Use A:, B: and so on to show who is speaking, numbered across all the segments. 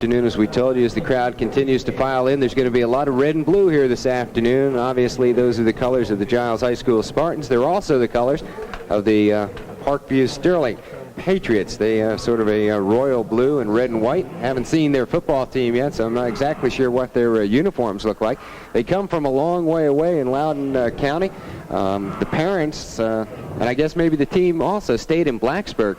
A: afternoon, as we told you, as the crowd continues to file in. There's going to be a lot of red and blue here this afternoon. Obviously, those are the colors of the Giles High School Spartans. They're also the colors of the Parkview Sterling Patriots. They have sort of a royal blue and red and white. Haven't seen their football team yet, so I'm not exactly sure what their uniforms look like. They come from a long way away in Loudoun County. The parents, and I guess maybe the team also, stayed in Blacksburg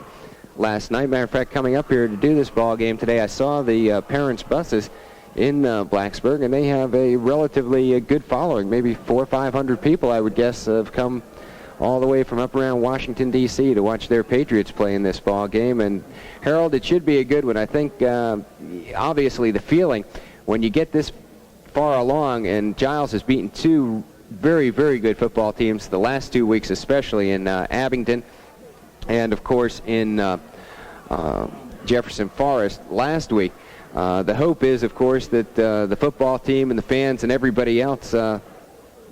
A: last night. Matter of fact, coming up here to do this ball game today, I saw the parents' buses in Blacksburg, and they have a relatively good following. Maybe 400 or 500 people, I would guess, have come all the way from up around Washington, D.C. to watch their Patriots play in this ball game. And Harold, it should be a good one. I think obviously the feeling when you get this far along, and Giles has beaten two very, very good football teams the last 2 weeks, especially in Abington and of course in Jefferson Forest last week. The hope is, of course, that the football team and the fans and everybody else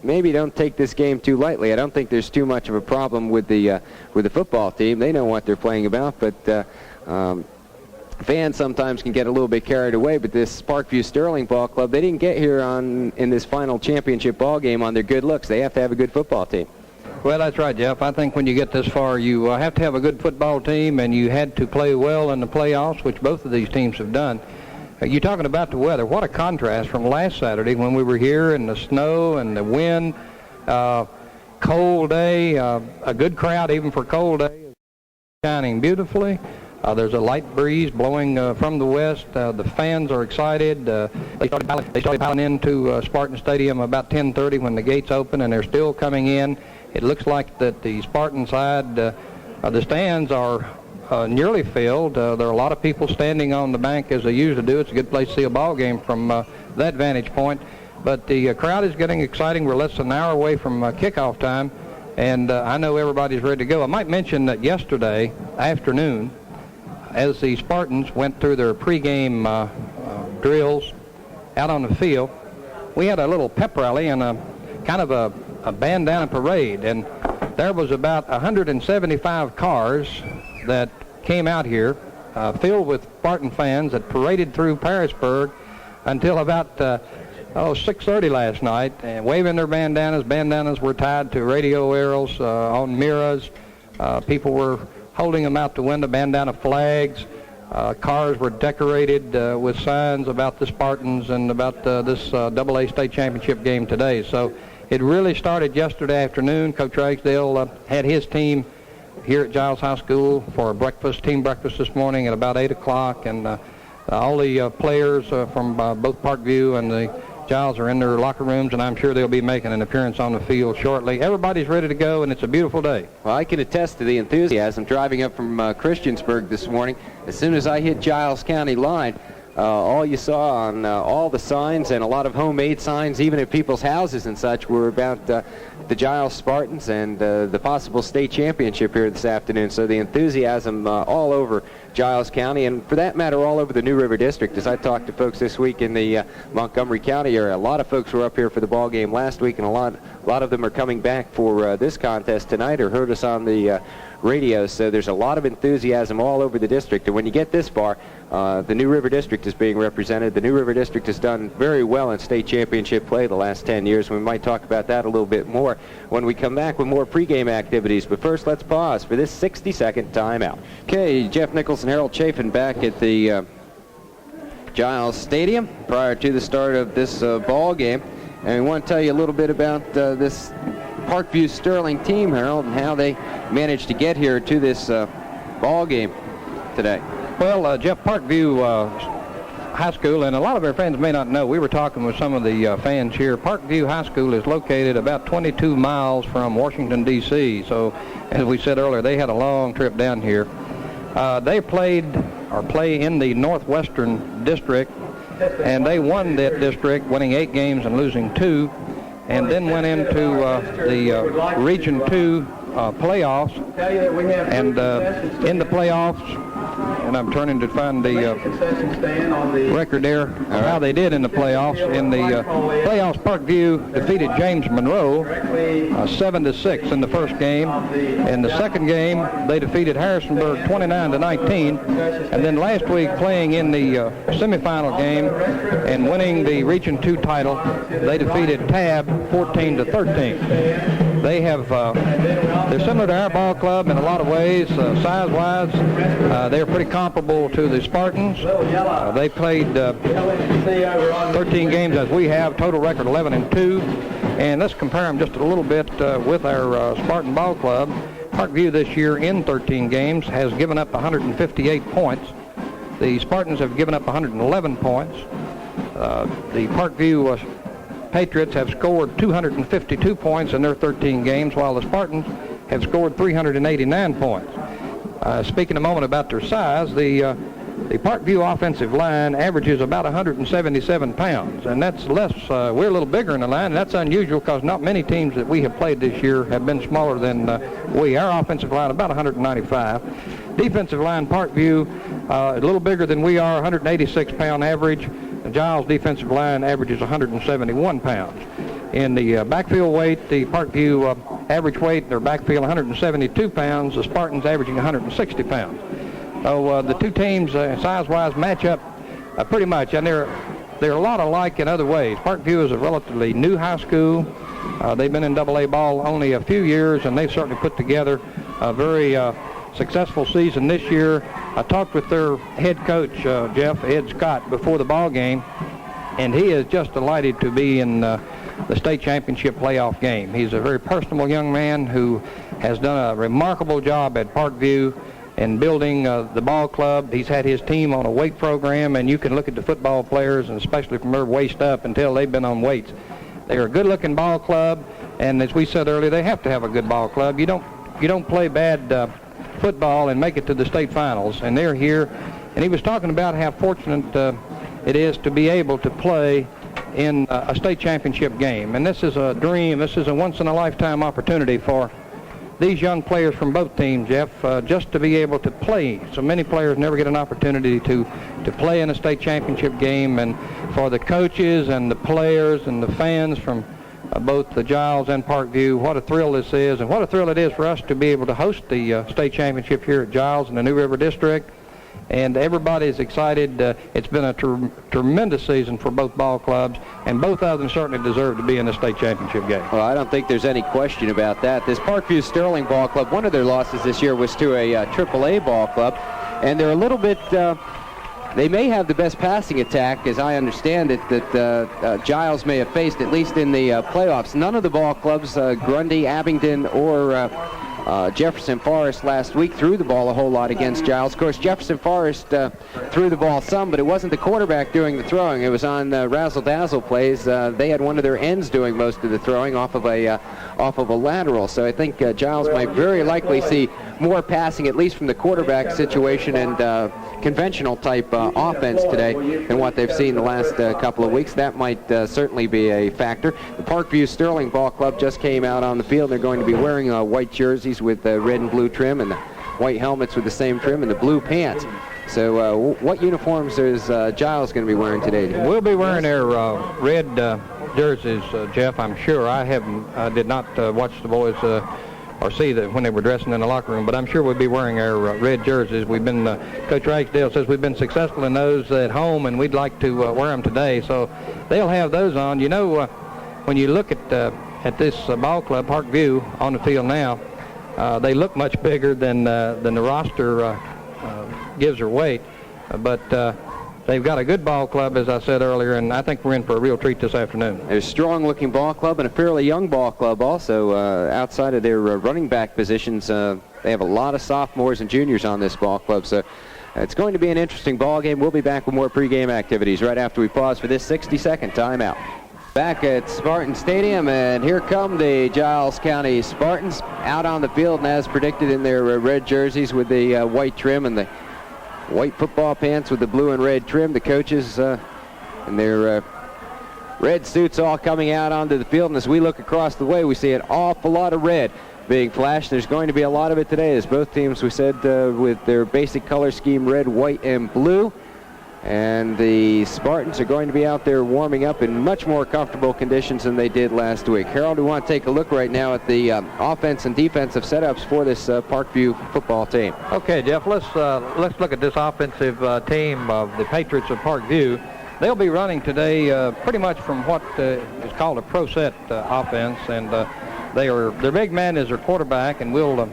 A: maybe don't take this game too lightly. I don't think there's too much of a problem with the football team. They know what they're playing about, but fans sometimes can get a little bit carried away. But this Parkview Sterling Ball Club, they didn't get here in this final championship ball game on their good looks. They have to have a good football team.
B: Well, that's right, Jeff. I think when you get this far, you have to have a good football team, and you had to play well in the playoffs, which both of these teams have done. You're talking about the weather. What a contrast from last Saturday when we were here in the snow and the wind. Cold day, a good crowd even for cold day, shining beautifully. There's a light breeze blowing from the west. The fans are excited. They started piling into Spartan Stadium about 10:30 when the gates open, and they're still coming in. It looks like that the Spartan side, the stands are nearly filled. There are a lot of people standing on the bank as they usually do. It's a good place to see a ball game from that vantage point. But the crowd is getting exciting. We're less than an hour away from kickoff time, and I know everybody's ready to go. I might mention that yesterday afternoon, as the Spartans went through their pregame drills out on the field, we had a little pep rally and a kind of a bandana parade, and there was about 175 cars that came out here filled with Spartan fans that paraded through PEARISBURG until about 6:30 last night, and waving their bandanas. Bandanas were tied to radio arrows on mirrors. People were holding them out the window, bandana flags. Cars were decorated with signs about the Spartans and about this AA state championship game today. So it really started yesterday afternoon. Coach Ragsdale had his team here at Giles High School for a breakfast, team breakfast this morning at about 8 o'clock, and all the players from both Parkview and the Giles are in their locker rooms, and I'm sure they'll be making an appearance on the field shortly. Everybody's ready to go, and it's a beautiful day.
A: Well, I can attest to the enthusiasm driving up from Christiansburg this morning. As soon as I hit Giles County line, all you saw on all the signs, and a lot of homemade signs, even at people's houses and such, were about the Giles Spartans and the possible state championship here this afternoon. So the enthusiasm all over Giles County, and for that matter, all over the New River District. As I talked to folks this week in the Montgomery County area, a lot of folks were up here for the ball game last week, and a lot of them are coming back for this contest tonight or heard us on the radio. So there's a lot of enthusiasm all over the district, and when you get this far, the New River District is being represented. The New River District has done very well in state championship play the last 10 years. We might talk about that a little bit more when we come back with more pregame activities. But first, let's pause for this 60-second timeout. Okay, Jeff Nichols and Harold Chafin back at the Giles Stadium prior to the start of this ball game. And we want to tell you a little bit about this Parkview Sterling team, Harold, and how they managed to get here to this ball game today.
B: Well, Jeff, Parkview High School, and a lot of our fans may not know, we were talking with some of the fans here. Parkview High School is located about 22 miles from Washington, D.C. So, as we said earlier, they had a long trip down here. They play in the Northwestern District, and they won that district, winning 8 games and losing 2, and then went into the Region 2 playoffs, and in the playoffs, and I'm turning to find the record there of how they did in the playoffs. In the playoffs, Parkview defeated James Monroe 7-6 in the first game. In the second game, they defeated Harrisonburg 29-19. And then last week, playing in the semifinal game and winning the Region 2 title, they defeated Tab 14-13. They have, they're similar to our ball club in a lot of ways, size-wise. They're pretty comparable to the Spartans. They played 13 games as we have, total record 11-2. And let's compare them just a little bit with our Spartan ball club. Parkview this year in 13 games has given up 158 points. The Spartans have given up 111 points. The Parkview Patriots have scored 252 points in their 13 games, while the Spartans have scored 389 points. Speaking a moment about their size, the Parkview offensive line averages about 177 pounds, and that's less. We're a little bigger in the line, and that's unusual because not many teams that we have played this year have been smaller than we. Our offensive line about 195. Defensive line, Parkview, a little bigger than we are, 186-pound average. The Giles defensive line averages 171 pounds. In the backfield weight, the Parkview average weight in their backfield 172 pounds, the Spartans averaging 160 pounds. So the two teams size-wise match up pretty much, and they're a lot alike in other ways. Parkview is a relatively new high school. They've been in AA ball only a few years, and they've certainly put together a very successful season this year. I talked with their head coach, Jeff, Ed Scott, before the ball game, and he is just delighted to be in the state championship playoff game. He's a very personable young man who has done a remarkable job at Parkview in building the ball club. He's had his team on a weight program, and you can look at the football players, and especially from their waist up until they've been on weights. They're a good-looking ball club, and as we said earlier, they have to have a good ball club. You don't play bad football and make it to the state finals, and they're here. And he was talking about how fortunate it is to be able to play in a state championship game, and this is a dream. This is a once-in-a-lifetime opportunity for these young players from both teams, Jeff, just to be able to play. So many players never get an opportunity to play in a state championship game, and for the coaches and the players and the fans from both the Giles and Parkview, what a thrill this is, and what a thrill it is for us to be able to host the state championship here at Giles in the New River District. And everybody's excited. It's been a tremendous season for both ball clubs, and both of them certainly deserve to be in the state championship game.
A: Well, I don't think there's any question about that. This Parkview Sterling ball club, one of their losses this year was to a AAA ball club, and they're a little bit, they may have the best passing attack, as I understand it, that Giles may have faced, at least in the playoffs. None of the ball clubs, Grundy, Abingdon, or Jefferson Forest last week threw the ball a whole lot against Giles. Of course, Jefferson Forest threw the ball some, but it wasn't the quarterback doing the throwing. It was on razzle-dazzle plays. They had one of their ends doing most of the throwing off of a lateral. So I think Giles might very likely see more passing, at least from the quarterback situation and conventional type offense today than what they've seen the last couple of weeks. That might certainly be a factor. The Parkview Sterling Ball Club just came out on the field. They're going to be wearing white jerseys with red and blue trim, and the white helmets with the same trim, and the blue pants. So what uniforms is Giles going to be wearing today?
B: We'll be wearing their red jerseys, Jeff, I'm sure. I did not watch the boys or see that when they were dressing in the locker room, but I'm sure we'll be wearing our red jerseys. We've been, Coach Ragsdale says we've been successful in those at home, and we'd like to wear them today. So they'll have those on. You know, when you look at this ball club, Parkview, on the field now, they look much bigger than the roster gives their weight, but they've got a good ball club, as I said earlier, and I think we're in for a real treat this afternoon.
A: They're a strong-looking ball club and a fairly young ball club also. Outside of their running back positions, they have a lot of sophomores and juniors on this ball club, so it's going to be an interesting ball game. We'll be back with more pregame activities right after we pause for this 60-second timeout. Back at Spartan Stadium, and here come the Giles County Spartans out on the field, and as predicted, in their red jerseys with the white trim and the white football pants with the blue and red trim. The coaches in their red suits all coming out onto the field, and as we look across the way, we see an awful lot of red being flashed. There's going to be a lot of it today, as both teams, we said, with their basic color scheme, red, white, and blue. And the Spartans are going to be out there warming up in much more comfortable conditions than they did last week. Harold, we want to take a look right now at the offense and defensive setups for this Parkview football team.
B: Okay, Jeff, let's look at this offensive team of the Patriots of Parkview. They'll be running today pretty much from what is called a pro set offense, and their big man is their quarterback, and we'll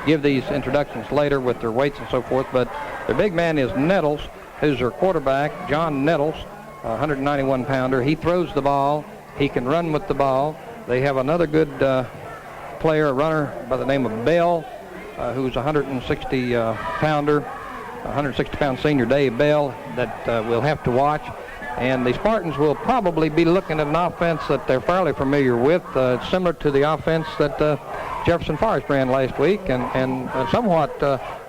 B: give these introductions later with their weights and so forth, but their big man is Nettles, who's their quarterback, John Nettles, 191-pounder. He throws the ball. He can run with the ball. They have another good player, a runner by the name of Bell, who's a 160-pounder, 160-pound senior, Dave Bell, that we'll have to watch. And the Spartans will probably be looking at an offense that they're fairly familiar with, similar to the offense that Jefferson Forest ran last week, and somewhat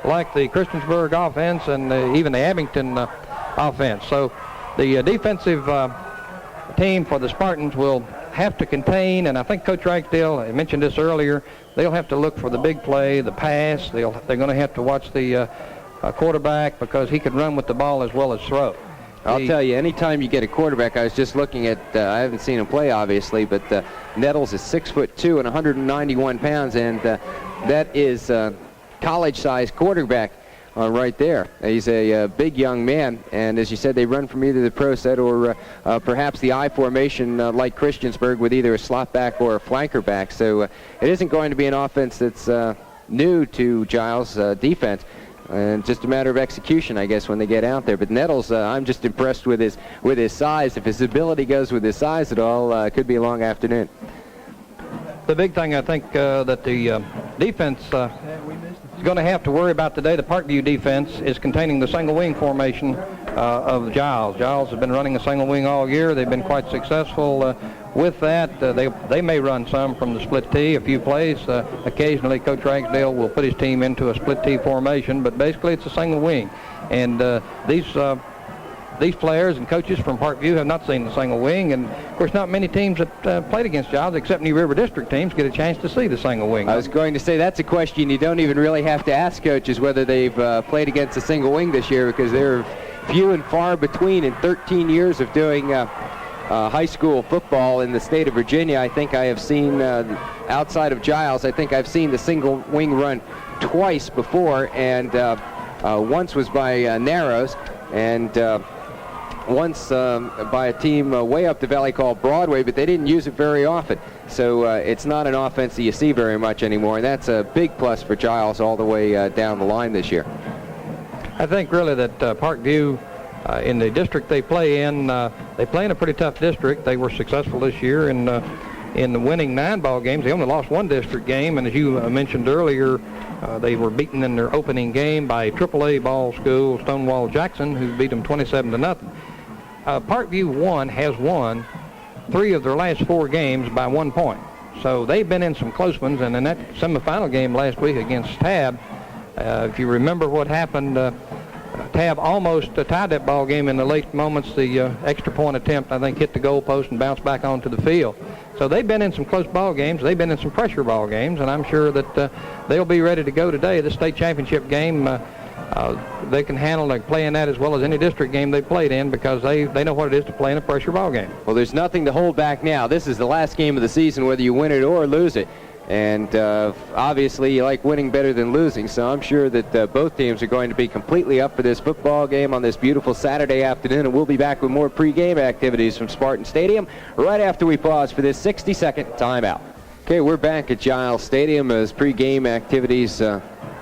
B: like the Christiansburg offense and even the Abington offense. So the defensive team for the Spartans will have to contain, and I think Coach Ragsdale, I mentioned this earlier, they'll have to look for the big play, the pass. They're going to have to watch the quarterback because he can run with the ball as well as throw.
A: I'll tell you, anytime you get a quarterback, I was just looking at, I haven't seen him play, obviously, but Nettles is 6'2" and 191 pounds, and that is college-sized quarterback right there. He's a big young man, and as you said, they run from either the pro set or perhaps the I formation like Christiansburg with either a slot back or a flanker back. So it isn't going to be an offense that's new to Giles' defense. And just a matter of execution, I guess, when they get out there. But Nettles, I'm just impressed with his size. If his ability goes with his size at all, it could be a long afternoon.
B: The big thing I think that the defense is going to have to worry about today, the Parkview defense, is containing the single wing formation of Giles. Giles has been running a single wing all year. They've been quite successful with that. They may run some from the split T a few plays. Occasionally Coach Ragsdale will put his team into a split T formation, but basically it's a single wing. And these players and coaches from Parkview have not seen the single wing, and of course not many teams that played against Giles, except New River District teams, get a chance to see the single wing.
A: I was going to say that's a question you don't even really have to ask coaches whether they've played against a single wing this year, because they're few and far between. In 13 years of doing high school football in the state of Virginia, I think I have seen, outside of Giles, I think I've seen the single wing run twice before, and once was by Narrows, and once by a team way up the valley called Broadway, but they didn't use it very often. So it's not an offense that you see very much anymore, and that's a big plus for Giles all the way down the line this year.
B: I think really that Parkview, in the district they play in a pretty tough district. They were successful this year in the winning 9 ball games. They only lost 1 district game, and as you mentioned earlier, they were beaten in their opening game by AAA ball school Stonewall Jackson, who beat them 27-0. Parkview has won 3 of their last 4 games by 1 point. So they've been in some close ones, and in that semifinal game last week against Tab, if you remember what happened, Tab almost tied that ball game in the late moments. The extra point attempt, I think, hit the goalpost and bounced back onto the field. So they've been in some close ball games. They've been in some pressure ball games, and I'm sure that they'll be ready to go today. The state championship game, they can handle like playing that as well as any district game they played in, because they know what it is to play in a pressure ball game.
A: Well, there's nothing to hold back now. This is the last game of the season, whether you win it or lose it. And obviously you like winning better than losing, so I'm sure that both teams are going to be completely up for this football game on this beautiful Saturday afternoon, and we'll be back with more pregame activities from Spartan Stadium right after we pause for this 60-second timeout. Okay, we're back at Giles Stadium as pregame activities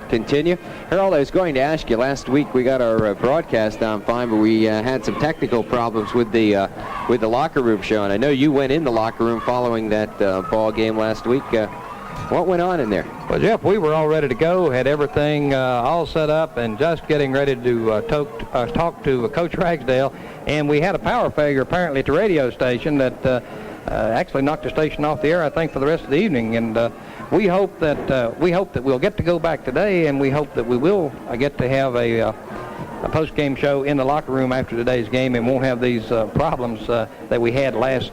A: continue. Harold, I was going to ask you, last week we got our broadcast on fine, but we had some technical problems with the locker room show, and I know you went in the locker room following that ball game last week. What went on in there?
B: Well, Jeff, we were all ready to go, had everything all set up, and just getting ready to talk to Coach Ragsdale, and we had a power failure apparently at the radio station that actually knocked the station off the air, I think, for the rest of the evening. And we hope that we'll get to go back today, and we hope that we will get to have a post-game show in the locker room after today's game, and won't have these problems that we had last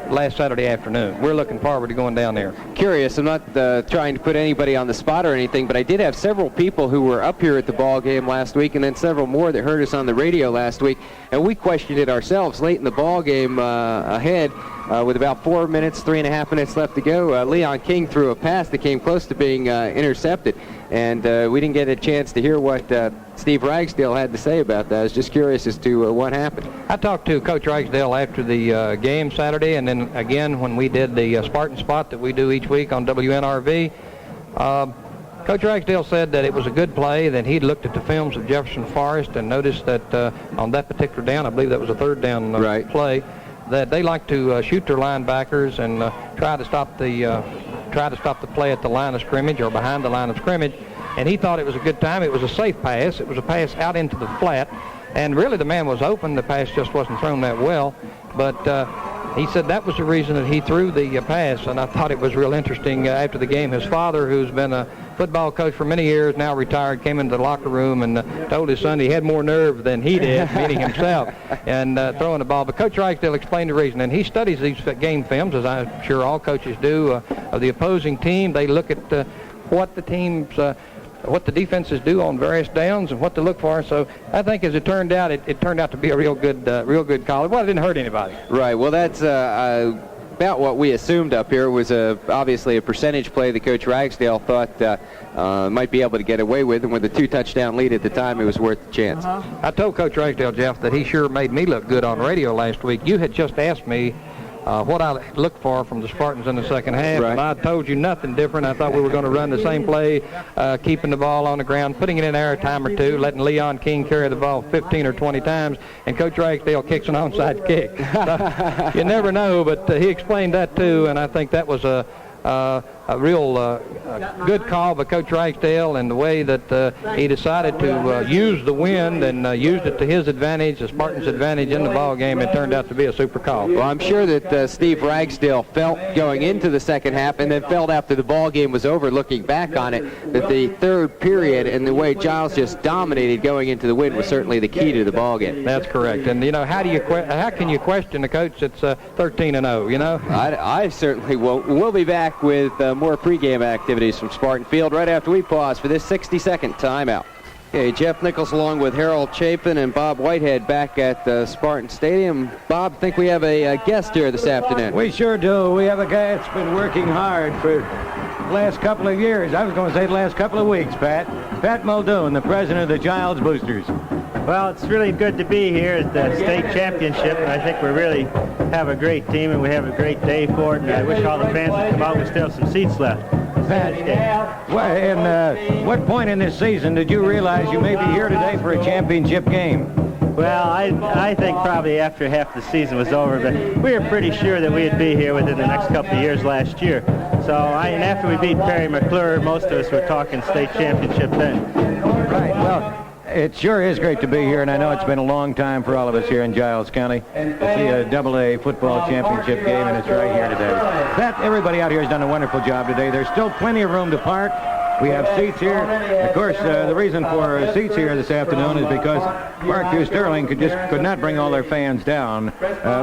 B: last Saturday afternoon. We're looking forward to going down there.
A: Curious, I'm not trying to put anybody on the spot or anything, but I did have several people who were up here at the ball game last week, and then several more that heard us on the radio last week, and we questioned it ourselves late in the ball game ahead. With about 4 minutes, 3.5 minutes left to go, Leon King threw a pass that came close to being intercepted, and we didn't get a chance to hear what Steve Ragsdale had to say about that. I was just curious as to what happened.
B: I talked to Coach Ragsdale after the game Saturday, and then again when we did the Spartan spot that we do each week on WNRV. Coach Ragsdale said that it was a good play, that he'd looked at the films of Jefferson Forest and noticed that on that particular down, I believe that was a third down play, that they like to shoot their linebackers and try to stop the play at the line of scrimmage or behind the line of scrimmage. And he thought it was a good time. It was a safe pass. It was a pass out into the flat, and really the man was open. The pass just wasn't thrown that well. But he said that was the reason that he threw the pass, and I thought it was real interesting. After the game, his father, who's been a football coach for many years, now retired, came into the locker room and told his son he had more nerve than he did, meaning himself, and throwing the ball. But Coach Ragsdale explained the reason, and he studies these game films, as I'm sure all coaches do, of the opposing team. They look at what the defenses do on various downs and what to look for. So I think, as it turned out, it turned out to be a real good call. Well, it didn't hurt anybody.
A: Right. Well, that's about what we assumed up here. Was obviously a percentage play that Coach Ragsdale thought might be able to get away with, and with a 2-touchdown lead at the time, it was worth the chance.
B: I told Coach Ragsdale, Jeff, that he sure made me look good on radio last week. You had just asked me what I looked for from the Spartans in the second half, and I told you nothing different. I thought we were going to run the same play, keeping the ball on the ground, putting it in there a time or two, letting Leon King carry the ball 15 or 20 times, and Coach Ragsdale kicks an onside kick. So, you never know, but he explained that too, and I think that was a real good call by Coach Ragsdale, and the way that he decided to use the wind and used it to his advantage, the Spartans' advantage in the ball game. It turned out to be a super call.
A: Well, I'm sure that Steve Ragsdale felt going into the second half, and then felt after the ball game was over, looking back on it, that the third period and the way Giles just dominated going into the wind was certainly the key to the ball game.
B: That's correct. And, you know, how can you question a coach that's 13-0, you know?
A: I certainly won't. We'll be back with more pregame activities from Spartan Field right after we pause for this 60-second timeout. Okay, Jeff Nichols along with Harold Chapin and Bob Whitehead back at Spartan Stadium. Bob, I think we have a guest here this afternoon.
C: We sure do. We have a guy that's been working hard for the last couple of years. I was going to say the last couple of weeks, Pat. Pat Muldoon, the president of the Giles Boosters.
D: Well, it's really good to be here at the state championship, and I think we really have a great team, and we have a great day for it, and I wish all the fans would come out. We still have some seats left.
C: Pat, and what point in this season did you realize you may be here today for a championship game?
D: Well, I think probably after half the season was over, but we were pretty sure that we'd be here within the next couple of years last year. So, and after we beat Perry McClure, most of us were talking state championship then.
C: Right, well, it sure is great to be here, and I know it's been a long time for all of us here in Giles County to see a AA football championship game, and it's right here today. Pat, everybody out here has done a wonderful job today. There's still plenty of room to park. We have seats here. Of course, the reason for seats here this afternoon is because Parkview Sterling could not bring all their fans down.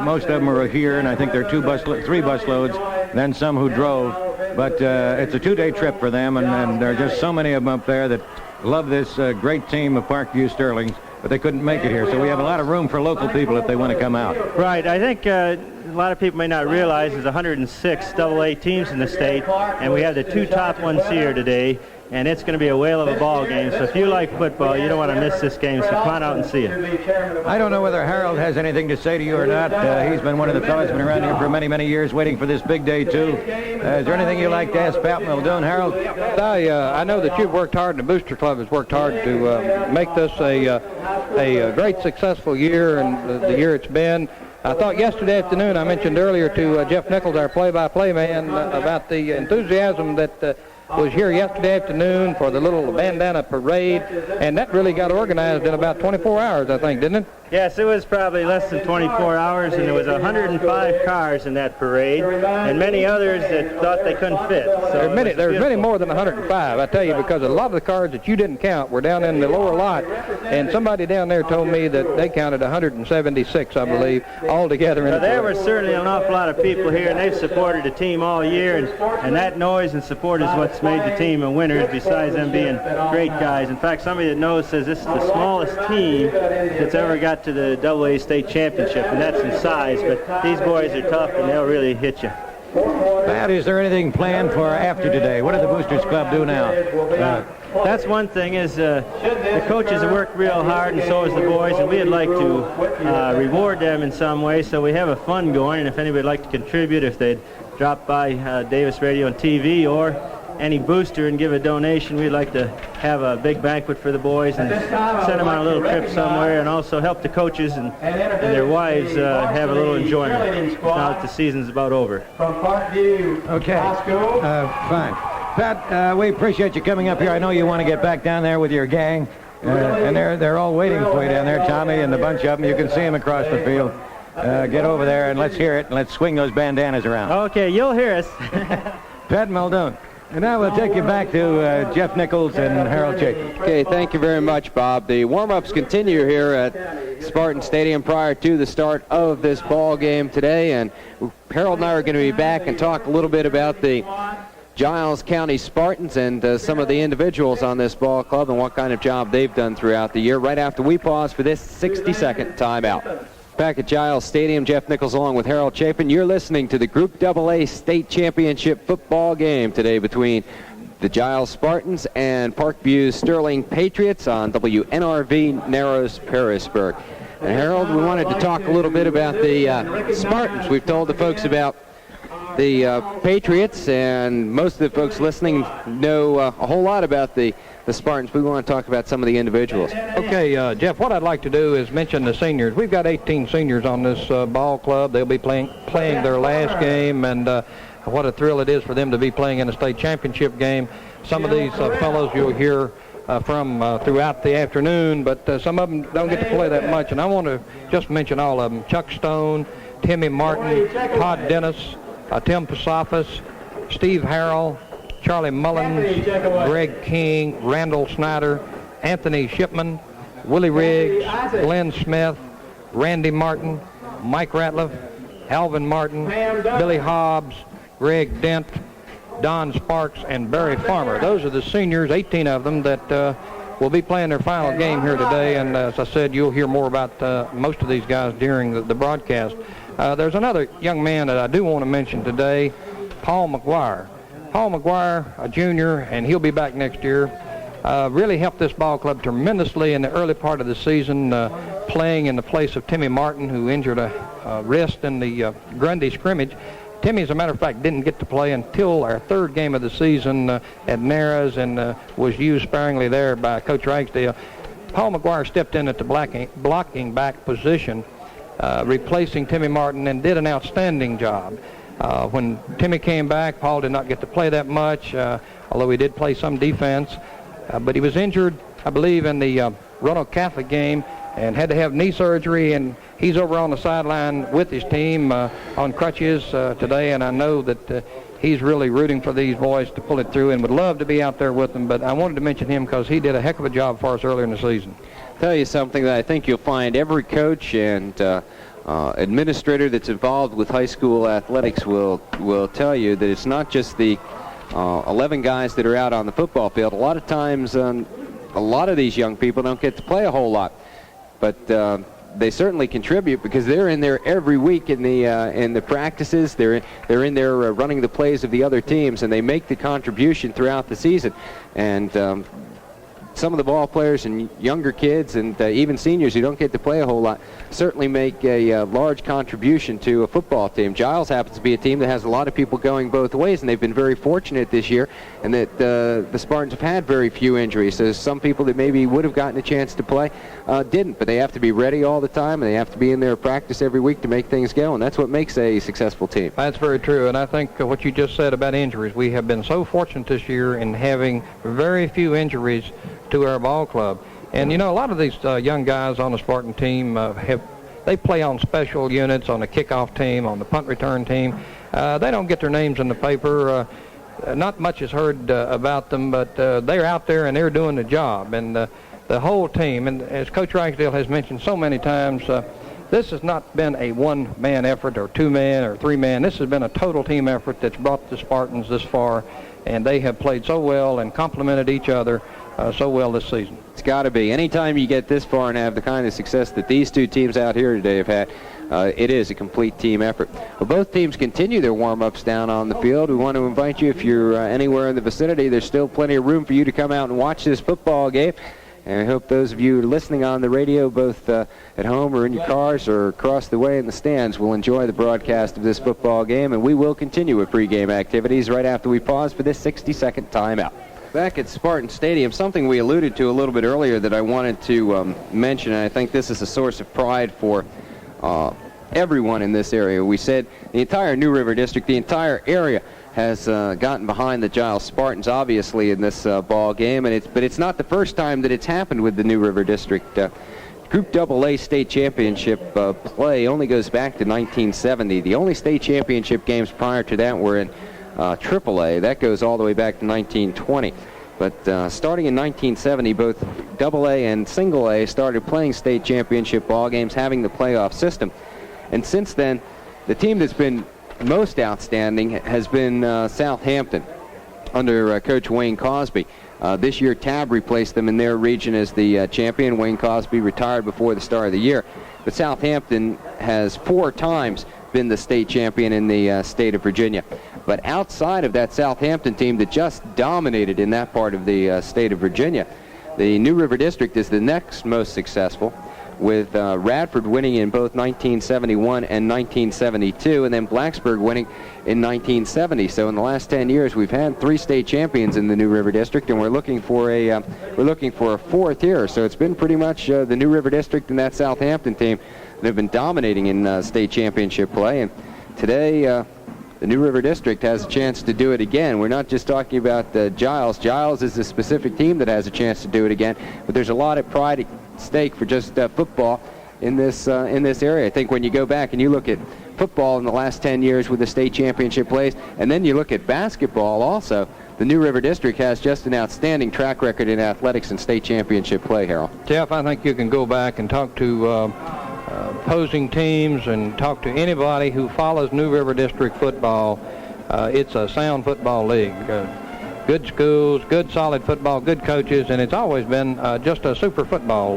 C: Most of them are here, and I think there are 3 bus loads, then some who drove. But it's a 2-day trip for them, and there are just so many of them up there that love this great team of Parkview Sterlings, but they couldn't make it here. So we have a lot of room for local people if they want to come out.
D: Right. I think a lot of people may not realize there's 106 AA teams in the state, and we have the 2 top ones here today, and it's going to be a whale of a ball game. So if you like football, you don't want to miss this game, so come on out and see it.
C: I don't know whether Harold has anything to say to you or not. He's been one of the fellows who's been around here for many, many years waiting for this big day, too. Is there anything you'd like to ask Pat Muldoon, Harold?
B: I know that you've worked hard, and the Booster Club has worked hard to make this a great, successful year, and the year it's been. I thought yesterday afternoon, I mentioned earlier to Jeff Nichols, our play-by-play man, about the enthusiasm that was here yesterday afternoon for the little bandana parade, and that really got organized in about 24 hours, I think, didn't it?
D: Yes, it was probably less than 24 hours, and there was 105 cars in that parade, and many others that thought they couldn't fit. So
B: there's many more than 105, I tell you, because a lot of the cars that you didn't count were down in the lower lot, and somebody down there told me that they counted 176, I believe, altogether.
D: Well, there were certainly an awful lot of people here, and they've supported the team all year, and that noise and support is what's made the team a winner, besides them being great guys. In fact, somebody that knows says this is the smallest team that's ever got to the AA state championship, and that's in size, but these boys are tough and they'll really hit you.
C: Pat, is there anything planned for after today? What do the Boosters Club do now?
D: That's one thing is the coaches have worked real hard, and so has the boys, and we'd like to reward them in some way, so we have a fund going, and if anybody would like to contribute, if they'd drop by Davis Radio and TV or any booster and give a donation, we'd like to have a big banquet for the boys and send them on a little trip somewhere, and also help the coaches and their wives have a little enjoyment now that the season's about over.
C: Okay, fine. Pat, we appreciate you coming up here. I know you want to get back down there with your gang, and they're all waiting for you down there, Tommy and a bunch of them. You can see them across the field. Get over there and let's hear it, and let's swing those bandanas around.
D: Okay, you'll hear us.
C: Pat Muldoon. And now we'll take you back to Jeff Nichols and Harold Chapin.
A: Okay, thank you very much, Bob. The warm-ups continue here at Spartan Stadium prior to the start of this ball game today, and Harold and I are going to be back and talk a little bit about the Giles County Spartans and some of the individuals on this ball club and what kind of job they've done throughout the year right after we pause for this 60-second timeout. Back at Giles Stadium, Jeff Nichols along with Harold Chapin. You're listening to the Group AA State Championship football game today between the Giles Spartans and Parkview's Sterling Patriots on WNRV Narrows Pearisburg. And Harold, we wanted to talk a little bit about the Spartans. We've told the folks about the Patriots, and most of the folks listening know a whole lot about the Spartans. We want to talk about some of the individuals.
B: Okay, Jeff, what I'd like to do is mention the seniors. We've got 18 seniors on this ball club. They'll be playing their last game, and what a thrill it is for them to be playing in a state championship game. Some of these fellows you'll hear from throughout the afternoon, but some of them don't get to play that much, and I want to just mention all of them. Chuck Stone, Timmy Martin, Todd Dennis, Tim Pasofis, Steve Harrell, Charlie Mullins, Greg King, Randall Snyder, Anthony Shipman, Willie Riggs, Glenn Smith, Randy Martin, Mike Ratliff, Alvin Martin, Billy Hobbs, Greg Dent, Don Sparks, and Barry Farmer. Those are the seniors, 18 of them, that will be playing their final game here today, and as I said, you'll hear more about most of these guys during the broadcast. There's another young man that I do want to mention today, Paul McGuire. Paul McGuire, a junior, and he'll be back next year, really helped this ball club tremendously in the early part of the season, playing in the place of Timmy Martin, who injured a wrist in the Grundy scrimmage. Timmy, as a matter of fact, didn't get to play until our third game of the season at Narrows, and was used sparingly there by Coach Ragsdale. Paul McGuire stepped in at the blocking back position, replacing Timmy Martin, and did an outstanding job. When Timmy came back, Paul did not get to play that much, although he did play some defense. But he was injured, I believe, in the Roanoke Catholic game and had to have knee surgery, and he's over on the sideline with his team on crutches today, and I know that he's really rooting for these boys to pull it through and would love to be out there with them. But I wanted to mention him because he did a heck of a job for us earlier in the season.
A: Tell you something that I think you'll find every coach and administrator that's involved with high school athletics will tell you that it's not just the 11 guys that are out on the football field. A lot of times, a lot of these young people don't get to play a whole lot, but they certainly contribute because they're in there every week in the practices. They're in there running the plays of the other teams, and they make the contribution throughout the season. And some of the ball players and younger kids and even seniors who don't get to play a whole lot certainly make a large contribution to a football team. Giles happens to be a team that has a lot of people going both ways, and they've been very fortunate this year, and that the Spartans have had very few injuries. So some people that maybe would have gotten a chance to play didn't, but they have to be ready all the time, and they have to be in their practice every week to make things go, and that's what makes a successful team.
B: That's very true, and I think what you just said about injuries, we have been so fortunate this year in having very few injuries to our ball club. And, you know, a lot of these young guys on the Spartan team they play on special units, on the kickoff team, on the punt return team. They don't get their names in the paper. Not much is heard about them, but they're out there and they're doing the job. And the whole team, and as Coach Ragsdale has mentioned so many times, this has not been a one-man effort or two-man or three-man. This has been a total team effort that's brought the Spartans this far, and they have played so well and complemented each other so well this season.
A: It's got to be. Anytime you get this far and have the kind of success that these two teams out here today have had, it is a complete team effort. Well, both teams continue their warm-ups down on the field. We want to invite you, if you're anywhere in the vicinity, there's still plenty of room for you to come out and watch this football game. And I hope those of you listening on the radio, both at home or in your cars or across the way in the stands, will enjoy the broadcast of this football game. And we will continue with pregame activities right after we pause for this 60-second timeout. Back at Spartan Stadium, something we alluded to a little bit earlier that I wanted to mention, and I think this is a source of pride for everyone in this area. We said the entire New River District, the entire area, has gotten behind the Giles Spartans, obviously, in this ball game, but it's not the first time that it's happened with the New River District. Group AA state championship play only goes back to 1970. The only state championship games prior to that were in AAA. That goes all the way back to 1920. But starting in 1970, both AA and single A started playing state championship ball games, having the playoff system. And since then, the team that's been most outstanding has been Southampton under Coach Wayne Cosby. This year, TAB replaced them in their region as the champion. Wayne Cosby retired before the start of the year. But Southampton has 4 times been the state champion in the state of Virginia. But outside of that Southampton team that just dominated in that part of the state of Virginia, the New River District is the next most successful, with Radford winning in both 1971 and 1972, and then Blacksburg winning in 1970. So in the last 10 years, we've had 3 state champions in the New River District, and we're looking for a 4th here. So it's been pretty much the New River District and that Southampton team that have been dominating in state championship play. And today, the New River District has a chance to do it again. We're not just talking about Giles. Giles is a specific team that has a chance to do it again, but there's a lot of pride at stake for just football in this area. I think when you go back and you look at football in the last 10 years with the state championship plays, and then you look at basketball also, the New River District has just an outstanding track record in athletics and state championship play, Harold.
B: Jeff, I think you can go back and talk to opposing teams and talk to anybody who follows New River District football. It's a sound football league. Good schools, good solid football, good coaches, and it's always been just a super football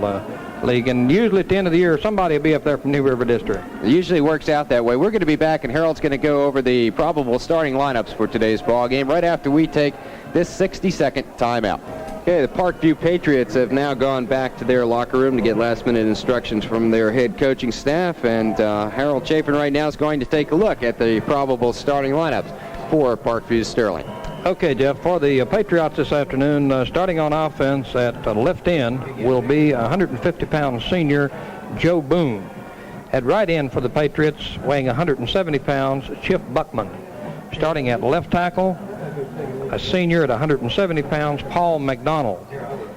B: league. And usually at the end of the year, somebody will be up there from New River District.
A: It usually works out that way. We're going to be back, and Harold's going to go over the probable starting lineups for today's ball game right after we take this 60-second timeout. Okay, the Parkview Patriots have now gone back to their locker room to get last-minute instructions from their head coaching staff, and Harold Chafin right now is going to take a look at the probable starting lineups for Parkview Sterling.
B: Okay, Jeff, for the Patriots this afternoon, starting on offense at left end will be 150-pound senior Joe Boone. At right end for the Patriots, weighing 170 pounds, Chip Buckman. Starting at left tackle, a senior at 170 pounds, Paul McDonald.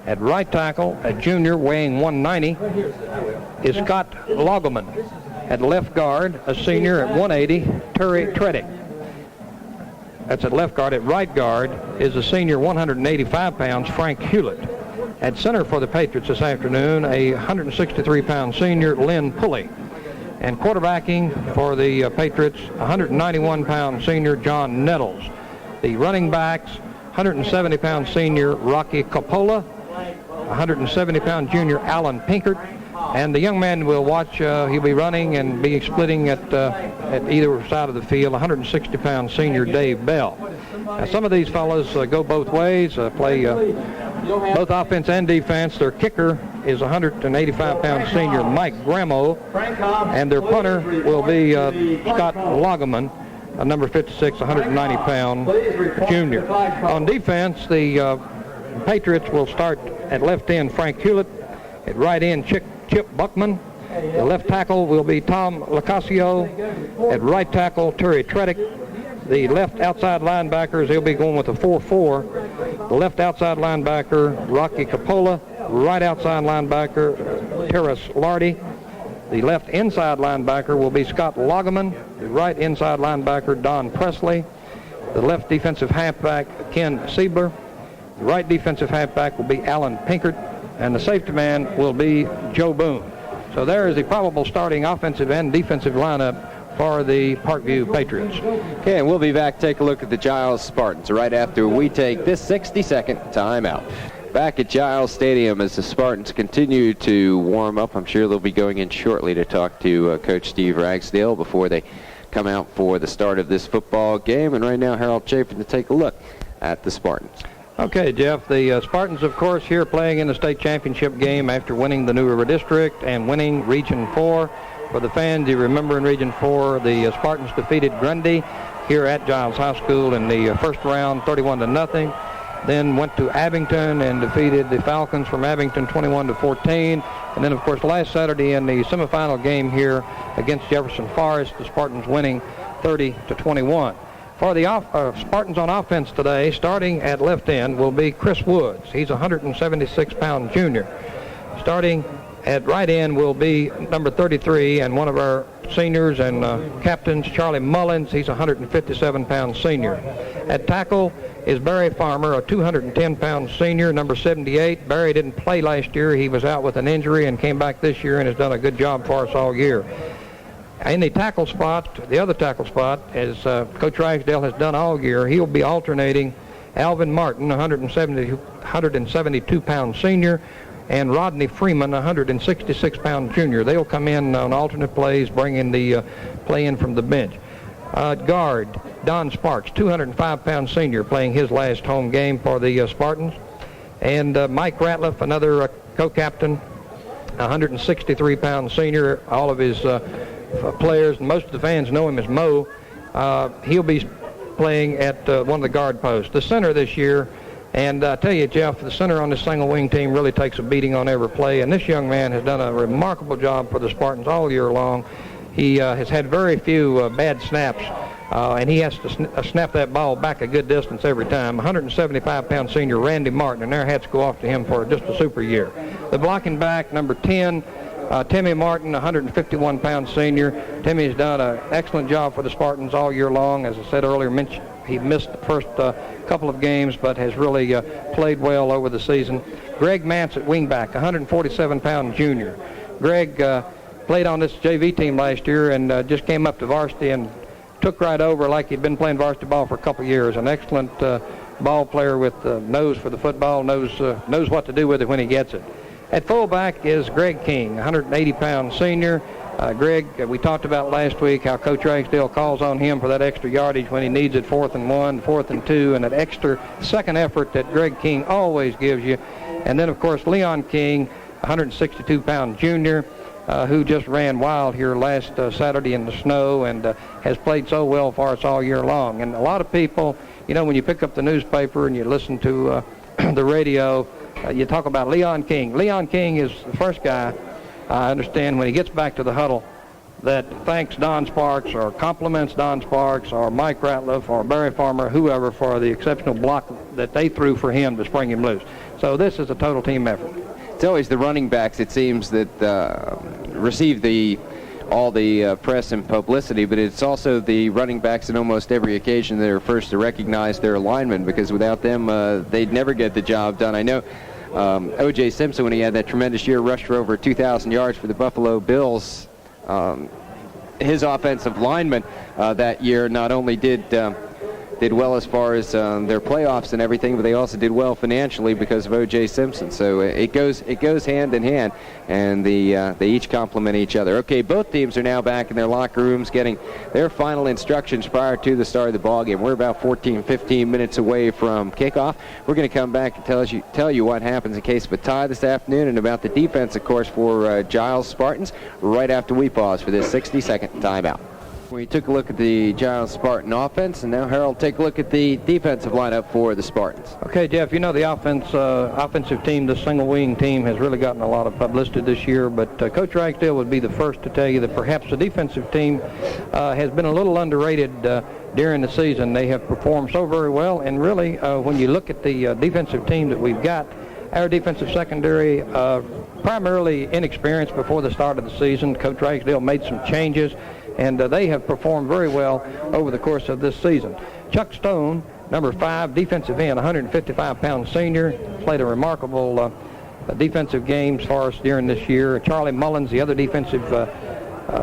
B: At right tackle, a junior weighing 190 is Scott Logelman. At left guard, a senior at 180, Terry Tredick. That's at left guard. At right guard is a senior 185 pounds, Frank Hewlett. At center for the Patriots this afternoon, a 163-pound senior, Lynn Pulley. And quarterbacking for the Patriots, 191-pound senior, John Nettles. The running backs, 170-pound senior, Rocky Coppola, 170-pound junior, Alan Pinkert. And the young man will watch, he'll be running and be splitting at either side of the field, 160-pound senior Dave Bell. Now, some of these fellows go both ways, play both offense and defense. Their kicker is 185-pound senior Mike Gramo, and their punter will be Scott Logelman, number 56, 190-pound junior. On defense, the Patriots will start at left end Frank Hewlett, at right end Chip Buckman. The left tackle will be Tom Locascio. At right tackle, Terry Tredick. The left outside linebackers, they'll be going with a 4-4. The left outside linebacker, Rocky Coppola. right outside linebacker, Terrace Lardy. The left inside linebacker will be Scott Loggeman. The right inside linebacker, Don Presley. The left defensive halfback, Ken Siebler. The right defensive halfback will be Alan Pinkert. And the safety man will be Joe Boone. So there is the probable starting offensive and defensive lineup for the Parkview Patriots.
A: Okay, and we'll be back to take a look at the Giles Spartans right after we take this 60-second timeout. Back at Giles Stadium as the Spartans continue to warm up. I'm sure they'll be going in shortly to talk to Coach Steve Ragsdale before they come out for the start of this football game. And right now, Harold Chapin to take a look at the Spartans.
B: Okay, Jeff, the Spartans, of course, here playing in the state championship game after winning the New River District and winning Region 4. For the fans, you remember in Region 4, the Spartans defeated Grundy here at Giles High School in the first round, 31-0. Then went to Abington and defeated the Falcons from Abington 21-14. And then, of course, last Saturday in the semifinal game here against Jefferson Forest, the Spartans winning 30-21. For the Spartans on offense today, starting at left end, will be Chris Woods. He's a 176-pound junior. Starting at right end will be number 33 and one of our seniors and captains, Charlie Mullins. He's a 157-pound senior. At tackle is Barry Farmer, a 210-pound senior, number 78. Barry didn't play last year. He was out with an injury and came back this year and has done a good job for us all year. In the tackle spot, the other tackle spot, as Coach Ragsdale has done all year, he'll be alternating Alvin Martin, 172-pound senior, and Rodney Freeman, 166-pound junior. They'll come in on alternate plays, bringing the play in from the bench. Guard, Don Sparks, 205-pound senior, playing his last home game for the Spartans. And Mike Ratliff, another co-captain, 163-pound senior. All of his players, and most of the fans know him as Mo. He'll be playing at one of the guard posts. The center this year, and I tell you, Jeff, the center on this single wing team really takes a beating on every play, and this young man has done a remarkable job for the Spartans all year long. He has had very few bad snaps, and he has to snap that ball back a good distance every time. 175-pound senior Randy Martin, and their hats go off to him for just a super year. The blocking back, number 10, Timmy Martin, 151-pound senior. Timmy's done an excellent job for the Spartans all year long. As I said earlier, he missed the first couple of games, but has really played well over the season. Greg Mance at wingback, 147-pound junior. Greg played on this JV team last year and just came up to varsity and took right over like he'd been playing varsity ball for a couple of years. An excellent ball player with nose for the football, knows what to do with it when he gets it. At fullback is Greg King, 180-pound senior. Greg, we talked about last week how Coach Ragsdale calls on him for that extra yardage when he needs it, 4th and 1, 4th and 2, and that extra second effort that Greg King always gives you. And then, of course, Leon King, 162-pound junior, who just ran wild here last Saturday in the snow and has played so well for us all year long. And a lot of people, you know, when you pick up the newspaper and you listen to the radio, you talk about Leon King. Leon King is the first guy, I understand, when he gets back to the huddle, that thanks Don Sparks or compliments Don Sparks or Mike Ratliff or Barry Farmer, whoever, for the exceptional block that they threw for him to spring him loose. So this is a total team effort.
A: It's always the running backs, it seems, that receive all the press and publicity, but it's also the running backs in almost every occasion that are first to recognize their linemen, because without them, they'd never get the job done. I know O.J. Simpson, when he had that tremendous year, rushed for over 2,000 yards for the Buffalo Bills. His offensive linemen that year not only did well as far as their playoffs and everything, but they also did well financially because of O.J. Simpson. So it goes hand in hand, and they each complement each other. Okay, both teams are now back in their locker rooms getting their final instructions prior to the start of the ball game. We're about 15 minutes away from kickoff. We're going to come back and tell you what happens in case of a tie this afternoon, and about the defense, of course, for Giles Spartans right after we pause for this 60-second timeout. We took a look at the Giles Spartan offense, and now Harold, take a look at the defensive lineup for the Spartans.
B: Okay, Jeff, you know the offensive team, the single wing team, has really gotten a lot of publicity this year, but Coach Ragsdale would be the first to tell you that perhaps the defensive team has been a little underrated during the season. They have performed so very well, and really when you look at the defensive team that we've got, Our defensive secondary, primarily inexperienced before the start of the season. Coach Ragsdale made some changes, and they have performed very well over the course of this season. Chuck Stone, number 5, defensive end, 155-pound senior, played a remarkable defensive games for us during this year. Charlie Mullins, the other defensive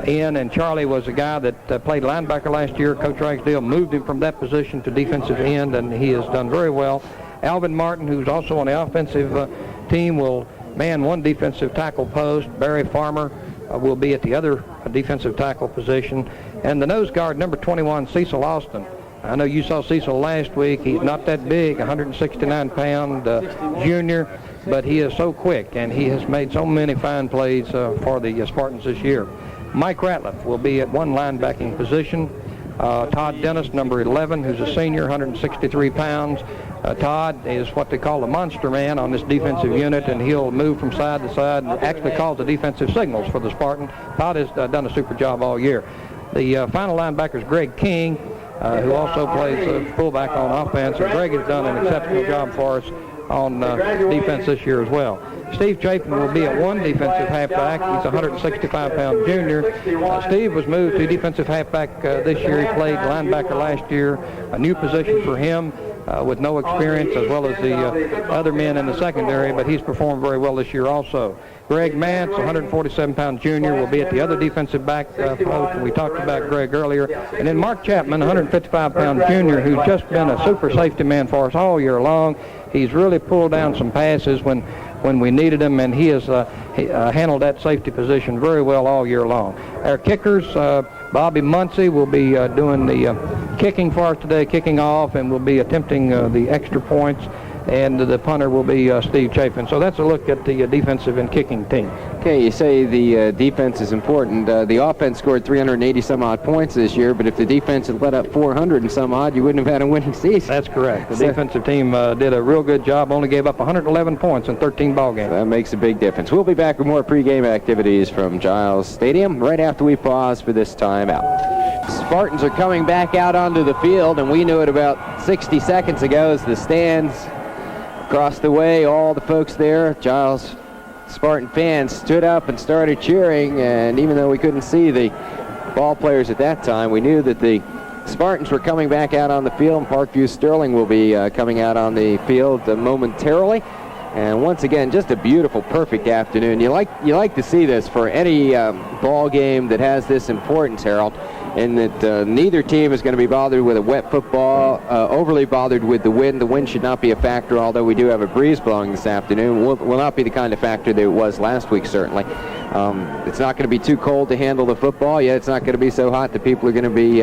B: end, and Charlie was a guy that played linebacker last year. Coach Ragsdale moved him from that position to defensive end, and he has done very well. Alvin Martin, who's also on the offensive team, will man one defensive tackle post. Barry Farmer will be at the other defensive tackle position. And the nose guard, number 21, Cecil Austin. I know you saw Cecil last week. He's not that big, 169-pound junior, but he is so quick, and he has made so many fine plays for the Spartans this year. Mike Ratliff will be at one linebacking position. Todd Dennis, number 11, who's a senior, 163 pounds. Todd is what they call a monster man on this defensive unit, and he'll move from side to side and actually calls the defensive signals for the Spartan. Todd has done a super job all year. The final linebacker is Greg King, who also plays fullback on offense. And Greg has done an exceptional job for us on defense this year as well. Steve Chafin will be at one defensive halfback. He's a 165-pound junior. Steve was moved to defensive halfback this year. He played linebacker last year, a new position for him with no experience, as well as the other men in the secondary, but he's performed very well this year also. Greg Mance, 147-pound junior, will be at the other defensive back post. We talked about Greg earlier. And then Mark Chapman, 155-pound junior, who's just been a super safety man for us all year long. He's really pulled down some passes when we needed him, and he has handled that safety position very well all year long. Our kickers, Bobby Muncie will be doing the kicking for us today, kicking off, and will be attempting the extra points. And the punter will be Steve Chafin. So that's a look at the defensive and kicking team.
A: Okay, you say the defense is important. The offense scored 380-some-odd points this year, but if the defense had let up 400 and some odd, you wouldn't have had a winning season.
B: That's correct. The defensive team did a real good job, only gave up 111 points in 13 ball games.
A: That makes a big difference. We'll be back with more pregame activities from Giles Stadium right after we pause for this timeout. Spartans are coming back out onto the field, and we knew it about 60 seconds ago as the stands across the way, all the folks there, Giles Spartan fans, stood up and started cheering, and even though we couldn't see the ball players at that time, we knew that the Spartans were coming back out on the field, and Parkview Sterling will be coming out on the field momentarily. And once again, just a beautiful, perfect afternoon. You like to see this for any ball game that has this importance, Harold, and that neither team is going to be bothered with a wet football, overly bothered with the wind. The wind should not be a factor, although we do have a breeze blowing this afternoon. Will not be the kind of factor that it was last week, certainly. It's not going to be too cold to handle the football, yet it's not going to be so hot that people are going to be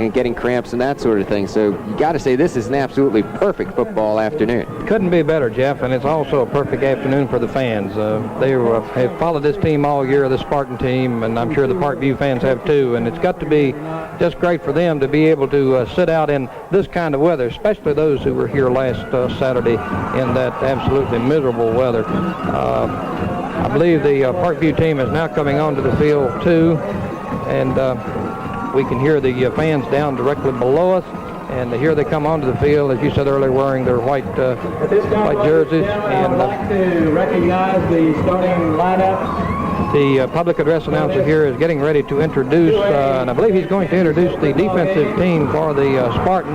A: getting cramps and that sort of thing. So you got to say this is an absolutely perfect football afternoon.
B: Couldn't be better, Jeff, and it's also a perfect afternoon for the fans. They have followed this team all year, the Spartan team, and I'm sure the Parkview fans have too, and it's got to be just great for them to be able to sit out in this kind of weather, especially those who were here last Saturday in that absolutely miserable weather. I believe the Parkview team is now coming onto the field too, and we can hear the fans down directly below us, and here they come onto the field, as you said earlier, wearing their white jerseys. And
E: I'd like to recognize the starting lineup.
B: The public address announcer here is getting ready to introduce, and I believe he's going to introduce the defensive team for the Spartan.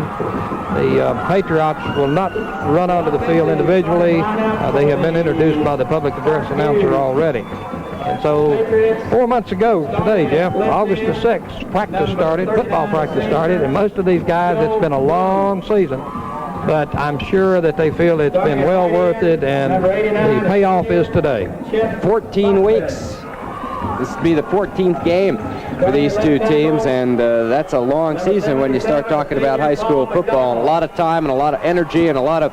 B: The Patriots will not run onto the field individually. They have been introduced by the public address announcer already. And so 4 months ago today, Jeff, August the 6th, football practice started, and most of these guys, it's been a long season. But I'm sure that they feel it's been well worth it, and the payoff is today.
A: 14 weeks. This will be the 14th game for these two teams, and that's a long season when you start talking about high school football. And a lot of time and a lot of energy and a lot of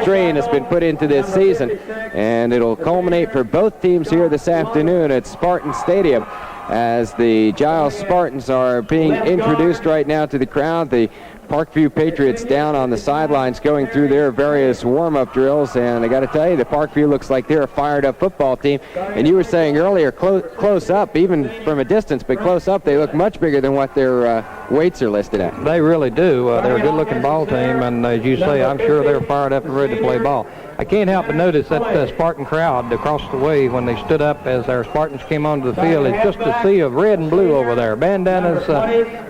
A: strain has been put into this season, and it'll culminate for both teams here this afternoon at Spartan Stadium as the Giles Spartans are being introduced right now to the crowd. The Parkview Patriots down on the sidelines going through their various warm-up drills, and I got to tell you, the Parkview looks like they're a fired-up football team. And you were saying earlier, close up, even from a distance, but close up, they look much bigger than what their weights are listed at.
B: They really do. They're a good-looking ball team, and as you say, I'm sure they're fired up and ready to play ball. I can't help but notice that Spartan crowd across the way when they stood up as our Spartans came onto the field. It's just a sea of red and blue over there. Bandanas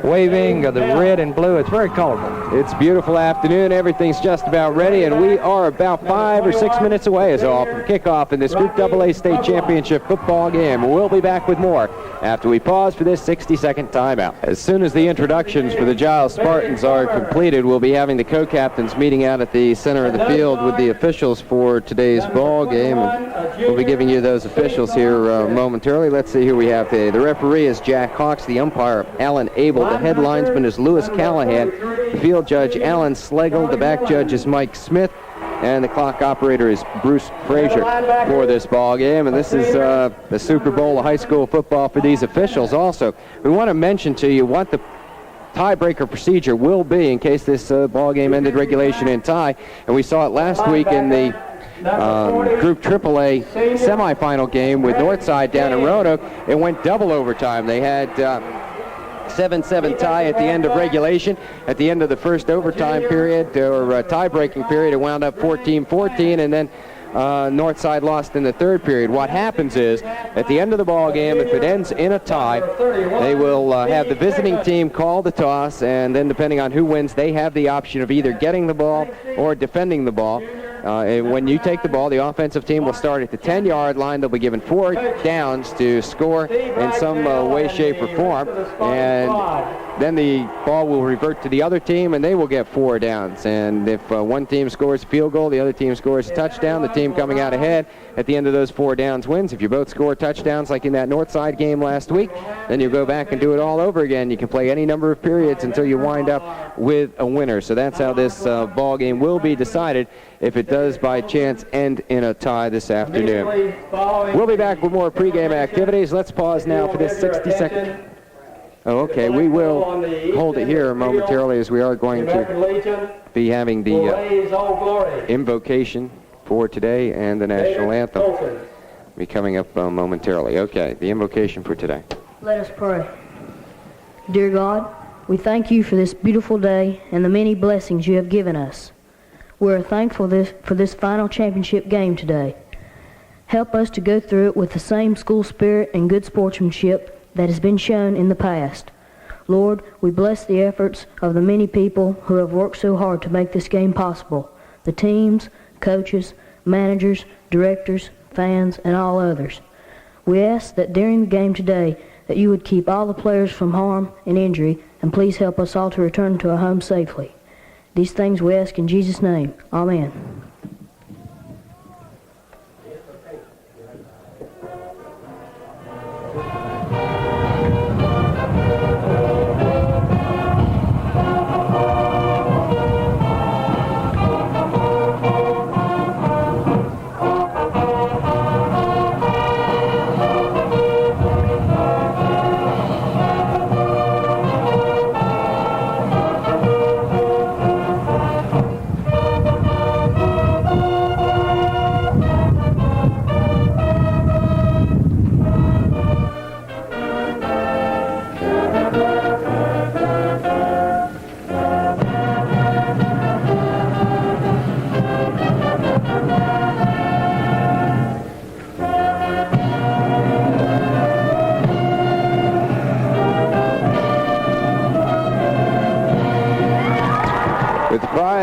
B: waving, the red and blue. It's very colorful.
A: It's a beautiful afternoon. Everything's just about ready, and we are about 5 or 6 minutes away is all from kickoff in this Group AA State Championship football game. We'll be back with more after we pause for this 60-second timeout. As soon as the introductions for the Giles Spartans are completed, we'll be having the co-captains meeting out at the center of the field with the officials for today's ball game. And we'll be giving you those officials here momentarily. Let's see who we have today. The referee is Jack Hawks, the umpire Alan Abel, the head linesman is Lewis Callahan, the field judge Alan Schlegel, the back judge is Mike Smith, and the clock operator is Bruce Frazier for this ball game. And this is the Super Bowl of high school football for these officials. Also, we want to mention to you what the tiebreaker procedure will be in case this ball game ended regulation in tie. And we saw it last week in the Group AAA semifinal game with Northside down in Roanoke. It went double overtime. They had 7-7 tie at the end of regulation. At the end of the first overtime period, or tie-breaking period, it wound up 14-14, and then Northside lost in the third period. What happens is, at the end of the ball game, if it ends in a tie, they will have the visiting team call the toss, and then depending on who wins, they have the option of either getting the ball or defending the ball. And when you take the ball, the offensive team will start at the 10-yard line. They'll be given 4 downs to score in some way, shape, or form. And then the ball will revert to the other team, and they will get 4 downs. And if one team scores a field goal, the other team scores a touchdown, the team coming out ahead at the end of those 4 downs wins. If you both score touchdowns like in that Northside game last week, then you go back and do it all over again. You can play any number of periods until you wind up with a winner. So that's how this ball game will be decided if it does by chance end in a tie this afternoon. We'll be back with more pregame activities. Let's pause now for this 60-second. Oh, okay, we will hold it here momentarily as we are going to be having the invocation for today and the national anthem be coming up momentarily. Okay, the invocation for today.
F: Let us pray. Dear God, we thank you for this beautiful day and the many blessings you have given us. We are thankful for this final championship game today. Help us to go through it with the same school spirit and good sportsmanship that has been shown in the past. Lord, we bless the efforts of the many people who have worked so hard to make this game possible. The teams, coaches, managers, directors, fans, and all others. We ask that during the game today that you would keep all the players from harm and injury, and please help us all to return to our home safely. These things we ask in Jesus' name. Amen.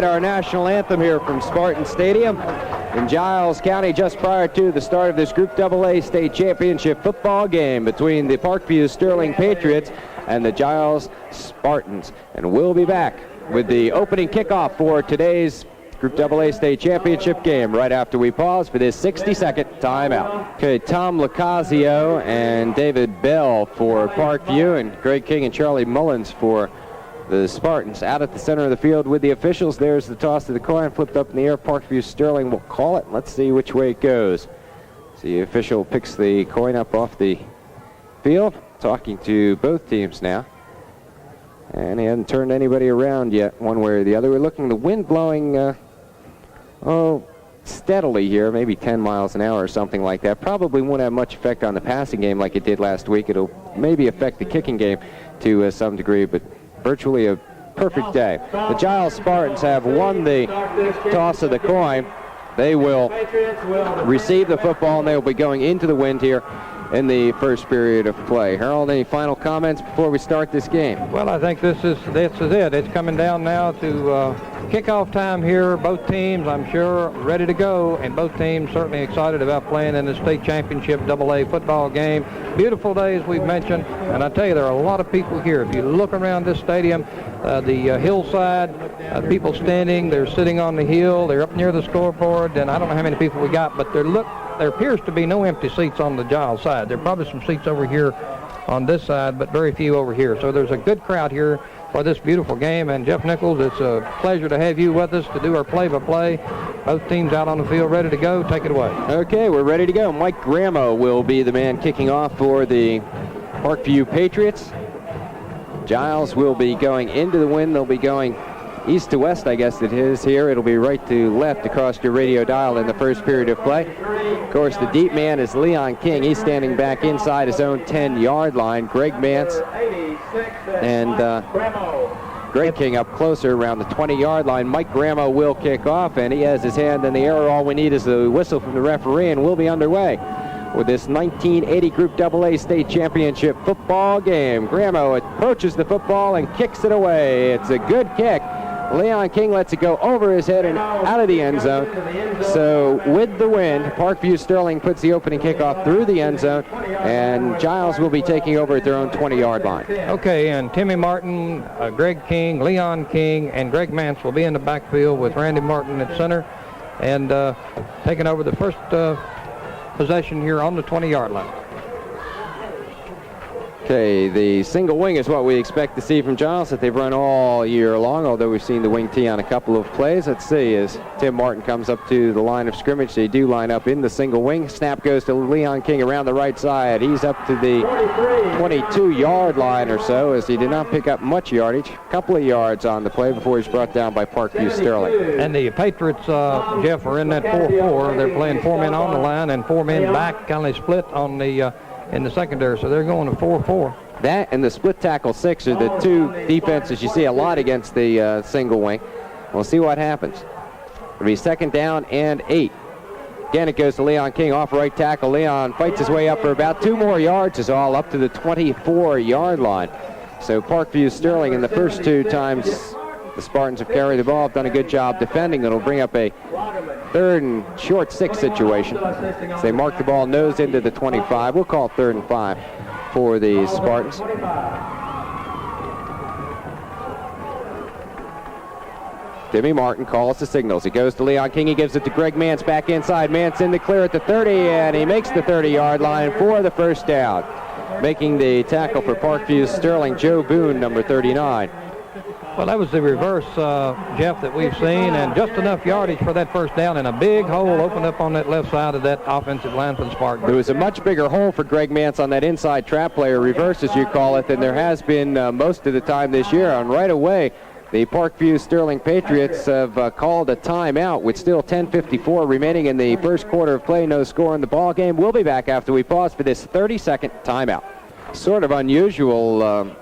A: Our national anthem here from Spartan Stadium in Giles County just prior to the start of this Group AA State Championship football game between the Parkview Sterling Patriots and the Giles Spartans. And we'll be back with the opening kickoff for today's Group AA State Championship game right after we pause for this 60-second timeout. Okay, Tom Lacazio and David Bell for Parkview, and Greg King and Charlie Mullins for the Spartans. Out at the center of the field with the officials. There's the toss of the coin, flipped up in the air. Parkview Sterling will call it. Let's see which way it goes. So the official picks the coin up off the field, talking to both teams now. And he hasn't turned anybody around yet, one way or the other. We're looking, the wind blowing, steadily here, maybe 10 miles an hour or something like that. Probably won't have much effect on the passing game like it did last week. It'll maybe affect the kicking game to some degree, but virtually a perfect day. The Giles Spartans have won the toss of the coin, They will receive the football, and they will be going into the wind here in the first period of play. Harold, any final comments before we start this game?
B: Well, I think this is it. It's coming down now to kickoff time here. Both teams, I'm sure, ready to go, and both teams certainly excited about playing in the state championship AA football game. Beautiful day, as we've mentioned, and I tell you, there are a lot of people here. If you look around this stadium, the hillside, people standing, they're sitting on the hill, they're up near the scoreboard, and I don't know how many people we got, but there appears to be no empty seats on the Giles side. There are probably some seats over here on this side, but very few over here. So there's a good crowd here for this beautiful game. And Jeff Nichols, it's a pleasure to have you with us to do our play-by-play. Both teams out on the field ready to go. Take it away.
A: Okay, we're ready to go. Mike Gramo will be the man kicking off for the Parkview Patriots. Giles will be going into the wind. They'll be going east to west, I guess it is here. It'll be right to left across your radio dial in the first period of play. Of course, the deep man is Leon King. He's standing back inside his own 10-yard line. Greg Mance and Greg King up closer around the 20-yard line. Mike Gramo will kick off, and he has his hand in the air. All we need is the whistle from the referee, and we'll be underway with this 1980 Group AA State Championship football game. Gramo approaches the football and kicks it away. It's a good kick. Leon King lets it go over his head and out of the end zone. So with the wind, Parkview Sterling puts the opening kickoff through the end zone, and Giles will be taking over at their own 20-yard line.
B: Okay, and Timmy Martin, Greg King, Leon King, and Greg Mance will be in the backfield with Randy Martin at center, and taking over the first possession here on the 20-yard line.
A: Okay, the single wing is what we expect to see from Giles that they've run all year long, although we've seen the wing tee on a couple of plays. Let's see as Tim Martin comes up to the line of scrimmage. They do line up in the single wing. Snap goes to Leon King around the right side. He's up to the 22-yard line or so, as he did not pick up much yardage. A couple of yards on the play before he's brought down by Parkview Sterling.
B: And the Patriots, Jeff, are in that 4-4. They're playing 4 men on the line and 4 men back, kind of split on the in the secondary, so they're going to 4-4.
A: That and the split tackle 6 are the two defenses you see a lot against the single wing. We'll see what happens. It'll be 2nd down and 8. Again, it goes to Leon King off right tackle. Leon fights his way up for about 2 more yards is all, up to the 24-yard line. So Parkview Sterling, in the first 2 times the Spartans have carried the ball, have done a good job defending. It'll bring up a 3rd and short 6 situation. So they mark the ball nose into the 25. We'll call it 3rd and 5 for the Spartans. Timmy Martin calls the signals. He goes to Leon King. He gives it to Greg Mance back inside. Mance in the clear at the 30, and he makes the 30-yard line for the first down. Making the tackle for Parkview Sterling, Joe Boone, number 39.
B: Well, that was the reverse, Jeff, that we've seen, and just enough yardage for that first down, and a big hole opened up on that left side of that offensive line for the Spartans.
A: There was a much bigger hole for Greg Mance on that inside trap play, or reverse as you call it, than there has been most of the time this year. And right away, the Parkview Sterling Patriots have called a timeout with still 10:54 remaining in the first quarter of play. No score in the ball game. We'll be back after we pause for this 30-second timeout. Sort of unusual.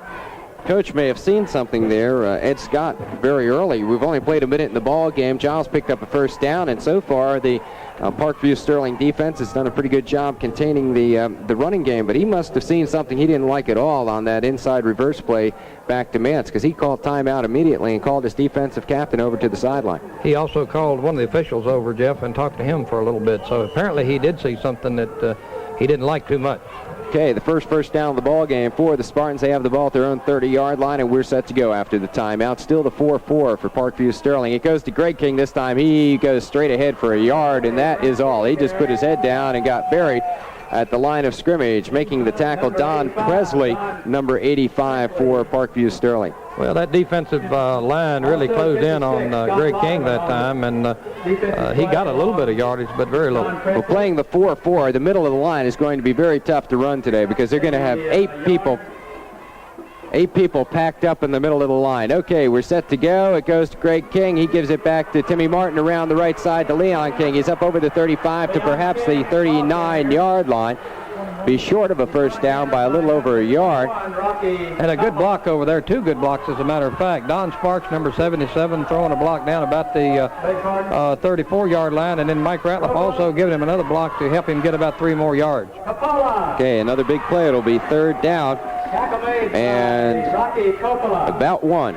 A: Coach may have seen something there. Ed Scott very early. We've only played a minute in the ball game. Giles picked up a first down, and so far the Parkview Sterling defense has done a pretty good job containing the running game, but he must have seen something he didn't like at all on that inside reverse play back to Mance, because he called timeout immediately and called his defensive captain over to the sideline.
B: He also called one of the officials over, Jeff, and talked to him for a little bit, so apparently he did see something that he didn't like too much.
A: Okay, the first down of the ball game for the Spartans. They have the ball at their own 30-yard line, and we're set to go after the timeout. Still the 4-4 for Parkview Sterling. It goes to Greg King this time. He goes straight ahead for a yard, and that is all. He just put his head down and got buried at the line of scrimmage, making the tackle Don Presley, number 85 for Parkview Sterling.
B: Well, that defensive line really closed in on Greg King that time, and he got a little bit of yardage, but very little.
A: Well, playing the 4-4, the middle of the line is going to be very tough to run today, because they're going to have 8 people packed up in the middle of the line. Okay, we're set to go. It goes to Greg King. He gives it back to Timmy Martin around the right side to Leon King. He's up over the 35 to perhaps the 39-yard line. be short of a first down by a little over a yard.
B: And a good block over there, 2 good blocks as a matter of fact. Don Sparks, number 77, throwing a block down about the 34-yard line, and then Mike Ratliff also giving him another block to help him get about 3 more yards.
A: Okay, another big play. It'll be third down and about 1.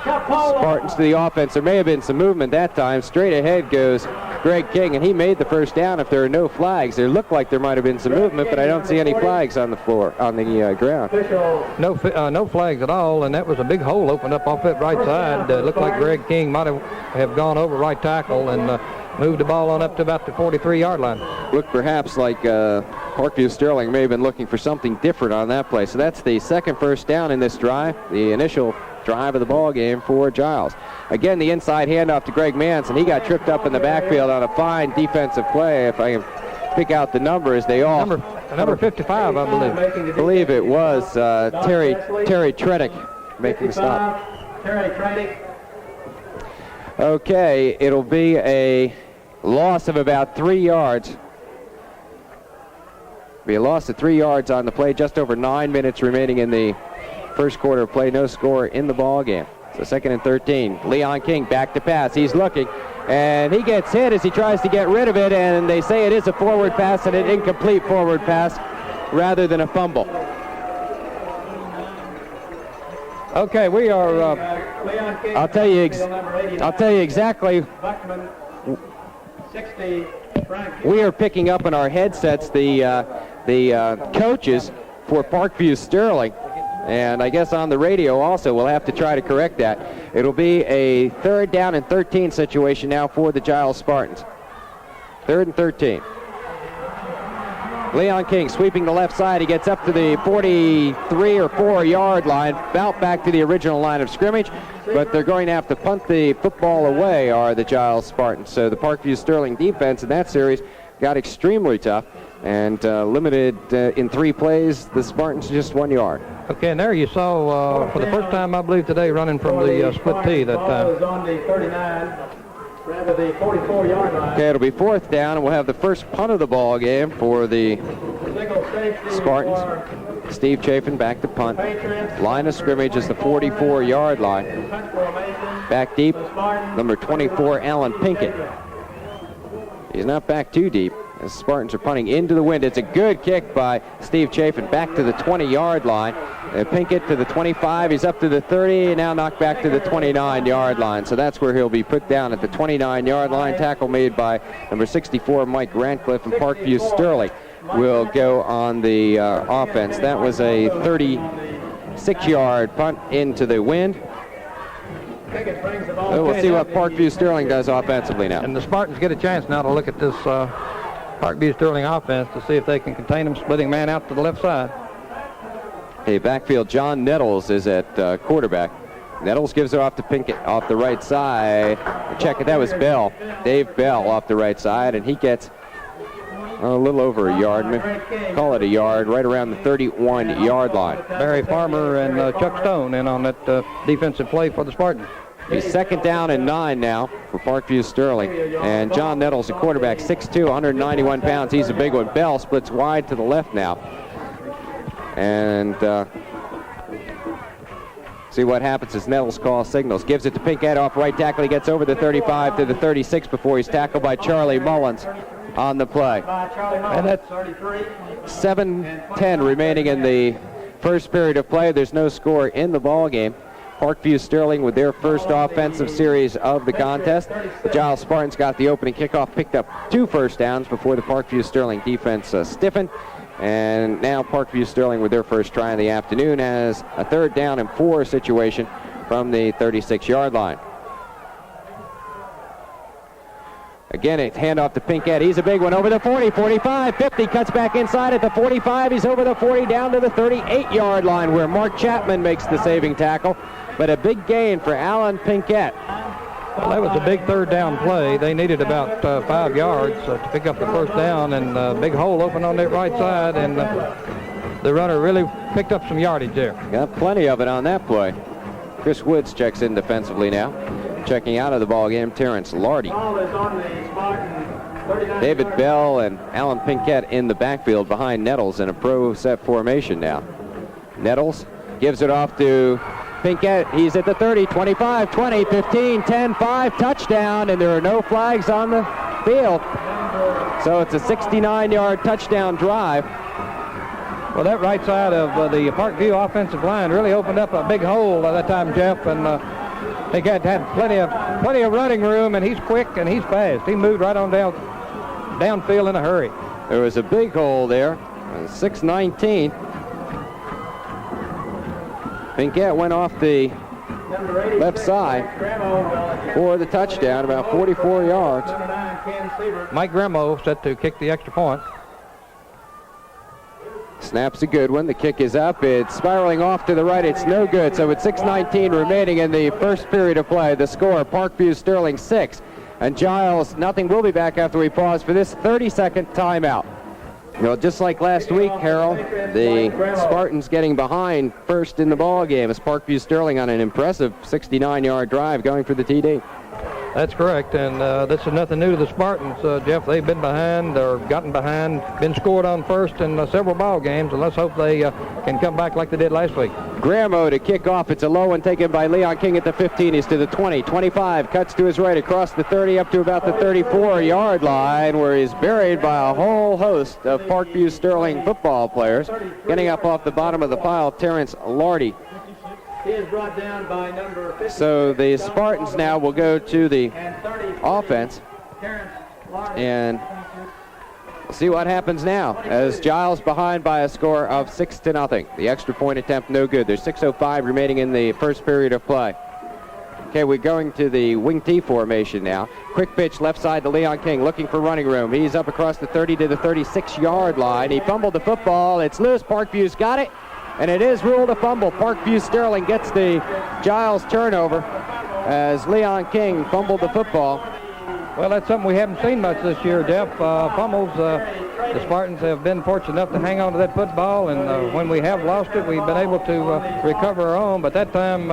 A: Spartans to the offense. There may have been some movement that time. Straight ahead goes Greg King, and he made the first down if there are no flags. There looked like there might have been some movement, but I don't see any flags on the floor, on the ground.
B: No flags at all, and that was a big hole opened up off that right side. Looked like Greg King might have gone over right tackle and moved the ball on up to about the 43-yard line.
A: Looked perhaps like Parkview Sterling may have been looking for something different on that play. So that's the second first down in this drive, the initial drive of the ball game for Giles. Again, the inside handoff to Greg Manson. He got tripped up in the backfield on a fine defensive play. If I can pick out the numbers, they all...
B: Number 55, I believe.
A: I believe it was Terry Tredick making the stop.
E: Terry Tredick.
A: Okay, it'll be a loss of about 3 yards. Be a loss of 3 yards on the play. Just over 9 minutes remaining in the first quarter of play. No score in the ball game. So 2nd and 13. Leon King back to pass. He's looking, and he gets hit as he tries to get rid of it, and they say it is a forward pass and an incomplete forward pass rather than a fumble.
B: Okay, we are...
A: I'll tell you exactly. We are picking up in our headsets the coaches for Parkview Sterling, and I guess on the radio also we'll have to try to correct that. It'll be a 3rd down and 13 situation now for the Giles Spartans. 3rd and 13. Leon King sweeping the left side. He gets up to the 43 or 4-yard line, about back to the original line of scrimmage, but they're going to have to punt the football away, are the Giles Spartans. So the Parkview Sterling defense in that series got extremely tough and limited in 3 plays. The Spartans just 1 yard.
B: Okay, and there you saw for the first time, I believe, today, running from the split tee that time.
E: Was on the 39. Rather the 44-yard line.
A: Okay, it'll be 4th down, and we'll have the first punt of the ball game for the Spartans. Steve Chafin back to punt. Line of scrimmage is the 44-yard line. Back deep, number 24, Alan Pinkett. He's not back too deep. The Spartans are punting into the wind. It's a good kick by Steve Chafin back to the 20-yard line. Pinkett to the 25. He's up to the 30. Now knocked back to the 29-yard line. So that's where he'll be put down at the 29-yard line. Tackle made by number 64, Mike Rantcliffe, and Parkview Sterling will go on the offense. That was a 36-yard punt into the wind. So we'll see what Parkview Sterling does offensively now.
B: And the Spartans get a chance now to look at this Parkview Sterling offense to see if they can contain them, splitting man out to the left side.
A: Hey, backfield, John Nettles is at quarterback. Nettles gives it off to Pinkett off the right side. Check it, that was Bell, Dave Bell off the right side, and he gets a little over a yard, call it a yard, right around the 31-yard line.
B: Barry Farmer and Chuck Stone in on that defensive play for the Spartans.
A: He's 2nd down and 9 now for Parkview Sterling. And John Nettles, the quarterback, 6'2", 191 pounds. He's a big one. Bell splits wide to the left now. And see what happens as Nettles calls signals. Gives it to Pinkett off right tackle. He gets over the 35 to the 36 before he's tackled by Charlie Mullins on the play. And that's 7:10 remaining in the first period of play. There's no score in the ball game. Parkview Sterling with their first offensive series of the contest. The Giles Spartans got the opening kickoff, picked up 2 first downs before the Parkview Sterling defense stiffened. And now Parkview Sterling with their first try of the afternoon has a 3rd down and 4 situation from the 36-yard line. Again, a handoff to Pinkett. He's a big one over the 40, 45, 50. Cuts back inside at the 45. He's over the 40 down to the 38-yard line where Mark Chapman makes the saving tackle. But a big gain for Alan Pinkett.
B: Well, that was a big 3rd down play. They needed about 5 yards to pick up the first down, and a big hole open on that right side, and the runner really picked up some yardage there.
A: Got plenty of it on that play. Chris Woods checks in defensively now. Checking out of the ball game, Terrence Lardy.
E: Ball is on the Spartan
A: David Bell and Alan Pinkett in the backfield behind Nettles in a pro set formation now. Nettles gives it off to Pinkett. He's at the 30, 25, 20, 15, 10, 5, touchdown, and there are no flags on the field. So it's a 69-yard touchdown drive.
B: Well, that right side of the Parkview offensive line really opened up a big hole at that time, Jeff, and they had plenty of running room, and he's quick and he's fast. He moved right on downfield in a hurry.
A: There was a big hole there, 6:19. Pinkett went off the left side for the touchdown, about 44 yards.
B: Mike Gremo set to kick the extra point.
A: Snap's a good one. The kick is up. It's spiraling off to the right. It's no good. So with 6:19 remaining in the first period of play, the score, Parkview Sterling 6 and Giles nothing. We'll be back after we pause for this 30-second timeout. You know, just like last week, Harold, the Spartans getting behind first in the ball game as Parkview Sterling on an impressive 69-yard drive going for the TD.
B: That's correct, and this is nothing new to the Spartans, Jeff. They've been behind or gotten behind, been scored on first in several ball games, and let's hope they can come back like they did last week.
A: Gramo to kick off. It's a low one taken by Leon King at the 15. He's to the 20, 25, cuts to his right across the 30 up to about the 34-yard line, where he's buried by a whole host of Parkview Sterling football players. Getting up off the bottom of the pile, Terrence Lardy.
E: He is brought down by number 50.
A: So the Spartans now will go to the offense and see what happens now as Giles behind by a score of 6-0. The extra point attempt no good. There's 6:05 remaining in the first period of play. Okay, we're going to the wing T formation now. Quick pitch left side to Leon King looking for running room. He's up across the 30 to the 36-yard line. He fumbled the football. It's loose. Parkview's got it. And it is ruled a fumble. Parkview Sterling gets the Giles turnover as Leon King fumbled the football.
B: Well, that's something we haven't seen much this year, Jeff. Fumbles. The Spartans have been fortunate enough to hang on to that football, and when we have lost it, we've been able to recover our own. But that time,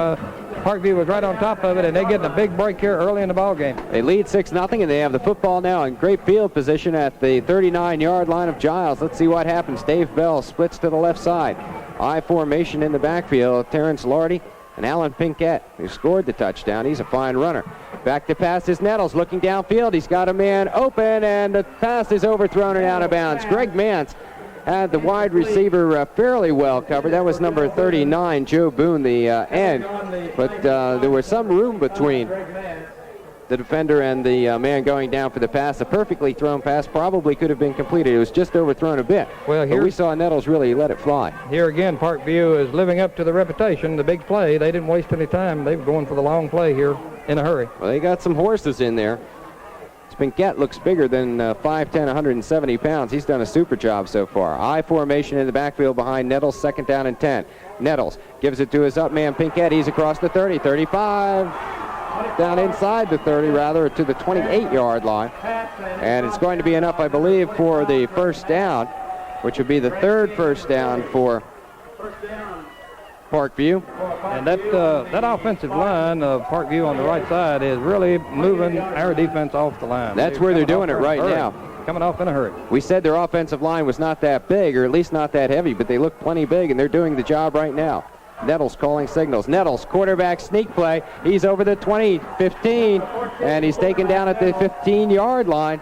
B: Parkview was right on top of it, and they're getting a big break here early in the ball game.
A: They lead 6-0, and they have the football now in great field position at the 39-yard line of Giles. Let's see what happens. Dave Bell splits to the left side. I formation in the backfield. Terrence Lardy and Alan Pinkett, who scored the touchdown. He's a fine runner. Back to pass is Nettles looking downfield. He's got a man open, and the pass is overthrown and out of bounds. Greg Mance had the wide receiver fairly well covered. That was number 39, Joe Boone, the end. But there was some room between the defender and the man going down for the pass. A perfectly thrown pass probably could have been completed. It was just overthrown a bit.
B: Well, here
A: but we saw Nettles really let it fly.
B: Here again, Parkview is living up to the reputation, the big play. They didn't waste any time. They were going for the long play here in a hurry.
A: Well, they got some horses in there. Pinkett looks bigger than 5'10", 170 pounds. He's done a super job so far. I formation in the backfield behind Nettles, 2nd down and 10. Nettles gives it to his up man, Pinkett. He's across the 30, 35. Down inside the 30, rather, to the 28-yard line. And it's going to be enough, I believe, for the first down, which would be the 3rd first down for Parkview.
B: And that offensive line of Parkview on the right side is really moving our defense off the line.
A: That's where they're doing it right now.
B: Coming off in a hurry.
A: We said their offensive line was not that big, or at least not that heavy, but they look plenty big, and they're doing the job right now. Nettles calling signals. Nettles, quarterback sneak play. He's over the 20, 15, and he's taken down at the 15-yard line.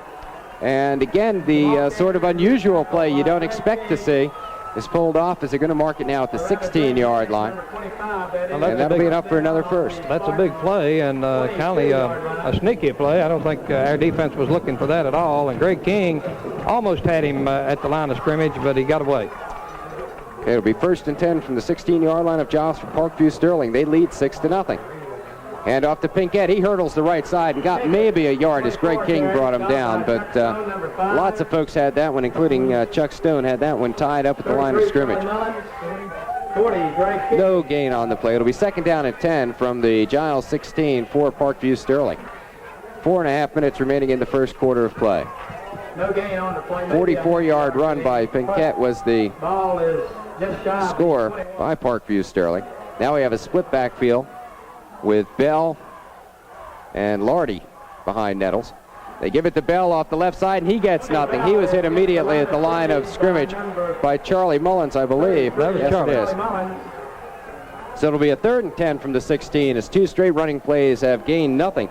A: And again, the sort of unusual play you don't expect to see is pulled off as they're going to mark it now at the 16-yard line.
B: Well,
A: and that'll be enough for another first.
B: That's a big play, and kind of a sneaky play. I don't think our defense was looking for that at all. And Greg King almost had him at the line of scrimmage, but he got away.
A: Okay, it'll be 1st and 10 from the 16-yard line of Giles for Parkview Sterling. They lead 6-0. And off to Pinkett. He hurdles the right side and got maybe a yard as Greg King brought him down. But lots of folks had that one, including Chuck Stone, had that one tied up at the line of scrimmage. No gain on the play. It'll be 2nd down and 10 from the Giles 16 for Parkview Sterling. 4.5 minutes remaining in the first quarter of play. 44-yard run by Pinkett was the score by Parkview Sterling. Now we have a split backfield with Bell and Lardy behind Nettles. They give it to Bell off the left side, and he gets nothing. He was hit immediately at the line of scrimmage by Charlie Mullins, I believe.
B: That was
A: yes,
B: Charlie.
A: it is. So it'll be a 3rd and 10 from the 16 as 2 straight running plays have gained nothing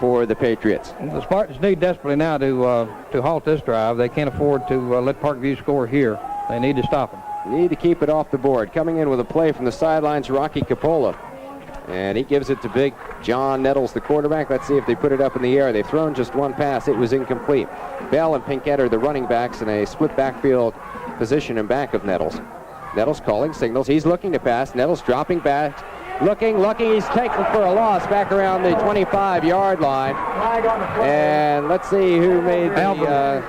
A: for the Patriots.
B: The Spartans need desperately now to halt this drive. They can't afford to let Parkview score here. They need to stop them.
A: Need to keep it off the board. Coming in with a play from the sidelines, Rocky Coppola. And he gives it to big John Nettles, the quarterback. Let's see if they put it up in the air. They've thrown just one pass. It was incomplete. Bell and Pinkett are the running backs in a split backfield position in back of Nettles. Nettles calling signals. He's looking to pass. Nettles dropping back. Looking. He's taken for a loss back around the 25-yard line. And let's see who made the...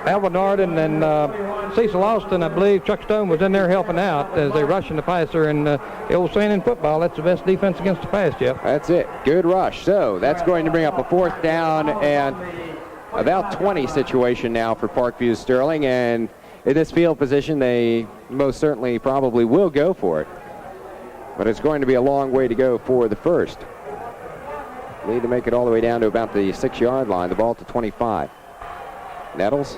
B: Alvin Arden and Cecil Austin, I believe Chuck Stone was in there helping out as they rushing the passer. And the old saying in football, that's the best defense against the pass, Jeff.
A: That's it. Good rush. So that's going to bring up a 4th down and about 20 situation now for Parkview Sterling. And in this field position, they most certainly probably will go for it. But it's going to be a long way to go for the first. Need to make it all the way down to about the 6-yard line. The ball to 25. Nettles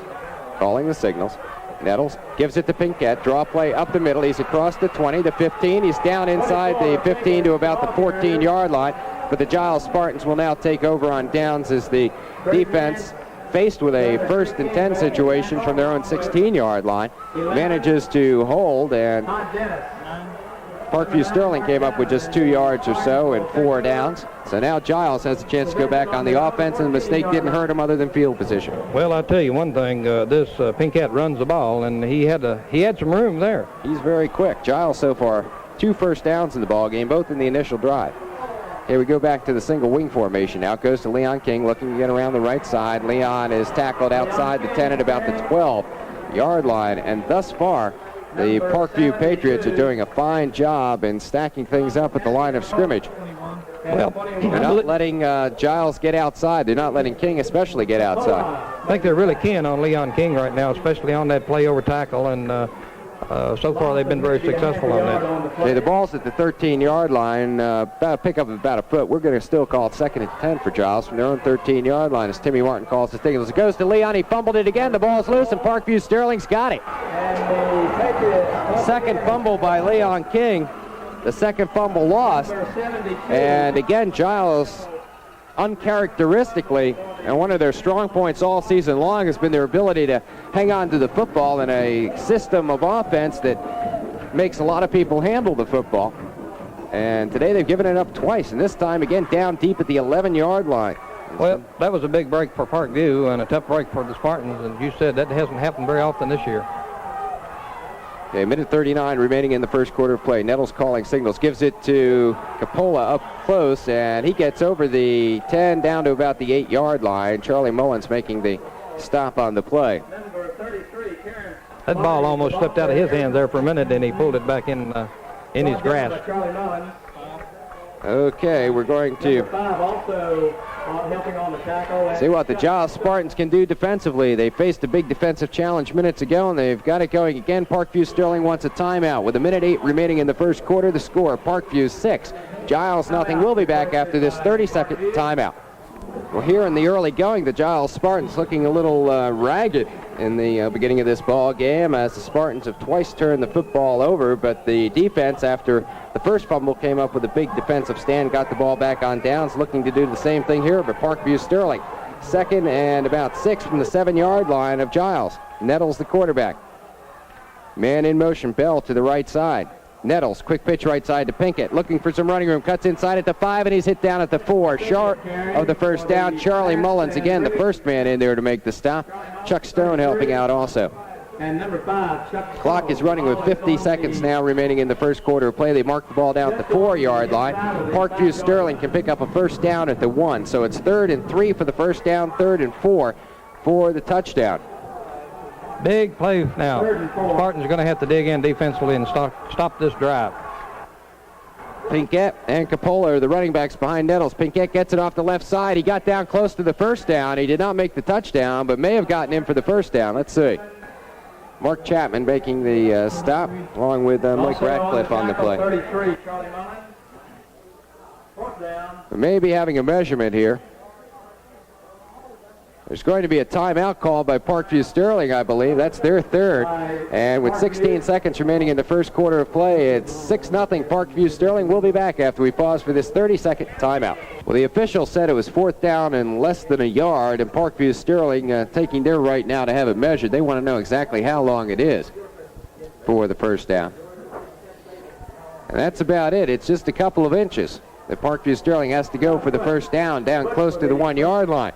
A: calling the signals. Nettles gives it to Pinkett. Draw play up the middle. He's across the 20, the 15. He's down inside the 15 to about the 14-yard line. But the Giles Spartans will now take over on downs as the defense, faced with a 1st and 10 situation from their own 16-yard line, manages to hold, and Parkview Sterling came up with just 2 yards or so and 4 downs. So now Giles has a chance to go back on the offense, and the mistake didn't hurt him other than field position.
B: Well, I'll tell you one thing. This Pinkett runs the ball, and he had some room there.
A: He's very quick. Giles so far 2 first downs in the ball game, both in the initial drive. Here we go back to the single wing formation. Now it goes to Leon King, looking to get around the right side. Leon is tackled outside the 10 at about the 12-yard line, and thus far the Parkview Patriots are doing a fine job in stacking things up at the line of scrimmage.
B: Well,
A: they're not letting Giles get outside. They're not letting King especially get outside.
B: I think they're really keen on Leon King right now, especially on that play over tackle, and so far they've been very successful on that.
A: Okay, the ball's at the 13-yard line, about a pickup of about a foot. We're going to still call it 2nd and 10 for Giles from their own 13-yard line as Timmy Martin calls the signals. It goes to Leon. He fumbled it again. The ball's loose, and Parkview Sterling's got it. Second fumble by Leon King. The second fumble lost. And again, Giles, uncharacteristically, and one of their strong points all season long has been their ability to hang on to the football in a system of offense that makes a lot of people handle the football. And today they've given it up twice, and this time again down deep at the 11-yard line.
B: Well, that was a big break for Parkview and a tough break for the Spartans, and you said that hasn't happened very often this year.
A: Okay, minute 39 remaining in the first quarter of play. Nettles calling signals, gives it to Coppola up close, and he gets over the 10 down to about the 8-yard line. Charlie Mullins making the stop on the play.
B: That ball almost slipped out of his hands there for a minute, and he pulled it back in his grasp.
A: Okay, we're going to see what the Giles Spartans can do defensively. They faced a big defensive challenge minutes ago, and they've got it going again. Parkview Sterling wants a timeout. With a minute 8 remaining in the first quarter, the score, Parkview 6, Giles nothing. We'll be back after this 30-second timeout. Well, here in the early going, the Giles Spartans looking a little ragged in the beginning of this ball game, as the Spartans have twice turned the football over, but the defense, after the first fumble, came up with a big defensive stand, got the ball back on downs, looking to do the same thing here, but Parkview Sterling, 2nd and about 6 from the 7-yard line of Giles. Nettles the quarterback. Man in motion, Bell to the right side. Nettles, quick pitch right side to Pinkett, looking for some running room, cuts inside at the 5, and he's hit down at the 4. Short of the first down, Charlie Mullins, again, the first man in there to make the stop. Chuck Stone helping out also.
E: And number 5, Chuck Stone.
A: Clock is running with 50 seconds now remaining in the first quarter of play. They mark the ball down at the 4-yard line. Parkview Sterling can pick up a first down at the 1, so it's 3rd and 3 for the first down, 3rd and 4 for the touchdown.
B: Big play now. Spartans are going to have to dig in defensively and stop this drive.
A: Pinkett and Coppola are the running backs behind Nettles. Pinkett gets it off the left side. He got down close to the first down. He did not make the touchdown, but may have gotten in for the first down. Let's see. Mark Chapman making the stop, along with Mike Ratcliffe on the play.
E: 33, Charlie Mullins. 4th down.
A: We may be having a measurement here. There's going to be a timeout called by Parkview Sterling, I believe. That's their third. And with 16 seconds remaining in the first quarter of play, it's 6-0 Parkview Sterling. We'll be back after we pause for this 30-second timeout. Well, the official said it was 4th down and less than a yard, and Parkview Sterling taking their right now to have it measured. They want to know exactly how long it is for the first down. And that's about it. It's just a couple of inches that Parkview Sterling has to go for the first down close to the 1-yard line.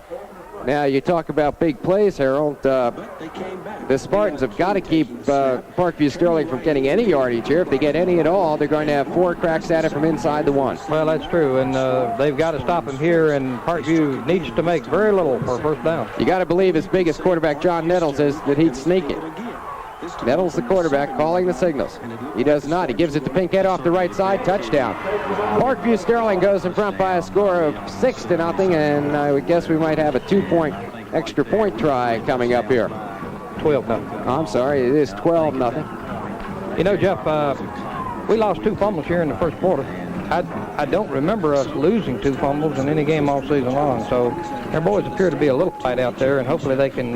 A: Now, you talk about big plays, Harold. The Spartans have got to keep Parkview Sterling from getting any yardage here. If they get any at all, they're going to have 4 cracks at it from inside the 1.
B: Well, that's true, and they've got to stop him here, and Parkview needs to make very little for first down.
A: You got to believe his biggest quarterback, John Nettles, is that he'd sneak it. Nettles, the quarterback, calling the signals. He does not. He gives it to Pinkett off the right side. Touchdown. Parkview Sterling goes in front by a score of 6-0, and I would guess we might have a 2-point extra point try coming up here.
B: 12-0.
A: I'm sorry, it is 12-0.
B: You know, Jeff, we lost 2 fumbles here in the first quarter. I don't remember us losing 2 fumbles in any game all season long, so their boys appear to be a little tight out there, and hopefully they can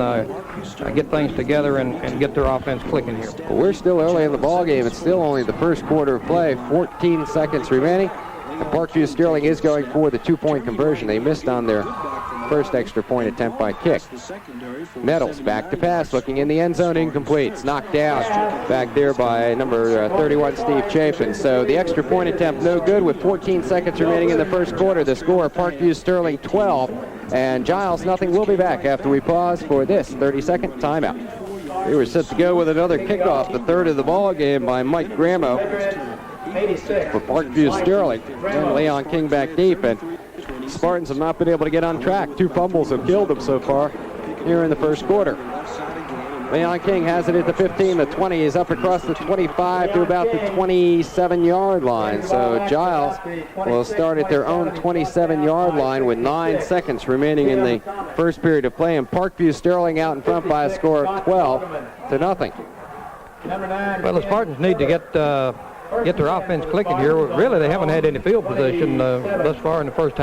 B: get things together and get their offense clicking here.
A: Well, we're still early in the ball game. It's still only the first quarter of play, 14 seconds remaining. And Parkview Sterling is going for the 2-point conversion. They missed on their first extra point attempt by kick. Nettles back to pass, looking in the end zone, incomplete. It's knocked down back there by number 31, Steve Chapin. So the extra point attempt no good with 14 seconds remaining in the first quarter. The score, Parkview Sterling 12 and Giles nothing. We'll be back after we pause for this 30-second timeout. We were set to go with another kickoff, the third of the ball game by Mike Gramo for Parkview Sterling. And Leon King back deep, and Spartans have not been able to get on track. 2 fumbles have killed them so far here in the first quarter. Leon King has it at the 15. The 20 is up across the 25 to about the 27-yard line. So Giles will start at their own 27-yard line with 9 seconds remaining in the first period of play. And Parkview Sterling out in front by a score of 12-0.
B: Well, the Spartans need to get their offense clicking here. Really, they haven't had any field position thus far in the first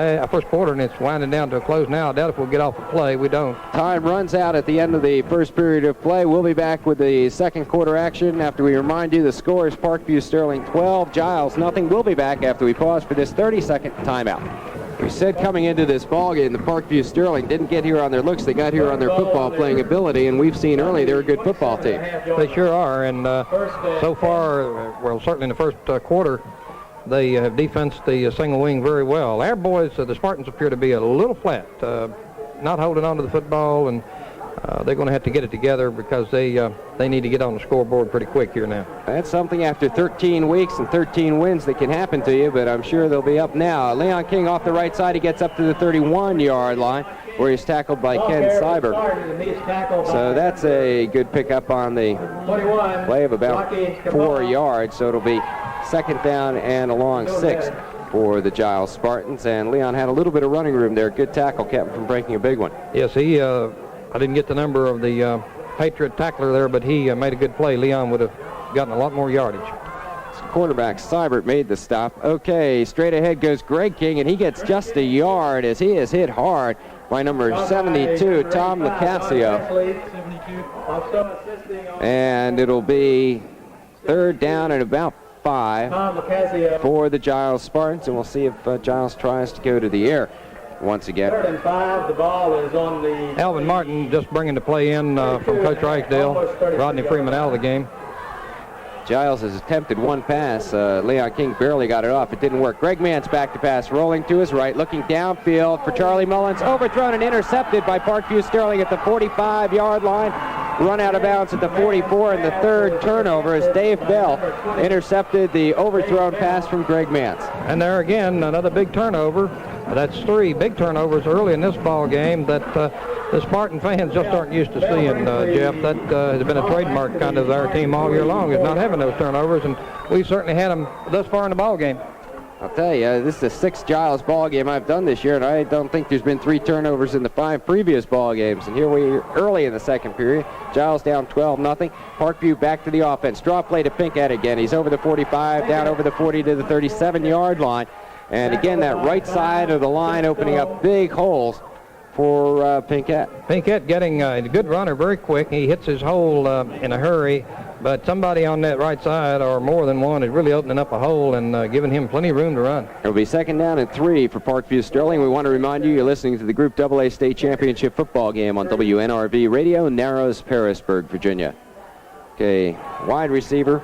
B: quarter, and it's winding down to a close now. I doubt if we'll get off the play. We don't.
A: Time runs out at the end of the first period of play. We'll be back with the second quarter action after we remind you the score is Parkview Sterling 12, Giles nothing. We'll be back after we pause for this 30-second timeout. We said coming into this ballgame, the Parkview Sterling didn't get here on their looks. They got here on their football playing ability, and we've seen early they're a good football team.
B: They sure are, and so far, well, certainly in the first quarter, they have defensed the single wing very well. Our boys, the Spartans, appear to be a little flat, not holding on to the football, and they're going to have to get it together because they need to get on the scoreboard pretty quick here now.
A: That's something after 13 weeks and 13 wins that can happen to you, but I'm sure they'll be up now. Leon King off the right side. He gets up to the 31-yard line where he's tackled by Ken Seibert. So that's a good pickup on the play of about 4 yards. So it'll be second down and a long 6 for the Giles Spartans. And Leon had a little bit of running room there. Good tackle, kept him from breaking a big one.
B: Yes, I didn't get the number of the Patriot tackler there, but he made a good play. Leon would have gotten a lot more yardage.
A: Quarterback Seibert made the stop. Okay, straight ahead goes Greg King, and he gets just a yard as he is hit hard by number 72, Tom Lacasio. And it'll be third down and about 5 for the Giles Spartans, and we'll see if Giles tries to go to the air once again.
E: 3rd and 5, the ball is on the...
B: Alvin Martin just bringing the play in from Coach Ragsdale. Rodney Freeman out of the game.
A: Giles has attempted one pass. Leon King barely got it off. It didn't work. Greg Mance back to pass, rolling to his right, looking downfield for Charlie Mullins. Overthrown and intercepted by Parkview Sterling at the 45-yard line. Run out of bounds at the 44, and the third turnover as Dave Bell intercepted the overthrown pass from Greg Mance.
B: And there again, another big turnover. That's 3 big turnovers early in this ball game that the Spartan fans just aren't used to seeing, Jeff. That has been a trademark kind of our team all year long, is not having those turnovers, and we've certainly had them thus far in the ball game.
A: I'll tell you, this is the 6th Giles ball game I've done this year, and I don't think there's been 3 turnovers in the 5 previous ball games. And here we are early in the second period. Giles down 12-0. Parkview back to the offense. Draw play to Pinkett again. He's over the 45, down over the 40 to the 37-yard line. And again, that right side of the line opening up big holes for Pinkett.
B: Pinkett getting a good runner, very quick. He hits his hole in a hurry, but somebody on that right side, or more than one, is really opening up a hole and giving him plenty of room to run.
A: It'll be 2nd down and 3 for Parkview Sterling. We want to remind you you're listening to the Group AA State Championship football game on WNRV Radio, Narrows, PEARISBURG, Virginia. Okay, wide receiver,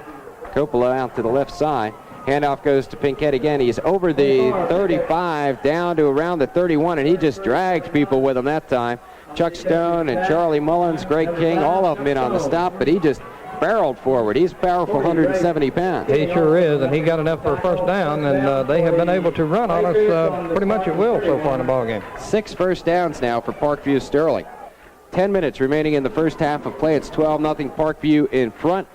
A: Coppola out to the left side. Handoff goes to Pinkett again. He's over the 35, down to around the 31, and he just dragged people with him that time. Chuck Stone and Charlie Mullins, Greg King, all of them in on the stop, but he just barreled forward. He's powerful, 170 pounds.
B: He sure is, and he got enough for a first down, and they have been able to run on us pretty much at will so far in the ball game.
A: 6 first downs now for Parkview Sterling. 10 minutes remaining in the first half of play. It's 12-0 Parkview in front.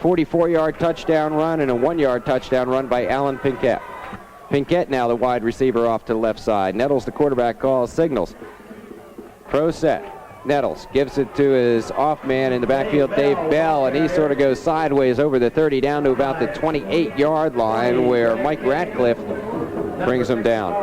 A: 44-yard touchdown run and a 1-yard touchdown run by Alan Pinkett. Pinkett now the wide receiver off to the left side. Nettles, the quarterback, calls signals. Pro set. Nettles gives it to his off man in the backfield, Dave Bell, and he sort of goes sideways over the 30 down to about the 28-yard line where Mike Ratcliffe brings him down.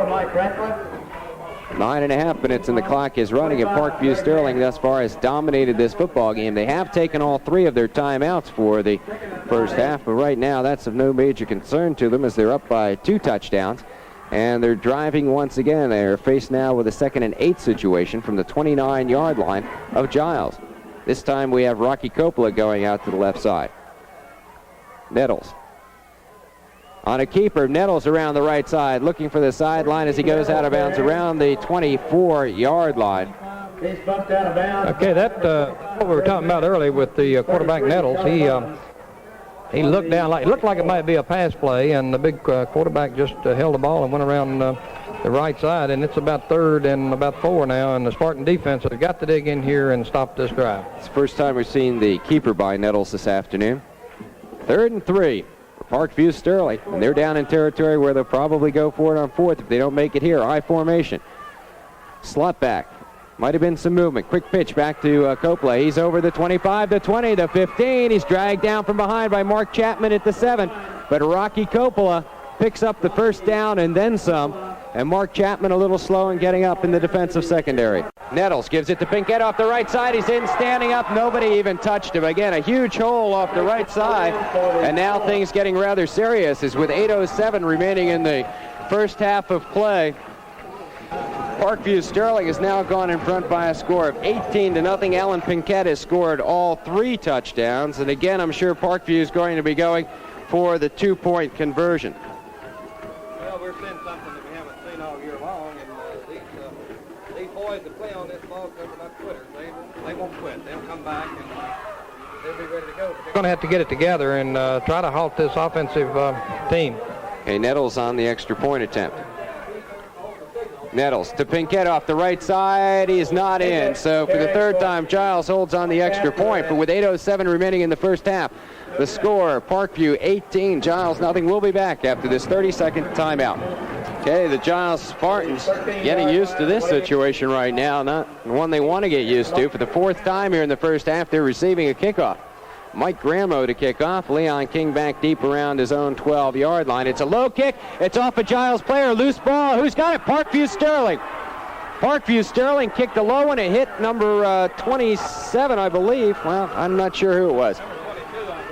A: 9.5 minutes and the clock is running, and Parkview Sterling thus far has dominated this football game. They have taken all 3 of their timeouts for the first half, but right now that's of no major concern to them as they're up by 2 touchdowns. And they're driving once again. They're faced now with a 2nd and 8 situation from the 29-yard line of Giles. This time we have Rocky Coppola going out to the left side. Nettles. On a keeper, Nettles around the right side, looking for the sideline as he goes out of bounds around the 24-yard line.
E: He's bumped out of bounds.
B: Okay, that what we were talking about earlier with the quarterback Nettles. He looked down like it looked like it might be a pass play, and the big quarterback just held the ball and went around the right side, and it's about 3rd and about 4 now, and the Spartan defense has got to dig in here and stop this drive.
A: It's the first time we've seen the keeper by Nettles this afternoon. 3rd and 3. Parkview Sterling, and they're down in territory where they'll probably go for it on 4th if they don't make it here. I formation. Slot back. Might have been some movement. Quick pitch back to Coppola. He's over the 25, the 20, the 15. He's dragged down from behind by Mark Chapman at the 7. But Rocky Coppola picks up the first down and then some. And Mark Chapman a little slow in getting up in the defensive secondary. Nettles gives it to Pinkett off the right side. He's in, standing up. Nobody even touched him. Again, a huge hole off the right side. And now things getting rather serious as with 8:07 remaining in the first half of play. Parkview Sterling has now gone in front by a score of 18-0. Alan Pinkett has scored all 3 touchdowns. And again, I'm sure Parkview is going to be going for the 2-point conversion.
B: Well, we're seeing something that we haven't seen all year long, and these boys that play on this ball club are not quitters. They won't quit. They'll come back and they'll be ready to go. They're going to have to get it together and try to halt this offensive team.
A: Okay, Nettles on the extra point attempt. Nettles to Pinkett off the right side. He is not in. So for the 3rd time, Giles holds on the extra point. But with 8:07 remaining in the first half, the score, Parkview 18, Giles nothing. We'll be back after this 30-second timeout. Okay, the Giles Spartans getting used to this situation right now. Not one they want to get used to. For the 4th time here in the first half, they're receiving a kickoff. Mike Gramo to kick off. Leon King back deep around his own 12-yard line. It's a low kick. It's off a Giles player. Loose ball. Who's got it? Parkview Sterling. Parkview Sterling kicked a low one. It hit number 27, I believe. Well, I'm not sure who it was.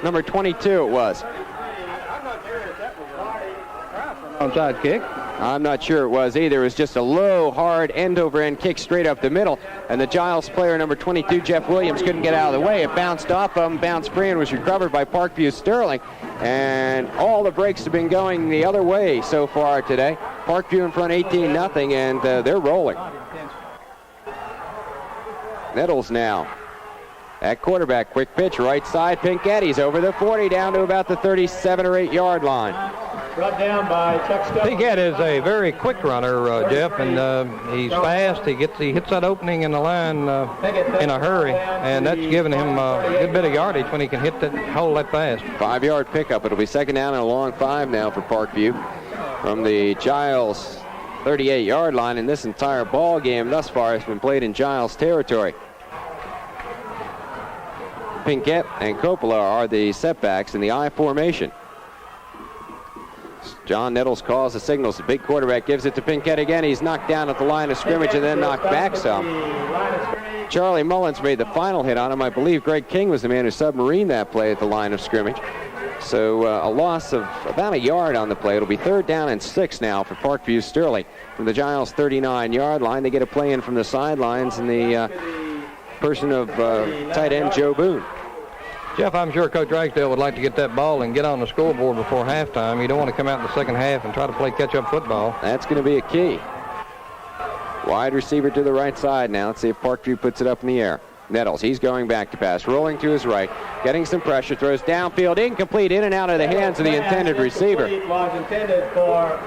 A: Number 22 it was.
B: I'm not sure if that was an onside kick.
A: I'm not sure it was either. It was just a low, hard, end-over-end kick straight up the middle. And the Giles player, number 22, Jeff Williams, couldn't get out of the way. It bounced off him, bounced free, and was recovered by Parkview Sterling. And all the breaks have been going the other way so far today. Parkview in front 18-0, and they're rolling. Nettles now. At quarterback, quick pitch, right side, Pinkett. He's over the 40, down to about the 37 or 8-yard line.
E: Brought down by Chuck Stone.
B: Pinkett is a very quick runner, Jeff, and he's fast. He hits that opening in the line in a hurry, and that's giving him a good bit of yardage when he can hit that hole that fast.
A: 5-yard pickup. It'll be 2nd down and a long 5 now for Parkview from the Giles 38-yard line, and this entire ball game thus far has been played in Giles territory. Pinkett and Coppola are the setbacks in the I formation. John Nettles calls the signals. The big quarterback gives it to Pinkett again. He's knocked down at the line of scrimmage and then knocked back some. Charlie Mullins made the final hit on him. I believe Greg King was the man who submarined that play at the line of scrimmage. So a loss of about a yard on the play. It'll be 3rd down and 6 now for Parkview Sterling. From the Giles 39-yard line, they get a play in from the sidelines in the person of tight end Joe Boone.
B: Jeff, I'm sure Coach Ragsdale would like to get that ball and get on the scoreboard before halftime. You don't want to come out in the second half and try to play catch-up football.
A: That's going to be a key. Wide receiver to the right side now. Let's see if Parkview puts it up in the air. Nettles, he's going back to pass, rolling to his right, getting some pressure, throws downfield, incomplete, in and out of the hands of the intended receiver.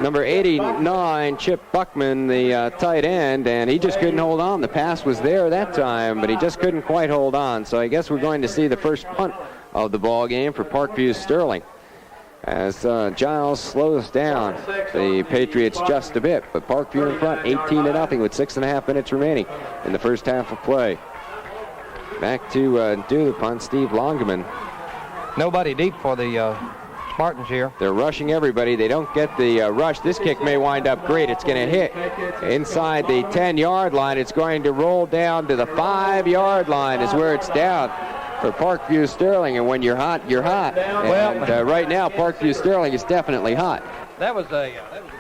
A: Number 89, Chip Buckman, the tight end, and he just couldn't hold on. The pass was there that time, but he just couldn't quite hold on. So I guess we're going to see the first punt of the ball game for Parkview Sterling, as Giles slows down the Patriots just a bit. But Parkview in front, 18-0 with 6.5 minutes remaining in the first half of play. Back to do the punt, Steve Longeman.
B: Nobody deep for the Spartans here.
A: They're rushing everybody. They don't get the rush. This kick may wind up great. It's going to hit inside the 10-yard line. It's going to roll down to the 5-yard line is where it's down for Parkview Sterling. And when you're hot, you're hot. And right now, Parkview Sterling is definitely hot.
B: That was a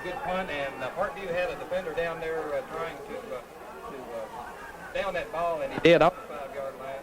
B: good punt, and Parkview had a defender down there trying to down that ball, and he did up the 5-yard line.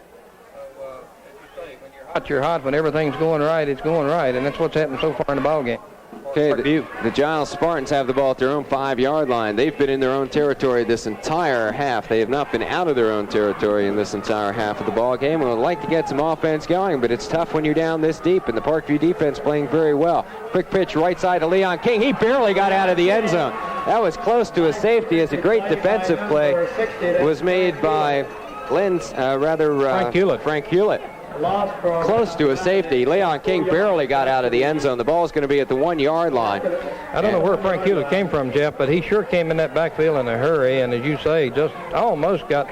B: So, as you say, when you're hot, you're hot. When everything's going right, it's going right, and that's what's happened so far in the ball game.
A: Okay, the Giles Spartans have the ball at their own 5-yard line. They've been in their own territory this entire half. They have not been out of their own territory in this entire half of the ball game. We would like to get some offense going, but it's tough when you're down this deep, and the Parkview defense playing very well. Quick pitch right side to Leon King. He barely got out of the end zone. That was close to a safety, as a great defensive play was made by Frank Hewlett. Close to a safety. Leon King barely got out of the end zone. The ball is going to be at the 1-yard line.
B: I don't know where Frank Hewlett came from, Jeff, but he sure came in that backfield in a hurry, and as you say, just almost got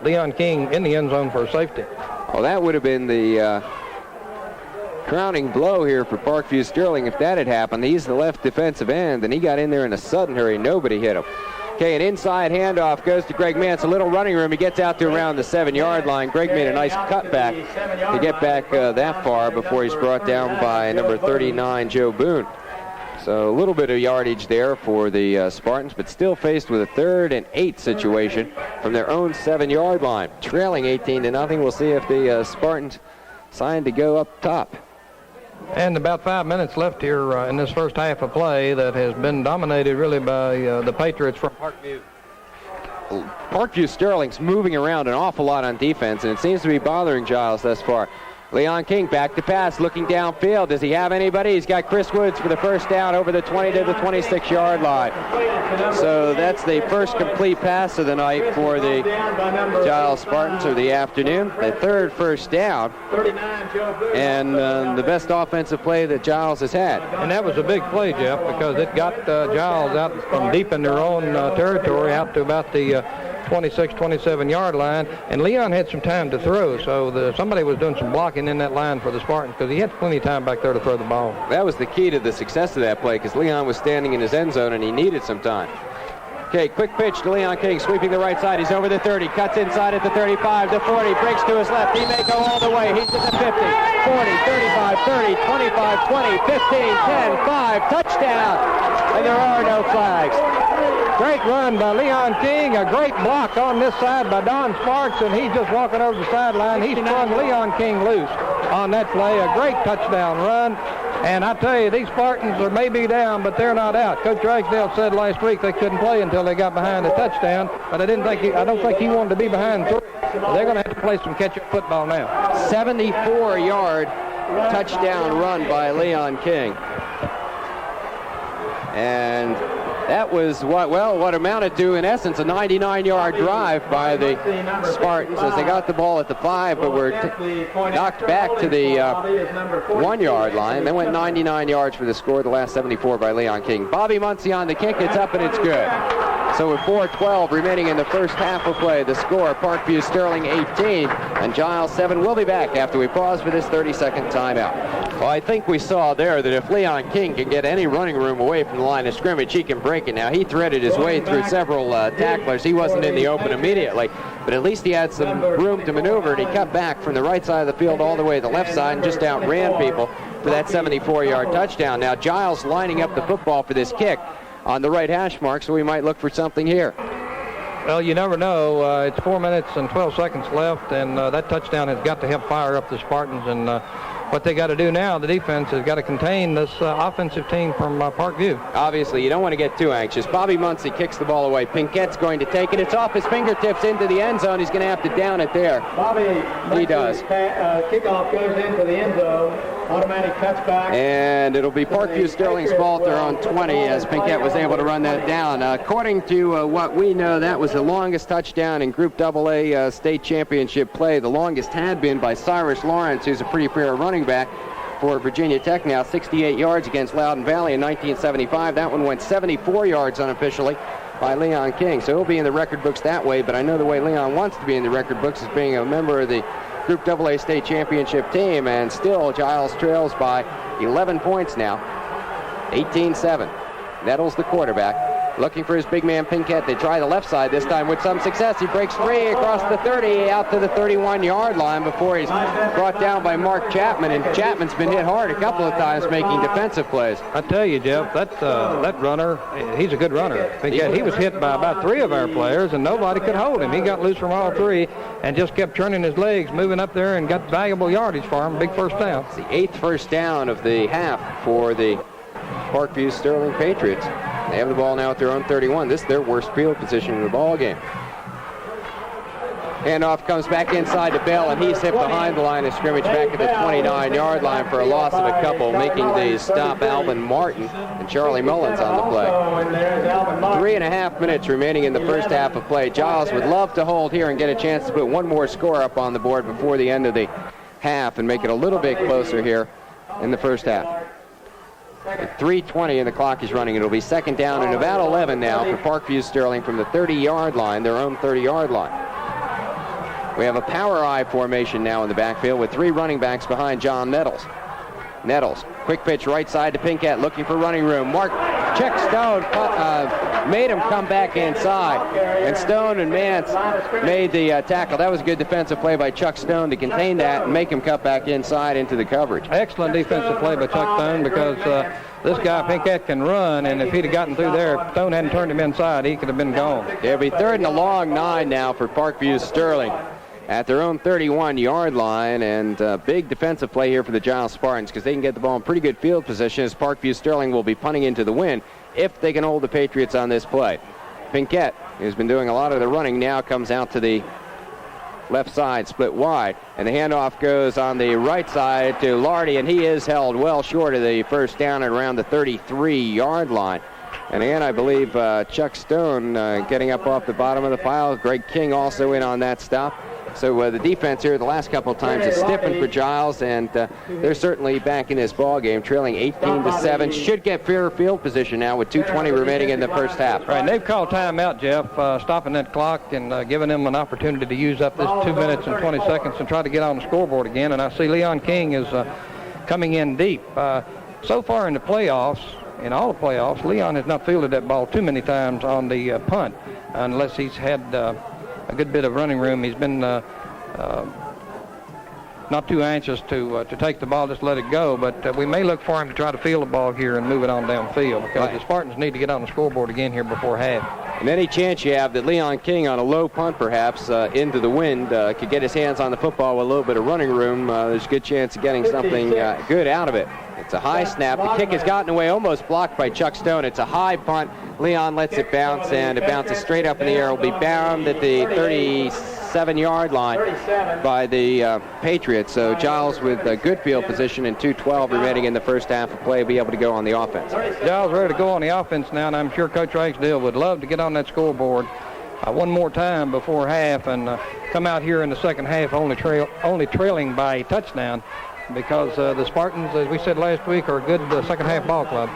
B: Leon King in the end zone for a safety.
A: Well, that would have been the crowning blow here for Parkview Sterling if that had happened. He's the left defensive end, and he got in there in a sudden hurry. Nobody hit him. Okay, an inside handoff goes to Greg Mance. A little running room. He gets out to around the 7-yard line. Greg made a nice cutback to get back that far before he's brought down by number 39, Joe Boone. So a little bit of yardage there for the Spartans, but still faced with a 3rd and 8 situation from their own 7-yard line. Trailing 18-0. We'll see if the Spartans decide to go up top.
B: And about 5 minutes left here in this first half of play that has been dominated really by the Patriots from Parkview.
A: Parkview Sterling's moving around an awful lot on defense, and it seems to be bothering Giles thus far. Leon King back to pass, looking downfield. Does he have anybody? He's got Chris Woods for the first down over the 20 to the 26-yard line. So that's the first complete pass of the night for the Giles Spartans, or the afternoon. The 3rd first down, and the best offensive play that Giles has had.
B: And that was a big play, Jeff, because it got Giles out from deep in their own territory out to about the 26, 27-yard line, and Leon had some time to throw, so somebody was doing some blocking in that line for the Spartans because he had plenty of time back there to throw the ball.
A: That was the key to the success of that play, because Leon was standing in his end zone and he needed some time. Okay, quick pitch to Leon King, sweeping the right side. He's over the 30, cuts inside at the 35, the 40, breaks to his left. He may go all the way. He's at the 50, 40, 35, 30, 25, 20, 15, 10, 5, touchdown, and there are no flags.
B: Great run by Leon King, a great block on this side by Don Sparks, and he's just walking over the sideline. He sprung Leon King loose on that play. A great touchdown run. And I tell you, these Spartans are maybe down, but they're not out. Coach Ragsdale said last week they couldn't play until they got behind a touchdown, but I don't think he wanted to be behind 3. They're going to have to play some catch-up football now.
A: 74-yard touchdown run by Leon King. And that was what amounted to, in essence, a 99-yard drive by the Spartans as they got the ball at the 5, but were knocked back to the 1-yard line. They went 99 yards for the score, the last 74 by Leon King. Bobby Muncie on the kick. It's up and it's good. So with 4:12 remaining in the first half of play, the score, Parkview Sterling 18 and Giles 7. We'll be back after we pause for this 30-second timeout. Well, I think we saw there that if Leon King can get any running room away from the line of scrimmage, he can break it. Now, he threaded his way through several tacklers. He wasn't in the open immediately, but at least he had some room to maneuver, and he cut back from the right side of the field all the way to the left side and just outran people for that 74-yard touchdown. Now, Giles lining up the football for this kick on the right hash mark, so we might look for something here.
B: Well, you never know. It's 4 minutes and 12 seconds left, and that touchdown has got to help fire up the Spartans. And what they got to do now, the defense has got to contain this offensive team from Parkview.
A: Obviously, you don't want to get too anxious. Bobby Muncie kicks the ball away. Pinkett's going to take it. It's off his fingertips into the end zone. He's going to have to down it there. He does.
E: Kickoff goes into the end zone. Automatic touchback.
A: And it'll be Parkview Sterling's fault. They're on 20 as Pinkett was able to run that down. According to what we know, that was the longest touchdown in Group AA state championship play. The longest had been by Cyrus Lawrence, who's a pretty fair running back for Virginia Tech now, 68 yards against Loudoun Valley in 1975. That one went 74 yards unofficially by Leon King. So he'll be in the record books that way, but I know the way Leon wants to be in the record books is being a member of the Group AA state championship team, and still Giles trails by 11 points now, 18-7. Nettles the quarterback, looking for his big man Pinkett. They try the left side this time with some success. He breaks free across the 30 out to the 31-yard line before he's brought down by Mark Chapman, and Chapman's been hit hard a couple of times making defensive plays.
B: I tell you, Jeff, that runner, he's a good runner. Pinkett, he was hit by about 3 of our players, and nobody could hold him. He got loose from all 3 and just kept turning his legs, moving up there, and got valuable yardage for him. Big first down.
A: It's the 8th first down of the half for the Parkview Sterling Patriots. They have the ball now at their own 31. This is their worst field position in the ball game. Handoff comes back inside to Bell, and he's hit behind the line of scrimmage back at the 29-yard line for a loss of a couple, making the stop Alvin Martin and Charlie Mullins on the play. 3.5 minutes remaining in the first half of play. Giles would love to hold here and get a chance to put one more score up on the board before the end of the half and make it a little bit closer here in the first half. At 3:20 and the clock is running. It'll be second down and about 11 now for Parkview Sterling from the 30-yard line, their own 30-yard line. We have a power I formation now in the backfield with 3 running backs behind John Nettles. Nettles, quick pitch right side to Pinkett, looking for running room. Mark check Stone, made him come back inside, and Stone and Mance made the tackle. That was a good defensive play by Chuck Stone to contain that and make him cut back inside into the coverage.
B: Excellent defensive play by Chuck Stone, because this guy Pinkett can run, and if he'd have gotten through there, if Stone hadn't turned him inside, he could have been gone.
A: It'll be 3rd and a long 9 now for Parkview Sterling at their own 31-yard line, and big defensive play here for the Giles Spartans, because they can get the ball in pretty good field position as Parkview Sterling will be punting into the wind if they can hold the Patriots on this play. Pinkett, who's been doing a lot of the running, now comes out to the left side, split wide, and the handoff goes on the right side to Lardy, and he is held well short of the first down at around the 33-yard line. And again, I believe Chuck Stone getting up off the bottom of the pile. Greg King also in on that stop. So the defense here the last couple of times is stiffened for Giles, and they're certainly back in this ball game, trailing 18-7. Should get fair field position now with 2:20 remaining in the first half.
B: Right, and they've called timeout, Jeff, stopping that clock and giving them an opportunity to use up this 2 minutes and 20 seconds and try to get on the scoreboard again. And I see Leon King is coming in deep. So far in the playoffs, in all the playoffs, Leon has not fielded that ball too many times on the punt, unless he's had a good bit of running room. He's been not too anxious to take the ball, just let it go, but we may look for him to try to field the ball here and move it on downfield, because the Spartans need to get on the scoreboard again here before half.
A: And any chance you have that Leon King on a low punt perhaps into the wind could get his hands on the football with a little bit of running room, there's a good chance of getting something good out of it. It's a high snap. The kick has gotten away, almost blocked by Chuck Stone. It's a high punt. Leon lets it bounce, and it bounces straight up in the air. It will be bound at the 37-yard line by the Patriots. So Giles with a good field position and 2:12 remaining in the first half of play, be able to go on the offense.
B: Giles ready to go on the offense now, and I'm sure Coach Ragsdale would love to get on that scoreboard one more time before half and come out here in the second half only trailing by a touchdown, because the Spartans, as we said last week, are a good second half ball club.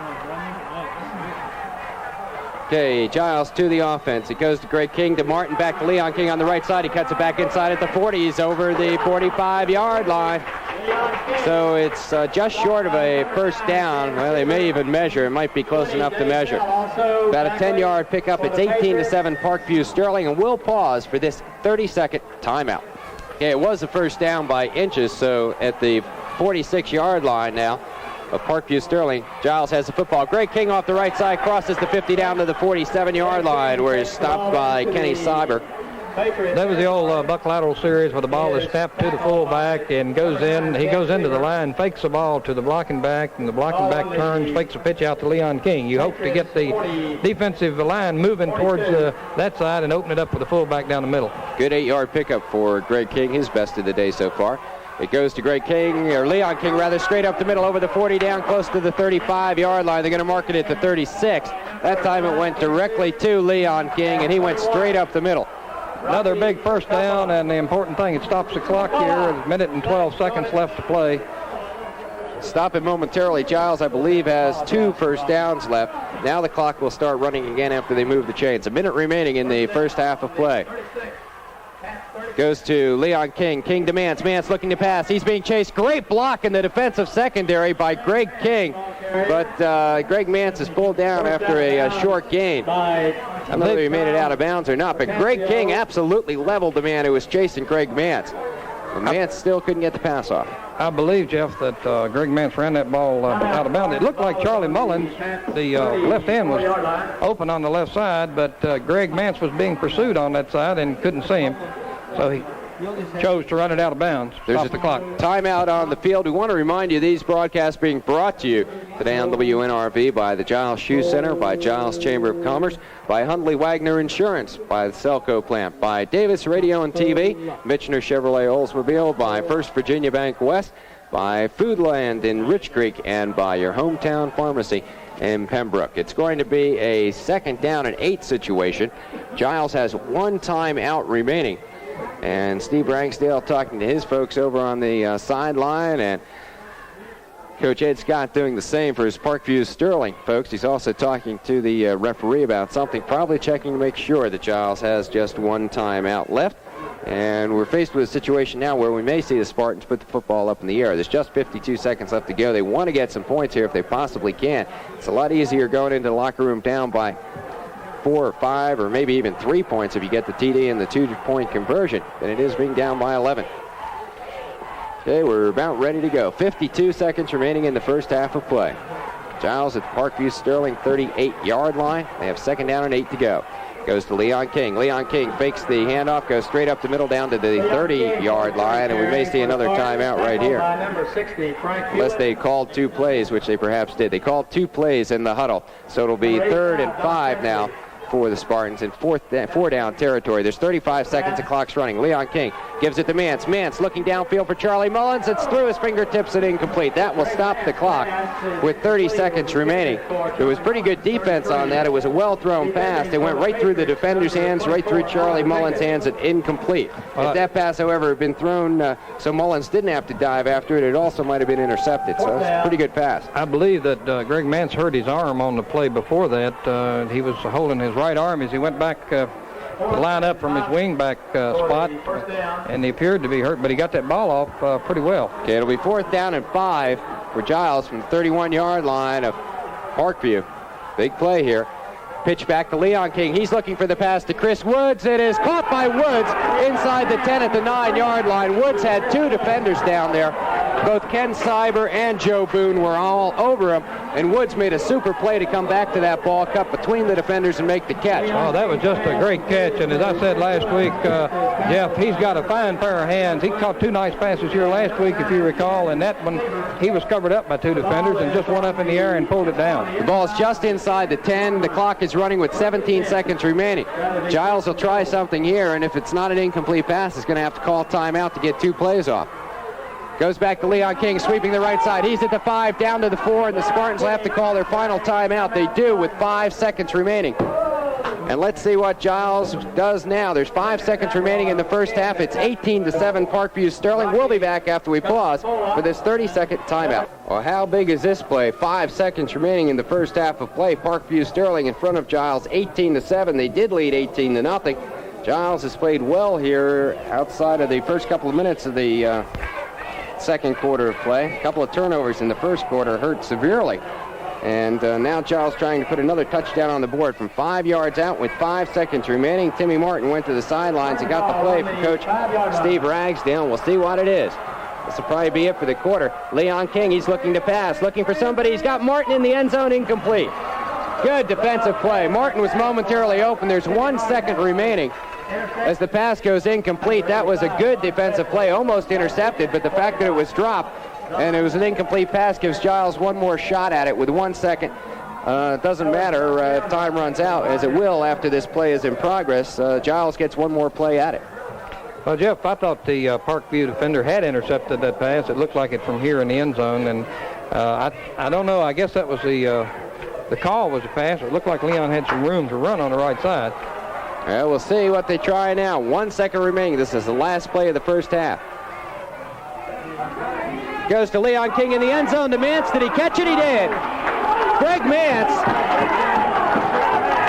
A: Okay, Giles to the offense. It goes to Greg King, to Martin, back to Leon King on the right side. He cuts it back inside at the 40. He's over the 45-yard line. So it's just short of a first down. Well, they may even measure. It might be close enough to measure. About a 10-yard pickup. It's 18-7 Parkview Sterling, and we'll pause for this 30-second timeout. Okay, it was the first down by inches, so at the 46-yard line now of Parkview Sterling, Giles has the football. Greg King off the right side, crosses the 50 down to the 47-yard line, where he's stopped by Kenny Cyber.
B: That was the old buck lateral series where the ball is snapped to the fullback and goes in. He goes into the line, fakes the ball to the blocking back, and the blocking back turns, fakes a pitch out to Leon King. You hope to get the defensive line moving towards that side and open it up for the fullback down the middle.
A: Good 8-yard pickup for Greg King, his best of the day so far. It goes to Greg King, or Leon King rather, straight up the middle over the 40 down close to the 35-yard line. They're going to mark it at the 36. That time it went directly to Leon King, and he went straight up the middle.
B: Another big first down, and the important thing, it stops the clock here. A minute and 12 seconds left to play.
A: Stop it momentarily. Giles, I believe, has 2 first downs left. Now the clock will start running again after they move the chains. A minute remaining in the first half of play. Goes to Leon King. King demands. Mance looking to pass. He's being chased. Great block in the defensive secondary by Greg King. But Greg Mance is pulled down after a short gain. I don't know whether he made it out of bounds or not, but Greg King absolutely leveled the man who was chasing Greg Mance. And Mance still couldn't get the pass off.
B: I believe, Jeff, that Greg Mance ran that ball out of bounds. It looked like Charlie Mullins, the left end, was open on the left side, but Greg Mance was being pursued on that side and couldn't see him. So he chose to run it out of bounds. Stop the clock.
A: Timeout on the field. We want to remind you these broadcasts being brought to you today on WNRV by the Giles Shoe Center, by Giles Chamber of Commerce, by Hundley Wagner Insurance, by the Selco plant, by Davis Radio and TV, Michener Chevrolet Oldsmobile, by First Virginia Bank West, by Foodland in Rich Creek, and by your hometown pharmacy in Pembroke. It's going to be a second down and 8 situation. Giles has 1 timeout remaining. And Steve Ragsdale talking to his folks over on the sideline, and Coach Ed Scott doing the same for his Parkview Sterling folks. He's also talking to the referee about something, probably checking to make sure that Giles has just 1 timeout left. And we're faced with a situation now where we may see the Spartans put the football up in the air. There's just 52 seconds left to go. They want to get some points here if they possibly can. It's a lot easier going into the locker room down by 4 or 5 or maybe even 3 points if you get the TD and the 2-point conversion than it is being down by 11. Okay, we're about ready to go. 52 seconds remaining in the first half of play. Giles at the Parkview Sterling 38-yard line. They have second down and 8 to go. Goes to Leon King. Leon King fakes the handoff, goes straight up the middle down to the 30-yard line, and we may see another timeout right here. Unless they called 2 plays, which they perhaps did. They called 2 plays in the huddle, so it'll be 3rd and 5 now for the Spartans in 4 down territory. There's 35 seconds, the clock's running. Leon King gives it to Mance. Mance looking downfield for Charlie Mullins. It's through his fingertips and incomplete. That will stop the clock with 30 seconds remaining. There was pretty good defense on that. It was a well-thrown pass. It went right through the defender's hands, right through Charlie Mullins' hands, and incomplete. If that pass, however, had been thrown so Mullins didn't have to dive after it, it also might have been intercepted. So it's a pretty good pass.
B: I believe that Greg Mance hurt his arm on the play before that. He was holding his right arm as he went back to line up from his wingback spot, and he appeared to be hurt, but he got that ball off pretty well.
A: Okay, it'll be 4th down and 5 for Giles from the 31-yard line of Parkview. Big play here. Pitch back to Leon King. He's looking for the pass to Chris Woods. It is caught by Woods inside the 10 at the 9-yard line. Woods had 2 defenders down there. Both Ken Cyber and Joe Boone were all over him, and Woods made a super play to come back to that ball, cut between the defenders and make the catch.
B: Oh, that was just a great catch, and as I said last week, Jeff, he's got a fine pair of hands. He caught 2 nice passes here last week, if you recall, and that one, he was covered up by 2 defenders and just went up in the air and pulled it down.
A: The ball's just inside the 10. The clock is running with 17 seconds remaining. Giles will try something here, and if it's not an incomplete pass, he's going to have to call timeout to get 2 plays off. Goes back to Leon King, sweeping the right side. He's at the 5, down to the 4, and the Spartans will have to call their final timeout. They do with 5 seconds remaining. And let's see what Giles does now. There's 5 seconds remaining in the first half. It's 18-7 Parkview Sterling. We'll be back after we pause for this 30-second timeout. Well, how big is this play? 5 seconds remaining in the first half of play. Parkview Sterling in front of Giles, 18-7. They did lead 18-0. Giles has played well here outside of the first couple of minutes of the second quarter of play. A couple of turnovers in the first quarter hurt severely. And now Giles trying to put another touchdown on the board from 5 yards out with 5 seconds remaining. Timmy Martin went to the sidelines and got the play from Coach Steve Ragsdale. We'll see what it is. This will probably be it for the quarter. Leon King, he's looking to pass, looking for somebody. He's got Martin in the end zone, incomplete. Good defensive play. Martin was momentarily open. There's 1 second remaining. As the pass goes incomplete, that was a good defensive play, almost intercepted, but the fact that it was dropped and it was an incomplete pass gives Giles one more shot at it with 1 second. It doesn't matter if time runs out, as it will after this play is in progress. Giles gets one more play at it.
B: Well, Jeff, I thought the Parkview defender had intercepted that pass. It looked like it from here in the end zone, and I don't know. I guess that was the call was a pass. It looked like Leon had some room to run on the right side.
A: Well, we'll see what they try now. 1 second remaining. This is the last play of the first half. Goes to Leon King in the end zone to Mance. Did he catch it? He did. Greg Mance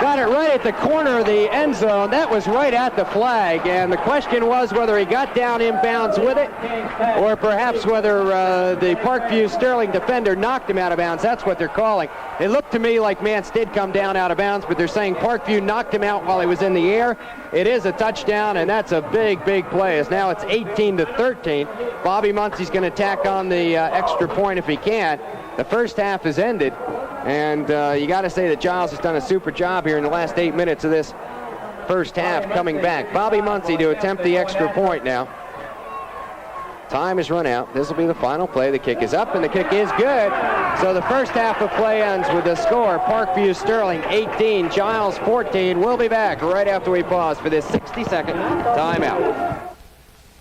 A: got it right at the corner of the end zone. That was right at the flag, and the question was whether he got down inbounds with it or perhaps whether the Parkview Sterling defender knocked him out of bounds. That's what they're calling. It looked to me like Mance did come down out of bounds, but they're saying Parkview knocked him out while he was in the air. It is a touchdown, and that's a big, big play. As now it's 18-13. Bobby Muncie's going to tack on the extra point if he can. The first half is ended, and you got to say that Giles has done a super job here in the last 8 minutes of this first half coming back. Bobby Muncie to attempt the extra point now. Time has run out. This will be the final play. The kick is up, and the kick is good. So the first half of play ends with the score. Parkview Sterling 18, Giles 14. We'll be back right after we pause for this 60-second timeout.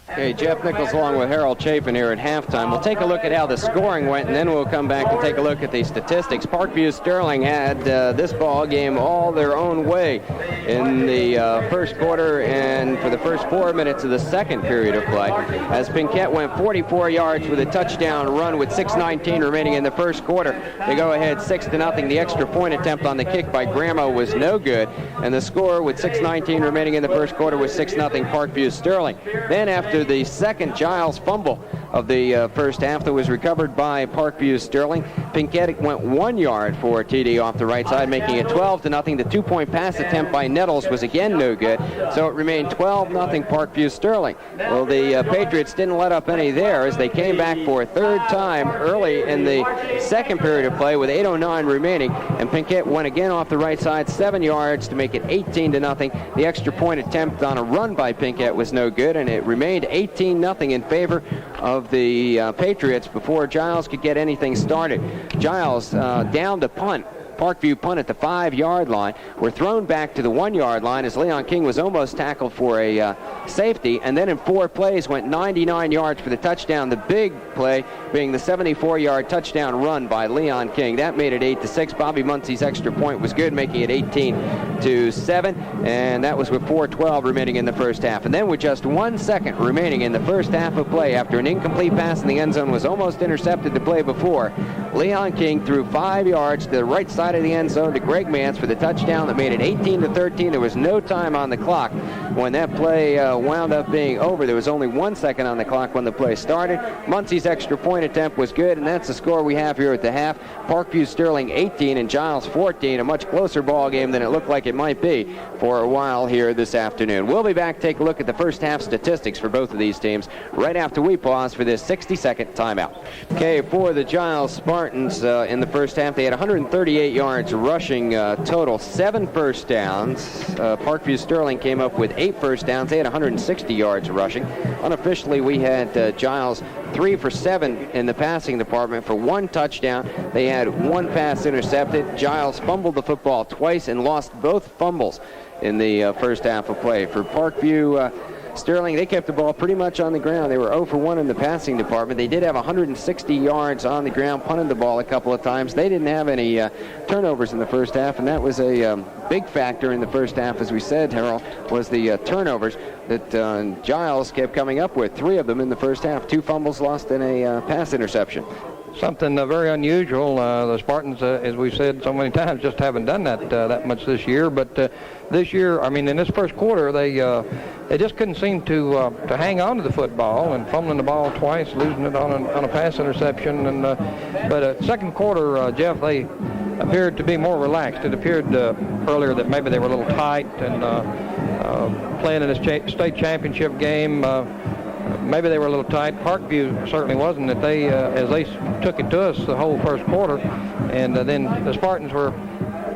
A: Okay, Jeff Nichols along with Harold Chapin here at halftime. We'll take a look at how the scoring went, and then we'll come back and take a look at the statistics. Parkview Sterling had this ball game all their own way in the first quarter and for the first 4 minutes of the second period of play, as Pinkett went 44 yards with a touchdown run with 6:19 remaining in the first quarter. They go ahead 6-0. The extra point attempt on the kick by Gramo was no good, and the score with 6:19 remaining in the first quarter was 6-0 Parkview Sterling. Then after the second Giles fumble of the first half that was recovered by Parkview Sterling, Pinkett went 1 yard for a TD off the right side, making it 12-0. The 2-point pass attempt by Nettles was again no good, so it remained 12-0 Parkview Sterling. Well, the Patriots didn't let up any there as they came back for a third time early in the second period of play with 8:09 remaining, and Pinkett went again off the right side 7 yards to make it 18-0. The extra point attempt on a run by Pinkett was no good, and it remained 18-0 in favor of the Patriots before Giles could get anything started. Giles down to punt. Parkview punt at the 5-yard line. Were thrown back to the 1-yard line as Leon King was almost tackled for a safety, and then in 4 plays went 99 yards for the touchdown. The big play being the 74-yard touchdown run by Leon King. That made it 8-6. Bobby Muncie's extra point was good, making it 18-7, and that was with 4:12 remaining in the first half. And then with just 1 second remaining in the first half of play, after an incomplete pass in the end zone was almost intercepted the play before, Leon King threw 5 yards to the right side of the end zone to Greg Mance for the touchdown that made it 18-13. There was no time on the clock when that play wound up being over. There was only 1 second on the clock when the play started. Muncie's extra point attempt was good, and that's the score we have here at the half. Parkview Sterling 18 and Giles 14, a much closer ball game than it looked like it might be for a while here this afternoon. We'll be back to take a look at the first half statistics for both of these teams right after we pause for this 60-second timeout. Okay, for the Giles Spartans in the first half, they had 138 yards rushing total, 7 first downs. Parkview Sterling came up with 8 first downs. They had 160 yards rushing. Unofficially, we had Giles 3 for 7 in the passing department for 1 touchdown. They had 1 pass intercepted. Giles fumbled the football twice and lost both fumbles in the first half of play. For Parkview Sterling, they kept the ball pretty much on the ground. They were 0 for 1 in the passing department. They did have 160 yards on the ground, punted the ball a couple of times. They didn't have any turnovers in the first half, and that was a big factor in the first half, as we said, Harold, was the turnovers that Giles kept coming up with. 3 of them in the first half, 2 fumbles lost and a pass interception.
B: something very unusual. The Spartans, as we've said so many times, just haven't done that much this year. But this year, I mean, in this first quarter, they just couldn't seem to hang on to the football, and fumbling the ball twice, losing it on a pass interception. And but second quarter, Jeff, they appeared to be more relaxed. It appeared earlier that maybe they were a little tight, and playing in this state championship game, maybe they were a little tight. Parkview certainly wasn't. That they, as they took it to us the whole first quarter, and then the Spartans were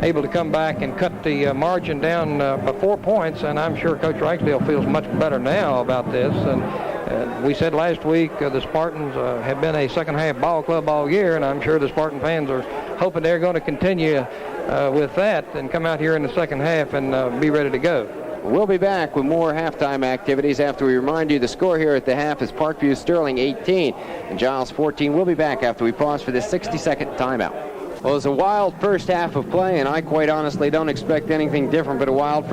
B: able to come back and cut the margin down by 4 points, and I'm sure Coach Ragsdale feels much better now about this. And we said last week the Spartans have been a second-half ball club all year, and I'm sure the Spartan fans are hoping they're going to continue with that and come out here in the second half and be ready to go.
A: We'll be back with more halftime activities after we remind you the score here at the half is Parkview Sterling 18 and Giles 14. We'll be back after we pause for this 60-second timeout. Well, it was a wild first half of play, and I quite honestly don't expect anything different but a wild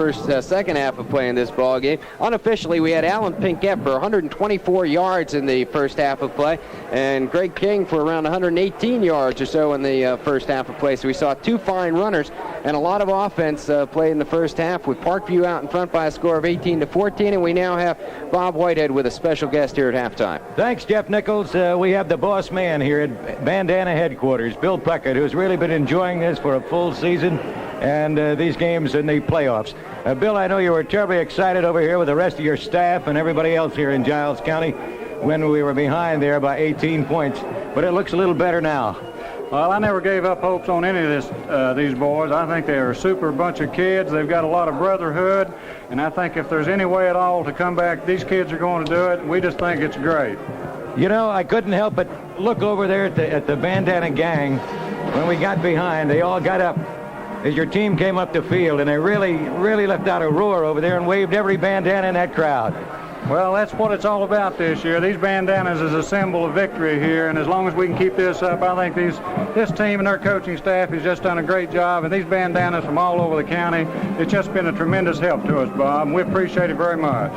A: second half of play in this ball game. Unofficially, we had Alan Pinkett for 124 yards in the first half of play, and Greg King for around 118 yards or so in the first half of play. So we saw two fine runners and a lot of offense played in the first half, with Parkview out in front by a score of 18-14, and we now have Bob Whitehead with a special guest here at halftime.
C: Thanks, Jeff Nichols. We have the boss man here at Bandana headquarters, Bill Puckett, who's really been enjoying this for a full season and these games in the playoffs. Bill, I know you were terribly excited over here with the rest of your staff and everybody else here in Giles County when we were behind there by 18 points, but it looks a little better now.
G: Well, I never gave up hopes on any of these boys. I think they're a super bunch of kids. They've got a lot of brotherhood, and I think if there's any way at all to come back, these kids are going to do it. We just think it's great.
C: You know, I couldn't help but look over there at the Bandana gang. When we got behind, they all got up as your team came up the field, and they really left out a roar over there and waved every bandana in that crowd.
G: Well, that's what it's all about this year. These bandanas is a symbol of victory here, and as long as we can keep this up, I think this team and their coaching staff has just done a great job, and these bandanas from all over the county, it's just been a tremendous help to us, Bob, and we appreciate it very much.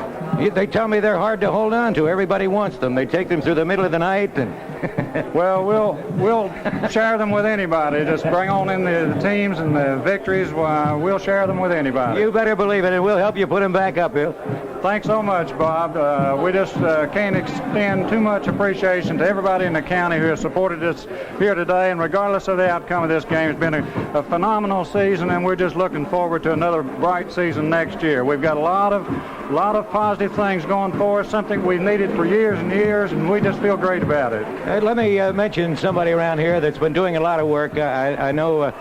C: They tell me they're hard to hold on to. Everybody wants them. They take them through the middle of the night. And
G: well, we'll share them with anybody. Just bring on in the teams and the victories. We'll share them with anybody.
C: You better believe it, and we'll help you put them back up, Bill.
G: Thanks so much, Bob. We just can't extend too much appreciation to everybody in the county who has supported us here today. And regardless of the outcome of this game, it's been a phenomenal season, and we're just looking forward to another bright season next year. We've got a lot of positive things going for us, something we've needed for years and years, and we just feel great about it.
C: Let me mention somebody around here that's been doing a lot of work. I know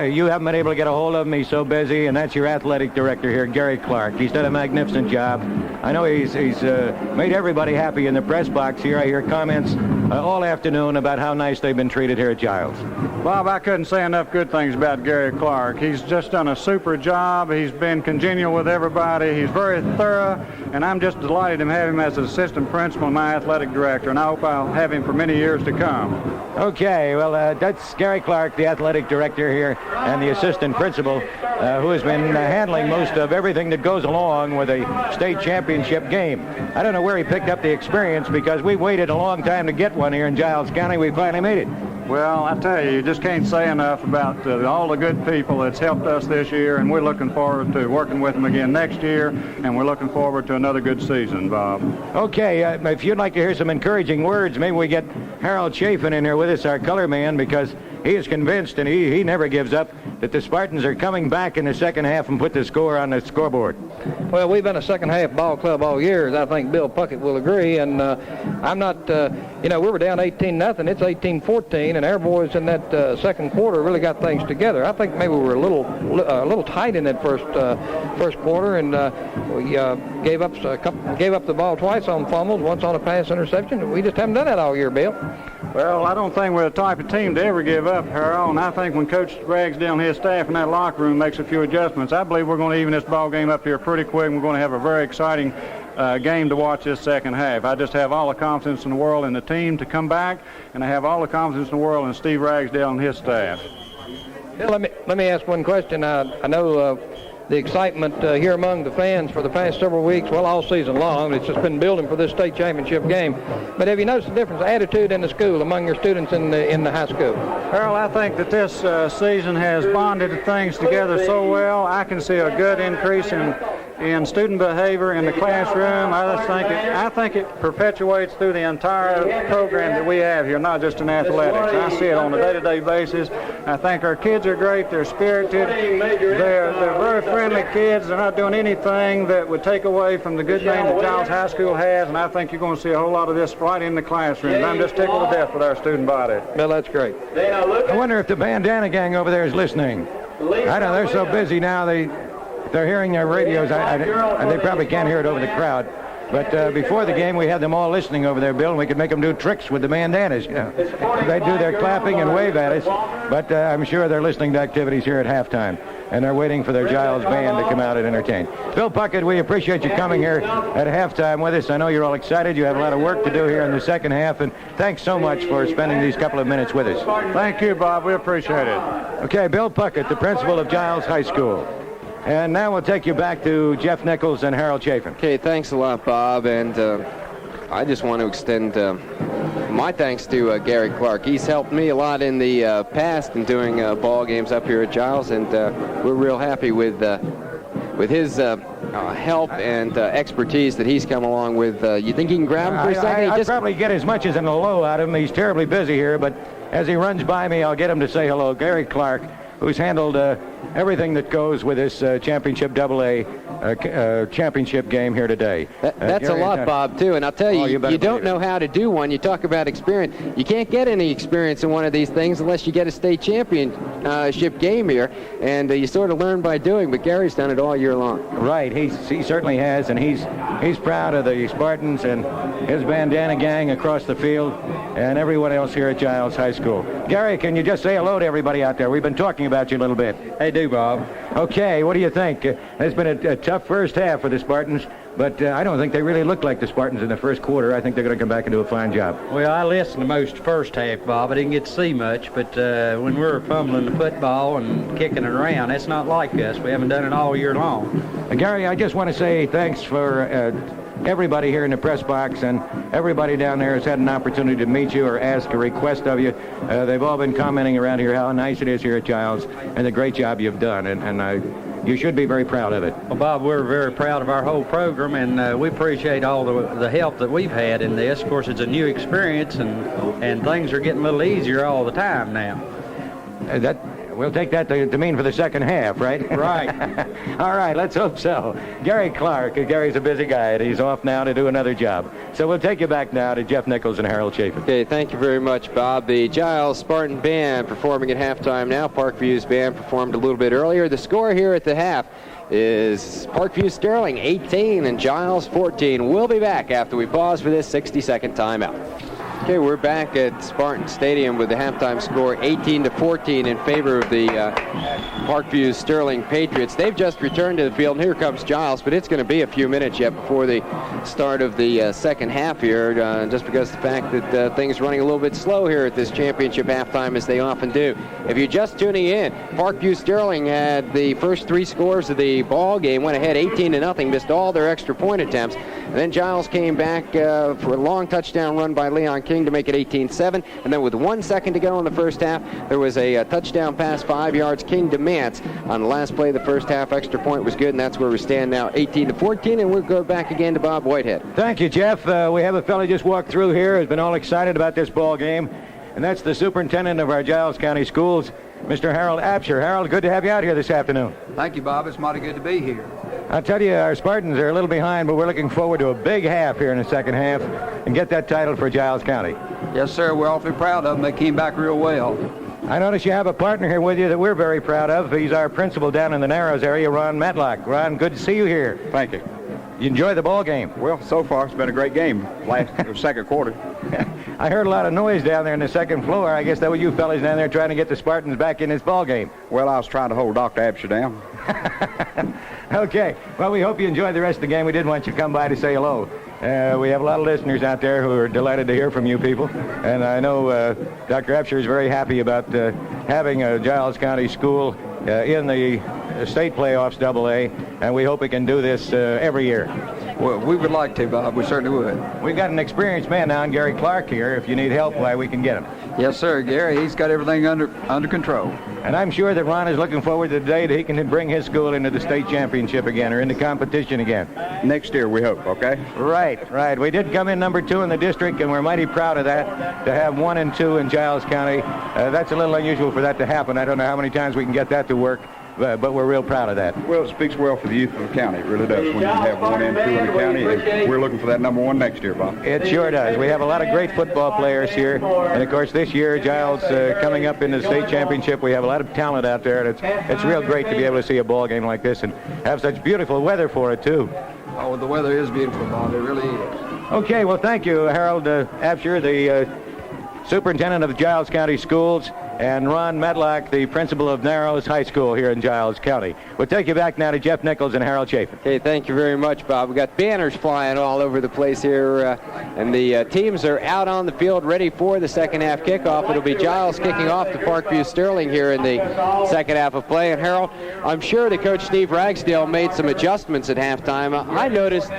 C: you haven't been able to get a hold of him. He's so busy, and that's your athletic director here, Gary Clark. He's done a magnificent job. I know he's made everybody happy in the press box here. I hear comments all afternoon about how nice they've been treated here at Giles.
G: Bob, I couldn't say enough good things about Gary Clark. He's just done a super job. He's been congenial with everybody. He's very thorough, and I'm just delighted to have him as an assistant principal and my athletic director, and I hope I'll have him for many years to come.
C: Okay, well, that's Gary Clark, the athletic director here, and the assistant principal, who has been handling most of everything that goes along with a state championship game. I don't know where he picked up the experience, because we waited a long time to get one here in Giles County. We finally made it.
G: Well, I tell you just can't say enough about all the good people that's helped us this year, and we're looking forward to working with them again next year, and we're looking forward to another good season, Bob.
C: Okay, if you'd like to hear some encouraging words, maybe we get Harold Chafin in here with us, our color man, because he is convinced, and he never gives up, that the Spartans are coming back in the second half and put the score on the scoreboard.
B: Well, we've been a second-half ball club all year, as I think Bill Puckett will agree, and I'm not, we were down 18-0. It's 18-14, and our boys in that second quarter really got things together. I think maybe we were a little tight in that first quarter, and we gave up the ball twice on fumbles, once on a pass interception. We just haven't done that all year, Bill.
G: Well, I don't think we're the type of team to ever give up, Harold, and I think when Coach Ragsdale and his staff in that locker room makes a few adjustments, I believe we're going to even this ball game up here pretty quick, and we're going to have a very exciting game to watch this second half. I just have all the confidence in the world in the team to come back, and I have all the confidence in the world in Steve Ragsdale and his staff.
B: Bill, let me ask one question. I know the excitement here among the fans for the past several weeks, well, all season long. It's just been building for this state championship game. But have you noticed the difference, attitude in the school among your students in the high school?
G: Harold, I think that this season has bonded things together so well. I can see a good increase in student behavior in the classroom. I think it perpetuates through the entire program that we have here, not just in athletics. I see it on a day-to-day basis. I think our kids are great. They're spirited. They're very friendly kids. They're not doing anything that would take away from the good name that Giles High School has, and I think you're going to see a whole lot of this right in the classroom. I'm just tickled to death with our student body.
B: Well, that's great.
C: I wonder if the bandana gang over there is listening. I know they're so busy now. They're hearing their radios. They probably can't hear it over the crowd. But before the game, we had them all listening over there, Bill, and we could make them do tricks with the bandanas. They do their clapping and wave at us, but I'm sure they're listening to activities here at halftime, and they're waiting for their Giles band to come out and entertain. Bill Puckett, we appreciate you coming here at halftime with us. I know you're all excited. You have a lot of work to do here in the second half, and thanks so much for spending these couple of minutes with us.
G: Thank you, Bob. We appreciate it.
C: Okay, Bill Puckett, the principal of Giles High School. And now we'll take you back to Jeff Nichols and Harold Chafin.
A: Okay, thanks a lot, Bob. And I just want to extend my thanks to Gary Clark. He's helped me a lot in the past in doing ball games up here at Giles, and we're real happy with his help and expertise that he's come along with. You think you can grab him for a second?
C: I'd probably get as much as an hello out of him. He's terribly busy here, but as he runs by me, I'll get him to say hello. Gary Clark, who's handled everything that goes with this championship AA championship game here today.
A: That's Gary, a lot, Bob, too. And I'll tell you, you don't know how to do one. You talk about experience. You can't get any experience in one of these things unless you get a state championship game here. And you sort of learn by doing, but Gary's done it all year long.
C: Right. He certainly has, and he's proud of the Spartans and his bandana gang across the field and everyone else here at Giles High School. Gary, can you just say hello to everybody out there? We've been talking about you a little bit.
H: Hey, do, Bob.
C: Okay, what do you think? There's been a tough first half for the Spartans, but I don't think they really looked like the Spartans in the first quarter. I think they're going to come back and do a fine job.
H: Well, I listened to most first half, Bob. I didn't get to see much, but when we're fumbling the football and kicking it around, that's not like us. We haven't done it all year long.
C: Gary, I just want to say thanks for everybody here in the press box, and everybody down there has had an opportunity to meet you or ask a request of you. They've all been commenting around here how nice it is here at Giles and the great job you've done, and you should be very proud of it.
H: Well, Bob, we're very proud of our whole program, and we appreciate all the help that we've had in this. Of course, it's a new experience, and things are getting a little easier all the time now.
C: We'll take that to mean for the second half, right?
H: Right.
C: All right, let's hope so. Gary Clark, Gary's a busy guy, and he's off now to do another job. So we'll take you back now to Jeff Nichols and Harold Chafin.
A: Okay, thank you very much, Bob. The Giles Spartan Band performing at halftime now. Parkview's band performed a little bit earlier. The score here at the half is Parkview Sterling 18 and Giles 14. We'll be back after we pause for this 60-second timeout. Okay, we're back at Spartan Stadium with the halftime score 18-14 in favor of the Parkview Sterling Patriots. They've just returned to the field, and here comes Giles, but it's going to be a few minutes yet before the start of the second half here, just because of the fact that things are running a little bit slow here at this championship halftime, as they often do. If you're just tuning in, Parkview Sterling had the first three scores of the ball game, went ahead 18-0, missed all their extra point attempts, and then Giles came back for a long touchdown run by Leon King to make it 18-7, and then with 1 second to go in the first half, there was a touchdown pass 5 yards, King to Mance on the last play of the first half. Extra point was good, and that's where we stand now, 18-14, and we'll go back again to Bob Whitehead.
C: Thank you, Jeff. We have a fellow just walked through here who's been all excited about this ball game, and that's the superintendent of our Giles County Schools, Mr. Harold Apsher. Harold, good to have you out here this afternoon.
I: Thank you, Bob. It's mighty good to be here.
C: I'll tell you, our Spartans are a little behind, but we're looking forward to a big half here in the second half and get that title for Giles County.
I: Yes, sir. We're awfully proud of them. They came back real well.
C: I notice you have a partner here with you that we're very proud of. He's our principal down in the Narrows area, Ron Matlock. Ron, good to see you here.
J: Thank you.
C: You enjoy the ball game?
J: Well, so far it's been a great game. Second quarter.
C: I heard a lot of noise down there in the second floor. I guess that was you fellas down there trying to get the Spartans back in this ball game.
J: Well, I was trying to hold Dr. Absher down.
C: Okay. Well, we hope you enjoyed the rest of the game. We did want you to come by to say hello. We have a lot of listeners out there who are delighted to hear from you people. And I know Dr. Absher is very happy about having a Giles County school in the state playoffs, AA, and we hope we can do this every year.
I: Well, we would like to, Bob. We certainly would.
C: We've got an experienced man now, Gary Clark here. If you need help, why, we can get him.
I: Yes, sir, Gary. He's got everything under control.
C: And I'm sure that Ron is looking forward to the day that he can bring his school into the state championship again, or into competition again.
J: Next year, we hope, okay?
C: Right. We did come in number 2 in the district, and we're mighty proud of that, to have 1 and 2 in Giles County. That's a little unusual for that to happen. I don't know how many times we can get that to work, but we're real proud of that.
J: Well, it speaks well for the youth of the county. It really does. When you have 1 and 2 in the county, and we're looking for that number 1 next year, Bob.
C: It sure does. We have a lot of great football players here. And, of course, this year, Giles coming up in the state championship, we have a lot of talent out there. And it's real great to be able to see a ball game like this and have such beautiful weather for it, too.
I: Oh, the weather is beautiful, Bob. It really is.
C: Okay, well, thank you, Harold Absher, the superintendent of the Giles County Schools, and Ron Medlock, the principal of Narrows High School here in Giles County. We'll take you back now to Jeff Nichols and Harold Chafin.
A: Okay, thank you very much, Bob. We got banners flying all over the place here, and the teams are out on the field ready for the second half kickoff. It'll be Giles kicking off to Parkview Sterling here in the second half of play. And Harold, I'm sure that Coach Steve Ragsdale made some adjustments at halftime. I noticed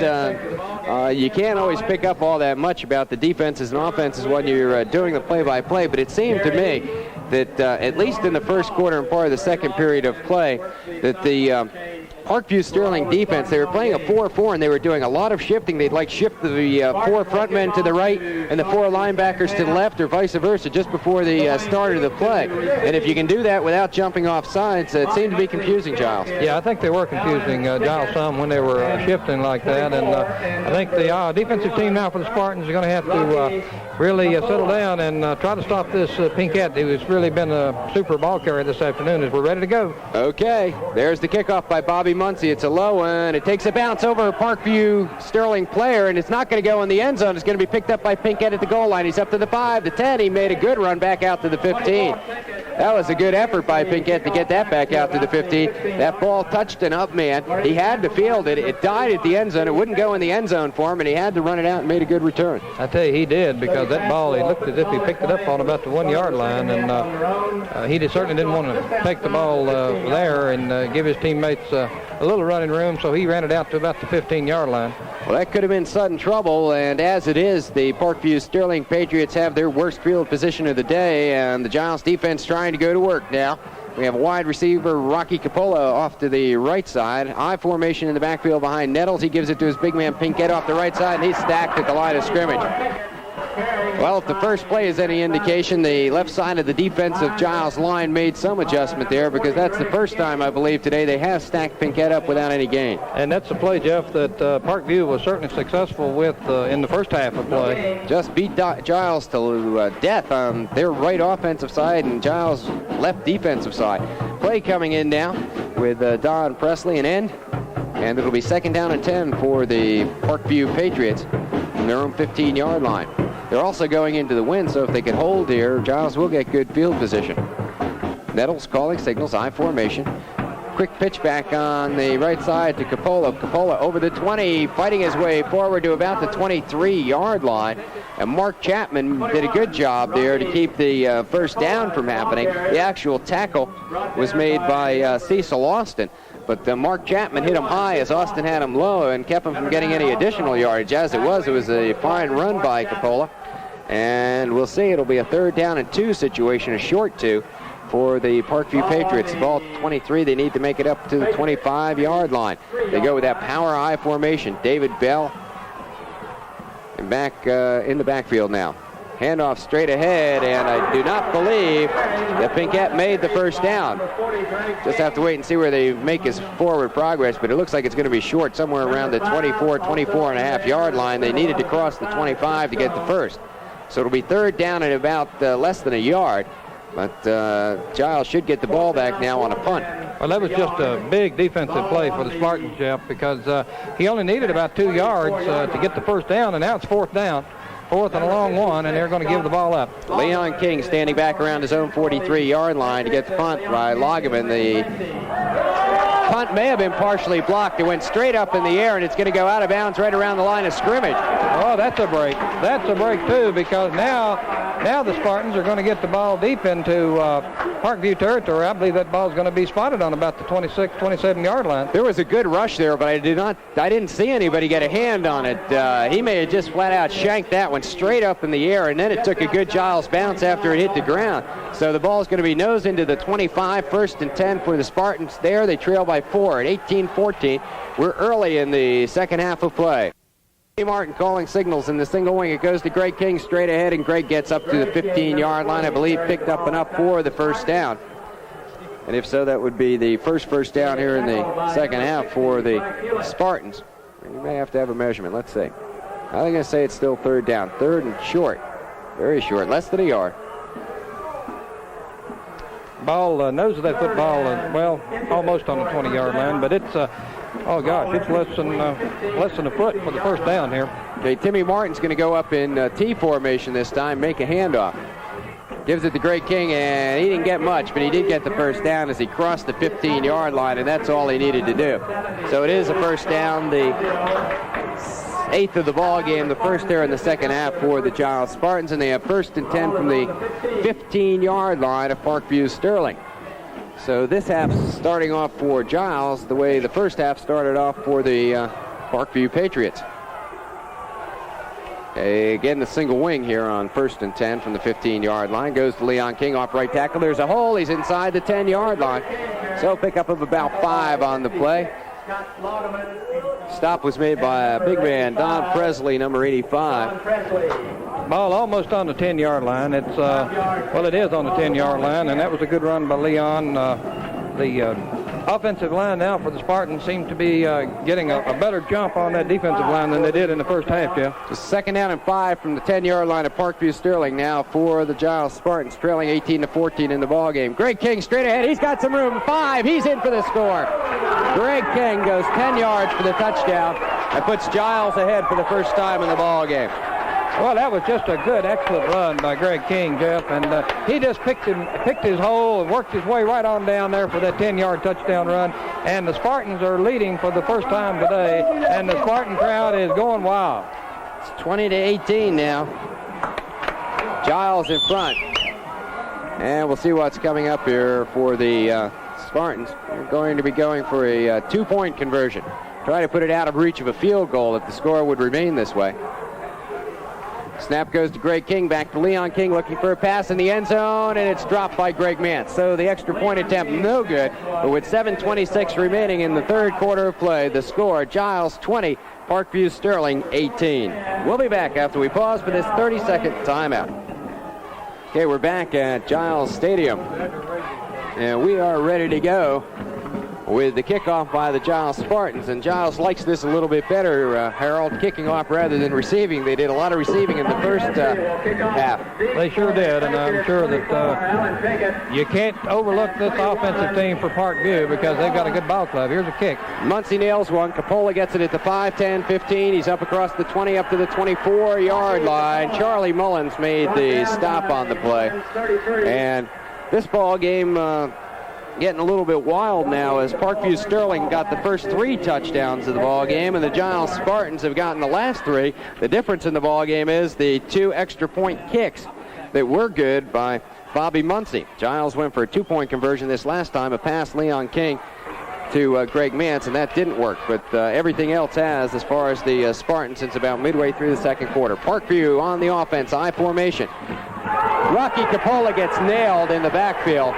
A: you can't always pick up all that much about the defenses and offenses when you're doing the play-by-play, but it seemed to me that at least in the first quarter and part of the second period of play, that the Parkview Sterling defense, they were playing a 4-4, and they were doing a lot of shifting. They'd like shift the 4 front men to the right and the 4 linebackers to the left, or vice versa, just before the start of the play. And if you can do that without jumping off sides, it seemed to be confusing, Giles.
B: Yeah, I think they were confusing Giles some when they were shifting like that. And I think the defensive team now for the Spartans are going to have to really settle down and try to stop this Pinkett, who's really been a super ball carrier this afternoon, as we're ready to go.
A: Okay, there's the kickoff by Bobby Muncie. It's a low one. It takes a bounce over a Parkview Sterling player, and it's not going to go in the end zone. It's going to be picked up by Pinkett at the goal line. He's up to the 5, the 10. He made a good run back out to the 15. That was a good effort by Pinkett to get that back out to the 15. That ball touched an up man. He had to field it. It died at the end zone. It wouldn't go in the end zone for him, and he had to run it out and made a good return.
B: I tell you, he did, because that ball, he looked as if he picked it up on about the 1-yard line, and he certainly didn't want to take the ball there and give his teammates a little running room, so he ran it out to about the 15-yard line.
A: Well, that could have been sudden trouble, and as it is, the Parkview Sterling Patriots have their worst field position of the day, and the Giles defense trying to go to work now. We have a wide receiver, Rocky Capola, off to the right side. I formation in the backfield behind Nettles. He gives it to his big man Pinkett off the right side, and he's stacked at the line of scrimmage. Well, if the first play is any indication, the left side of the defensive Giles line made some adjustment there, because that's the first time, I believe, today they have stacked Pinkett up without any gain.
B: And that's the play, Jeff, that Parkview was certainly successful with in the first half of play.
A: Just beat Giles to death on their right offensive side and Giles' left defensive side. Play coming in now with Don Presley, an end, and it'll be 2nd down and 10 for the Parkview Patriots from their own 15-yard line. They're also going into the wind, so if they can hold here, Giles will get good field position. Nettles calling signals, I formation. Quick pitch back on the right side to Capola. Capola over the 20, fighting his way forward to about the 23-yard line. And Mark Chapman did a good job there to keep the first down from happening. The actual tackle was made by Cecil Austin. But Mark Chapman hit him high as Austin had him low and kept him from getting any additional yardage. As it was a fine run by Capola. And we'll see, it'll be a 3rd down and 2 situation, a short 2 for the Parkview Patriots. Ball 23, they need to make it up to the 25-yard line. They go with that power I formation. David Bell and back in the backfield now. Handoff straight ahead, and I do not believe that Pinkett made the first down. Just have to wait and see where they make his forward progress, but it looks like it's going to be short, somewhere around the 24.5-yard line. They needed to cross the 25 to get the first. So it'll be 3rd down and about less than a yard. But Giles should get the ball back now on a punt.
B: Well, that was just a big defensive play for the Spartans, Jeff, because he only needed about 2 yards to get the first down, and now it's 4th down. 4th and a long one, and they're going to give the ball up.
A: Leon King standing back around his own 43-yard line to get the punt by Loggeman. The punt may have been partially blocked. It went straight up in the air, and it's going to go out of bounds right around the line of scrimmage.
B: Oh, that's a break. That's a break, too, because now Now the Spartans are going to get the ball deep into Parkview territory. I believe that ball's going to be spotted on about the 26, 27-yard line.
A: There was a good rush there, but I didn't see anybody get a hand on it. He may have just flat out shanked that one straight up in the air, and then it took a good Giles bounce after it hit the ground. So the ball's going to be nose into the 25, 1st and 10 for the Spartans there. They trail by 4 at 18-14. We're early in the second half of play. Martin calling signals in the single wing. It goes to Greg King straight ahead, and Greg gets up to the 15-yard line. I believe picked up enough for the first down. And if so, that would be the first down here in the second half for the Spartans. You may have to have a measurement. Let's see. I'm going to say it's still 3rd down. 3rd and short. Very short. Less than a yard.
B: Ball nose of that football, well, almost on the 20-yard line, but it's oh gosh, it's less than a foot for the first down here.
A: Okay, Timmy Martin's going to go up in T formation this time, make a handoff. Gives it to Greg King, and he didn't get much, but he did get the first down as he crossed the 15-yard line, and that's all he needed to do. So it is a first down, the 8th of the ball game, the first there in the second half for the Giles Spartans, and they have 1st and 10 from the 15-yard line of Parkview Sterling. So this half's starting off for Giles the way the first half started off for the Parkview Patriots. Again, the single wing here on 1st and 10 from the 15-yard line. Goes to Leon King off right tackle. There's a hole. He's inside the 10-yard line. So pickup of about 5 on the play. Stop was made by a big man, Don Presley, number 85.
B: Ball almost on the 10-yard line. It's well, it is on the 10-yard line, and that was a good run by Leon. The offensive line now for the Spartans seem to be getting a better jump on that defensive line than they did in the first half, Jeff.
A: Just 2nd down and 5 from the 10-yard line of Parkview Sterling now for the Giles Spartans, trailing 18-14 in the ball game. Greg King straight ahead. He's got some room. 5. He's in for the score. Greg King goes 10 yards for the touchdown and puts Giles ahead for the first time in the ball game.
B: Well, that was just a good, excellent run by Greg King, Jeff, and he just picked his hole and worked his way right on down there for that 10-yard touchdown run. And the Spartans are leading for the first time today, and the Spartan crowd is going wild.
A: It's 20-18 now. Giles in front. And we'll see what's coming up here for the Spartans. They're going to be going for a 2-point conversion. Try to put it out of reach of a field goal if the score would remain this way. Snap goes to Greg King, back to Leon King, looking for a pass in the end zone, and it's dropped by Greg Mance. So the extra point attempt, no good. But with 7:26 remaining in the third quarter of play, the score, Giles 20, Parkview Sterling 18. We'll be back after we pause for this 30-second timeout. Okay, we're back at Giles Stadium, and we are ready to go with the kickoff by the Giles Spartans. And Giles likes this a little bit better, Harold, kicking off rather than receiving. They did a lot of receiving in the first half.
B: They sure did, and I'm sure that you can't overlook this offensive team for Parkview because they've got a good ball club. Here's a kick.
A: Muncie nails one. Capola gets it at the 5, 10, 15. He's up across the 20, up to the 24-yard line. Charlie Mullins made the stop on the play. And this ball game getting a little bit wild now as Parkview Sterling got the first 3 touchdowns of the ball game, and the Giles Spartans have gotten the last 3. The difference in the ball game is the 2 extra point kicks that were good by Bobby Muncie. Giles went for a 2-point conversion this last time, a pass Leon King to Greg Mance, and that didn't work, but everything else has as far as the Spartans since about midway through the second quarter. Parkview on the offense, I formation. Rocky Capola gets nailed in the backfield,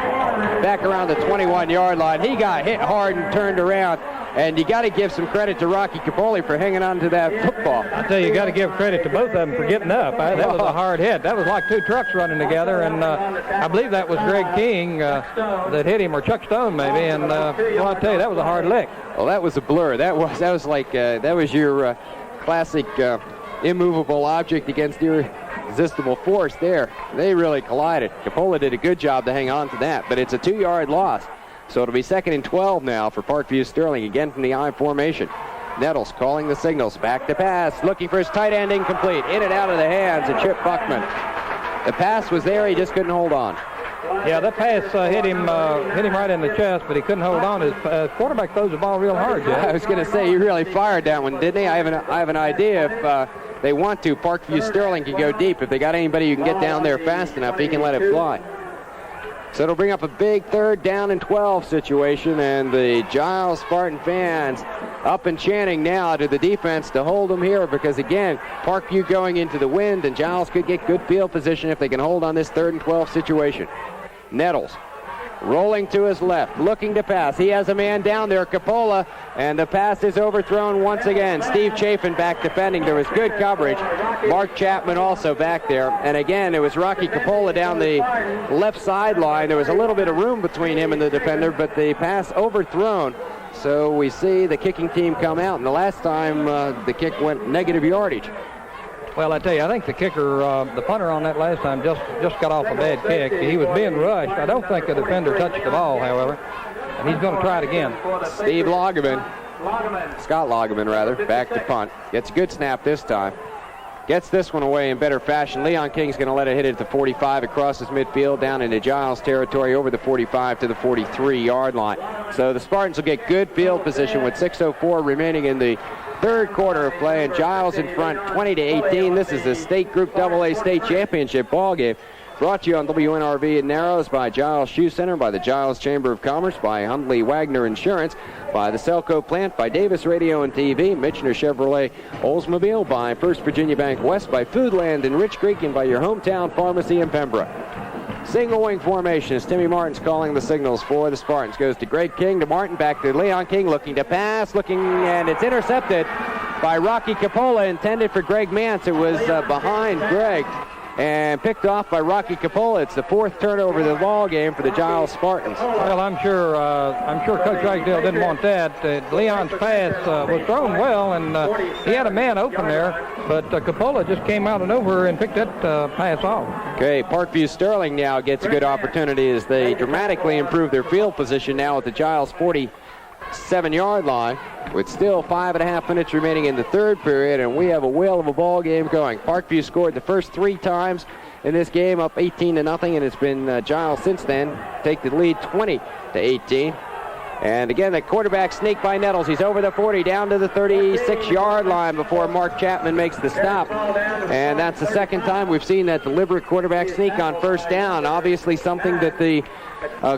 A: back around the 21-yard line. He got hit hard and turned around, and you got to give some credit to Rocky Capola for hanging on to that football.
B: I tell you got to give credit to both of them for getting up. That was a hard hit. That was like 2 trucks running together, and I believe that was Greg King that hit him, or Chuck Stone maybe, and well, I'll tell you, that was a hard lick.
A: Well, that was a blur. That was like that was your classic immovable object against irresistible force there. They really collided. Capola did a good job to hang on to that, but it's a 2-yard loss. So it'll be 2nd and 12 now for Parkview Sterling, again from the I formation. Nettles calling the signals. Back to pass, looking for his tight end, incomplete. In and out of the hands of Chip Buckman. The pass was there, he just couldn't hold on.
B: Yeah, that pass hit him right in the chest, but he couldn't hold on. His quarterback throws the ball real hard, Jeff.
A: I was going to say, he really fired that one, didn't he? I have an idea if they want to. Parkview Sterling can go deep. If they got anybody who can get down there fast enough, he can let it fly. So it'll bring up a big 3rd down and 12 situation, and the Giles Spartan fans up and chanting now to the defense to hold them here because, again, Parkview going into the wind, and Giles could get good field position if they can hold on this 3rd and 12 situation. Nettles rolling to his left, looking to pass. He has a man down there, Coppola, and the pass is overthrown once again. Steve Chafin back defending. There was good coverage. Mark Chapman also back there. And again, it was Rocky Coppola down the left sideline. There was a little bit of room between him and the defender, but the pass overthrown. So we see the kicking team come out, and the last time the kick went negative yardage.
B: Well, I tell you, I think the kicker, the punter on that last time just got off a bad kick. He was being rushed. I don't think the defender touched the ball, however, and he's going to try it again.
A: Steve Lagerman, Scott Lagerman rather, back to punt. Gets a good snap this time. Gets this one away in better fashion. Leon King's going to let it hit at the 45 across his midfield down into Giles territory over the 45 to the 43-yard line. So the Spartans will get good field position with 6:04 remaining in the 3rd quarter of play, and Giles in front 20-18. This is the state Group AA state championship ball game. Brought to you on WNRV in Narrows by Giles Shoe Center, by the Giles Chamber of Commerce, by Hundley Wagner Insurance, by the Selco Plant, by Davis Radio and TV, Michener Chevrolet Oldsmobile, by First Virginia Bank West, by Foodland in Rich Creek, and by your hometown pharmacy in Pembroke. Single wing formation as Timmy Martin's calling the signals for the Spartans. Goes to Greg King, to Martin, back to Leon King, looking to pass, and it's intercepted by Rocky Coppola, intended for Greg Mance. It was behind Greg and picked off by Rocky Coppola. It's the 4th turnover of the ball game for the Giles Spartans.
B: Well, I'm sure Coach Ragsdale didn't want that. Leon's pass was thrown well, and he had a man open there, but Coppola just came out of nowhere and picked that pass off.
A: Okay, Parkview Sterling now gets a good opportunity as they dramatically improve their field position now at the Giles 47-yard line, with still 5.5 minutes remaining in the 3rd period, and we have a whale of a ball game going. Parkview scored the first 3 times in this game, up 18-0, and it's been Giles since then take the lead 20-18. And again, the quarterback sneak by Nettles. He's over the 40, down to the 36-yard line before Mark Chapman makes the stop. And that's the 2nd time we've seen that deliberate quarterback sneak on 1st down. Obviously something that the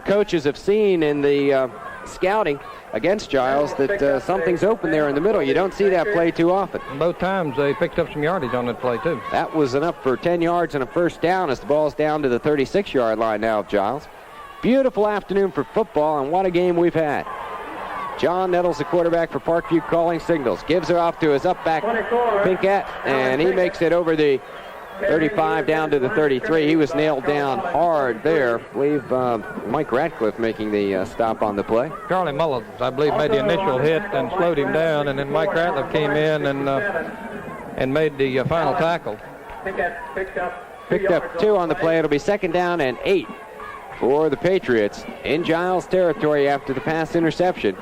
A: coaches have seen in the scouting against Giles, that something's open there in the middle. You don't see that play too often.
B: Both times they picked up some yardage on that play, too.
A: That was enough for 10 yards and a 1st down as the ball's down to the 36-yard line now of Giles. Beautiful afternoon for football, and what a game we've had. John Nettles, the quarterback for Parkview, calling signals. Gives it off to his up back, Pinkett, and he makes it over the 35 down to the 33. He was nailed down hard there. I believe Mike Ratcliffe making the stop on the play.
B: Charlie Mullins, I believe, made the initial hit and slowed him down, and then Mike Ratcliffe came in and made the final tackle.
A: Picked up 2 on the play. It'll be 2nd down and 8 for the Patriots in Giles territory after the pass interception.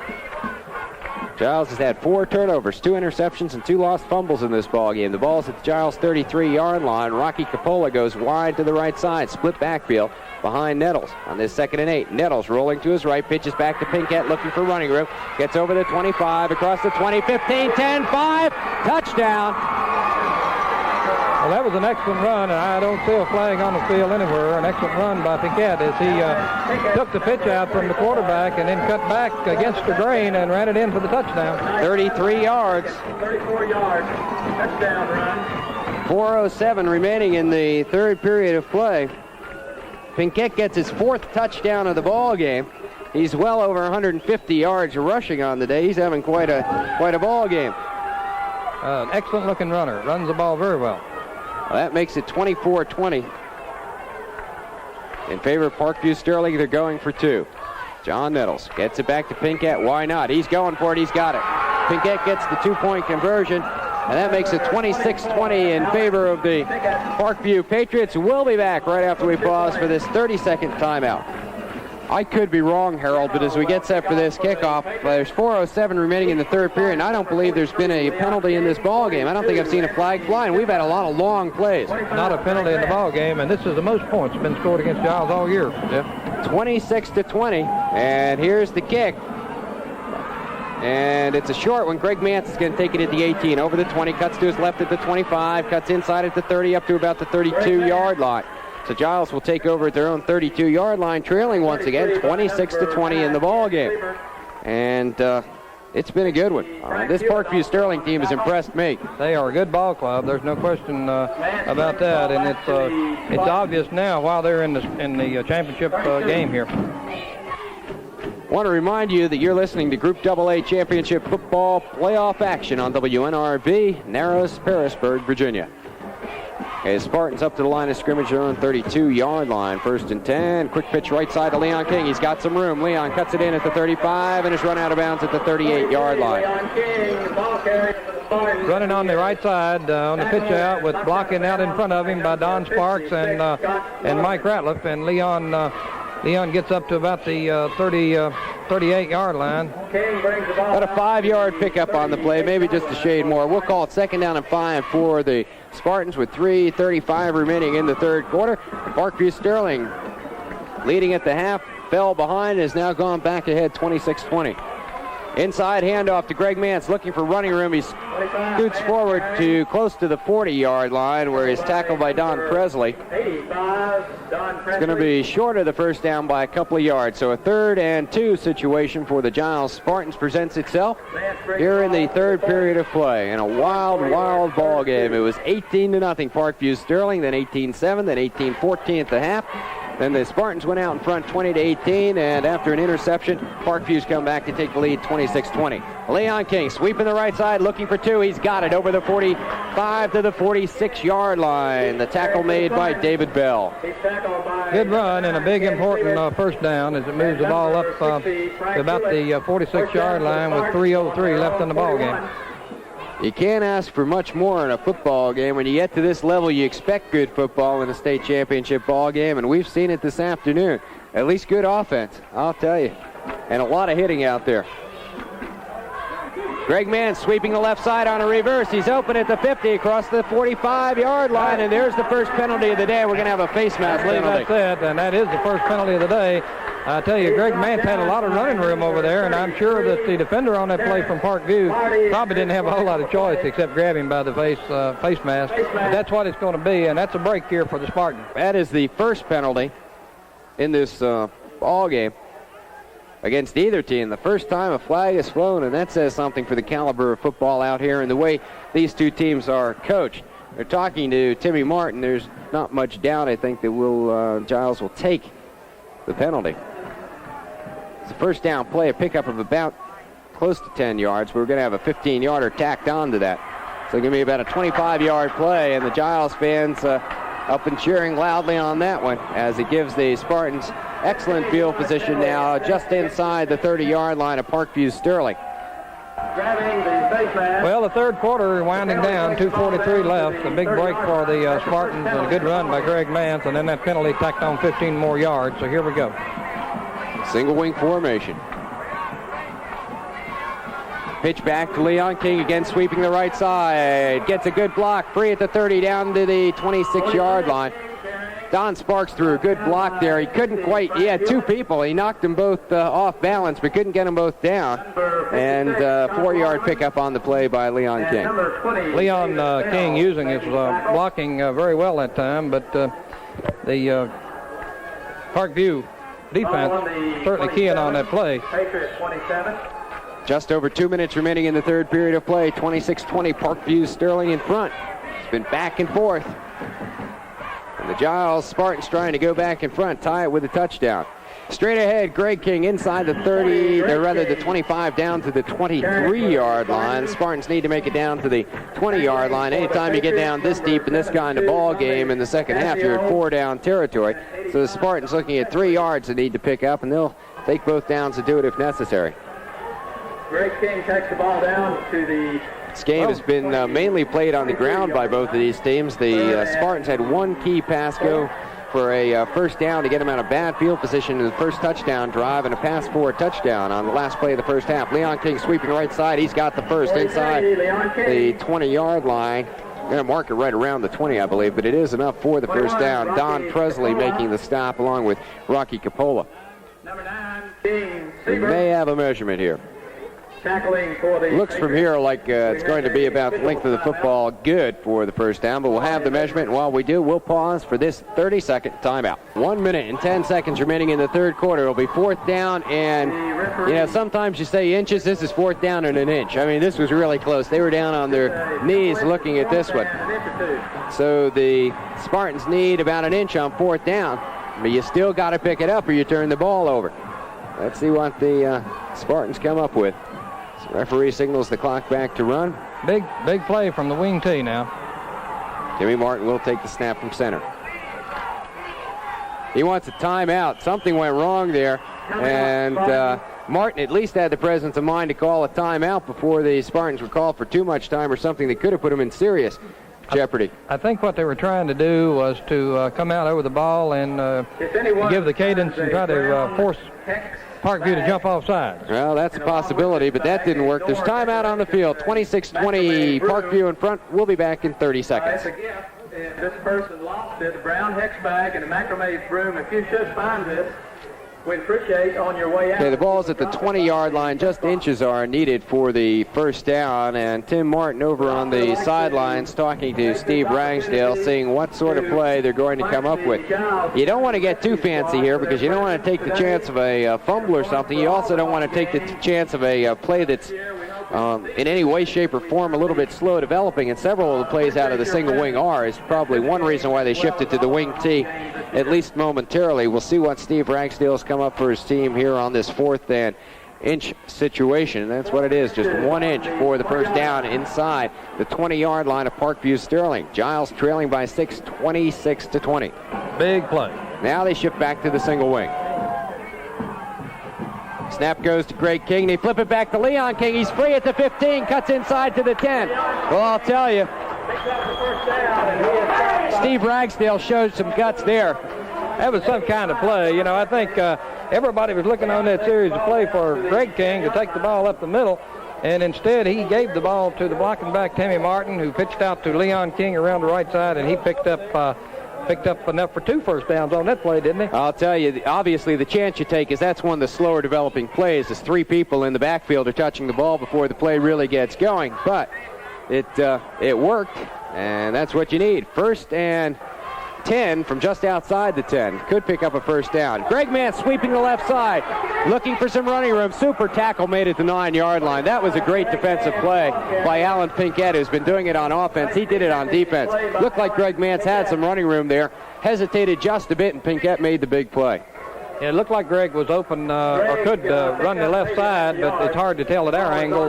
A: Giles has had 4 turnovers, 2 interceptions, and 2 lost fumbles in this ballgame. The ball's at the Giles 33-yard line. Rocky Coppola goes wide to the right side, split backfield behind Nettles on this 2nd and 8. Nettles rolling to his right, pitches back to Pinkett, looking for running room. Gets over the 25, across the 20, 15, 10, 5, touchdown.
B: Well, that was an excellent run, and I don't see a flag on the field anywhere. An excellent run by Pinkett as he took the pitch out from the quarterback and then cut back against the grain and ran it in for the touchdown.
A: 33 yards.
E: 34 yards. Touchdown run.
A: 4:07 remaining in the 3rd period of play. Pinkett gets his 4th touchdown of the ball game. He's well over 150 yards rushing on the day. He's having quite a ball game.
B: An excellent-looking runner. Runs the ball very well.
A: Well, that makes it 24-20. In favor of Parkview Sterling, they're going for 2. John Nettles gets it back to Pinkett. Why not? He's going for it. He's got it. Pinkett gets the 2-point conversion, and that makes it 26-20 in favor of the Parkview Patriots. We'll be back right after we pause for this 30-second timeout. I could be wrong, Harold, but as we get set for this kickoff, there's 4:07 remaining in the 3rd period, and I don't believe there's been a penalty in this ball game. I don't think I've seen a flag fly, and we've had a lot of long plays.
B: Not a penalty in the ball game, and this is the most points been scored against Giles all year, Jeff.
A: 26-20, and here's the kick. And it's a short one. Greg Mance is going to take it at the 18, over the 20, cuts to his left at the 25, cuts inside at the 30, up to about the 32-yard line. So Giles will take over at their own 32-yard line, trailing once again, 26-20 in the ball game. And it's been a good one. This Parkview Sterling team has impressed me.
B: They are a good ball club. There's no question about that, and it's obvious now while they're in the championship game here.
A: I want to remind you that you're listening to Group AA Championship Football Playoff action on WNRV, Narrows, Pearisburg, Virginia. Okay, Spartans up to the line of scrimmage, their own 32-yard line. 1st and 10. Quick pitch right side to Leon King. He's got some room. Leon cuts it in at the 35 and is run out of bounds at the 38-yard line.
B: Running on the right side on the pitch out with blocking out in front of him by Don Sparks and Mike Ratliff. And Leon gets up to about the 38-yard line.
A: About a 5-yard pickup on the play, maybe just a shade more. We'll call it 2nd down and 5 for the Spartans with 3:35 remaining in the third quarter. Parkview Sterling leading at the half, fell behind, and has now gone back ahead 26-20. Inside handoff to Greg Mance, looking for running room. He scoots forward to close to the 40-yard line where he's tackled by Don Presley. It's going to be short of the first down by a couple of yards. So a 3rd and 2 situation for the Giles Spartans presents itself here in the third period of play. In a wild, wild ball game. It was 18-0 Parkview Sterling, then 18-7, then 18-14 at the half. Then the Spartans went out in front 20-18, and after an interception, Parkview's come back to take the lead 26-20. Leon King sweeping the right side, looking for 2. He's got it over the 45 to the 46-yard line. The tackle made by David Bell.
B: Good run and a big important first down as it moves the ball up to about the 46-yard line with 3:03 left in the ball game.
A: You can't ask for much more in a football game. When you get to this level, you expect good football in a state championship ball game, and we've seen it this afternoon. At least good offense, I'll tell you, and a lot of hitting out there. Greg Mann sweeping the left side on a reverse. He's open at the 50 across the 45-yard line, and there's the first penalty of the day. We're going to have a face mask penalty.
B: That's it, and that is the first penalty of the day. I tell you, Greg Mance had a lot of running room over there, and I'm sure that the defender on that play from Parkview probably didn't have a whole lot of choice except grab him by the face mask. But that's what it's going to be, and that's a break here for the Spartans.
A: That is the first penalty in this ball game against either team. The first time a flag is flown, and that says something for the caliber of football out here and the way these two teams are coached. They're talking to Timmy Martin. There's not much doubt, I think, that Giles will take the penalty. It's a first down play, a pickup of about close to 10 yards. We're going to have a 15-yarder tacked on to that. So it's going to be about a 25-yard play, and the Giles fans up and cheering loudly on that one as it gives the Spartans excellent field position now just inside the 30-yard line of Parkview Sterling.
B: Well, the third quarter winding down, 2:43 left. A big break for the Spartans and a good run by Greg Mance, and then that penalty tacked on 15 more yards. So here we go.
A: Single wing formation. Pitch back to Leon King, again sweeping the right side. Gets a good block, free at the 30 down to the 26-yard line. Don Sparks threw a good block there. He couldn't quite, he had two people. He knocked them both off balance, but couldn't get them both down. And 4-yard pickup on the play by Leon King.
B: Leon King using his blocking very well that time, but the Parkview defense certainly keying on that play.
A: Just over 2 minutes remaining in the third period of play. 26-20, Parkview Sterling in front. It's been back and forth. And the Giles Spartans trying to go back in front, tie it with a touchdown. Straight ahead, Greg King inside the 30, or rather the 25 down to the 23-yard line. Spartans need to make it down to the 20-yard line. Anytime you get down this deep in this kind of ball game in the second half, you're at 4-down territory. So the Spartans looking at 3 yards they need to pick up, and they'll take both downs to do it if necessary.
E: Greg King takes the ball down to the...
A: This game has been mainly played on the ground by both of these teams. The Spartans had one key pass go for a first down to get them out of bad field position in the first touchdown drive, and a pass for a touchdown on the last play of the first half. Leon King sweeping right side. He's got the first inside the 20-yard line. Going to mark it right around the 20, I believe, but it is enough for the first down. Don Presley making the stop along with Rocky Capola. We may have a measurement here. Looks from here like it's going to be about the length of the football good for the first down, but we'll have the measurement, and while we do, we'll pause for this 30-second timeout. 1 minute and 10 seconds remaining in the third quarter. It'll be fourth down, and, you know, sometimes you say inches. This is fourth down and an inch. I mean, this was really close. They were down on their knees looking at this one. So the Spartans need about an inch on fourth down, but you still got to pick it up or you turn the ball over. Let's see what the Spartans come up with. So referee signals the clock back to run.
B: Big play from the wing tee now.
A: Jimmy Martin will take the snap from center. He wants a timeout. Something went wrong there, and Martin at least had the presence of mind to call a timeout before the Spartans were called for too much time or something that could have put them in serious jeopardy.
B: I think what they were trying to do was to come out over the ball and give the cadence and try to force Parkview to jump off sides.
A: Well, that's a possibility, but that didn't work. There's timeout on the field. 26-20, Parkview in front. We'll be back in 30 seconds.
E: And this person lost it, a brown hex bag and a macrame broom. If you should find this, we'd appreciate on your way out.
A: Okay, the ball's at the 20-yard line. Just inches are needed for the first down, and Tim Martin over on the sidelines talking to Steve Ragsdale, seeing what sort of play they're going to come up with. You don't want to get too fancy here because you don't want to take the chance of a fumble or something. You also don't want to take the chance of a play that's in any way, shape, or form a little bit slow developing, and several of the plays out of the single wing are. Is probably one reason why they shifted to the wing tee, at least momentarily. We'll see what Steve Ragsdale's come up for his team here on this fourth and inch situation. That's what it is, just 1 inch for the first down inside the 20-yard line of Parkview Sterling. Giles trailing by 6, 26-20.
B: Big play.
A: Now they shift back to the single wing. Snap goes to Greg King. They flip it back to Leon King. He's free at the 15, cuts inside to the 10. Well, I'll tell you, Steve Ragsdale showed some guts there.
B: That was some kind of play. You know, I think everybody was looking on that series of play for Greg King to take the ball up the middle, and instead he gave the ball to the blocking back Timmy Martin, who pitched out to Leon King around the right side, and he picked up enough for 2 first downs on that play, didn't he?
A: I'll tell you, obviously the chance you take is that's one of the slower developing plays, as 3 people in the backfield are touching the ball before the play really gets going. But it worked, and that's what you need. First and 10 from just outside the 10. Could pick up a first down. Greg Mann sweeping the left side, looking for some running room. Super tackle made it the 9-yard line. That was a great defensive play by Alan Pinkett, who's been doing it on offense. He did it on defense. Looked like Greg Mann's had some running room there. Hesitated just a bit, and Pinkett made the big play.
B: Yeah, it looked like Greg was open or could run the left side, but it's hard to tell at our angle.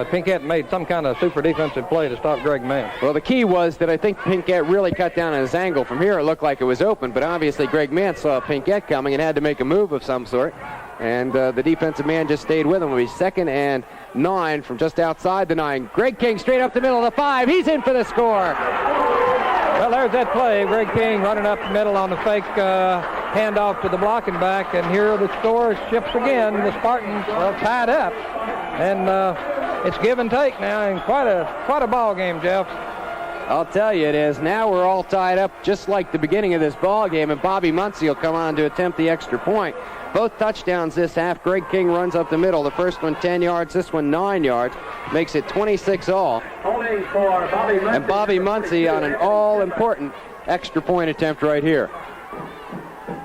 B: Pinkett made some kind of super defensive play to stop Greg Mann.
A: Well, the key was that I think Pinkett really cut down on his angle. From here, it looked like it was open, but obviously Greg Mann saw Pinkett coming and had to make a move of some sort. And the defensive man just stayed with him. It'll be 2nd and 9 from just outside the 9. Greg King straight up the middle of the 5. He's in for the score.
B: Well, there's that play. Greg King running up the middle on the fake handoff to the blocking back, and here the score shifts again. The Spartans are tied up, and it's give and take now, and quite a ball game, Jeff.
A: I'll tell you it is. Now we're all tied up just like the beginning of this ball game, and Bobby Muncie will come on to attempt the extra point. Both touchdowns this half. Greg King runs up the middle. The first one 10 yards, this one 9 yards. Makes it 26 all. And Bobby Muncie on an all-important extra point attempt right here.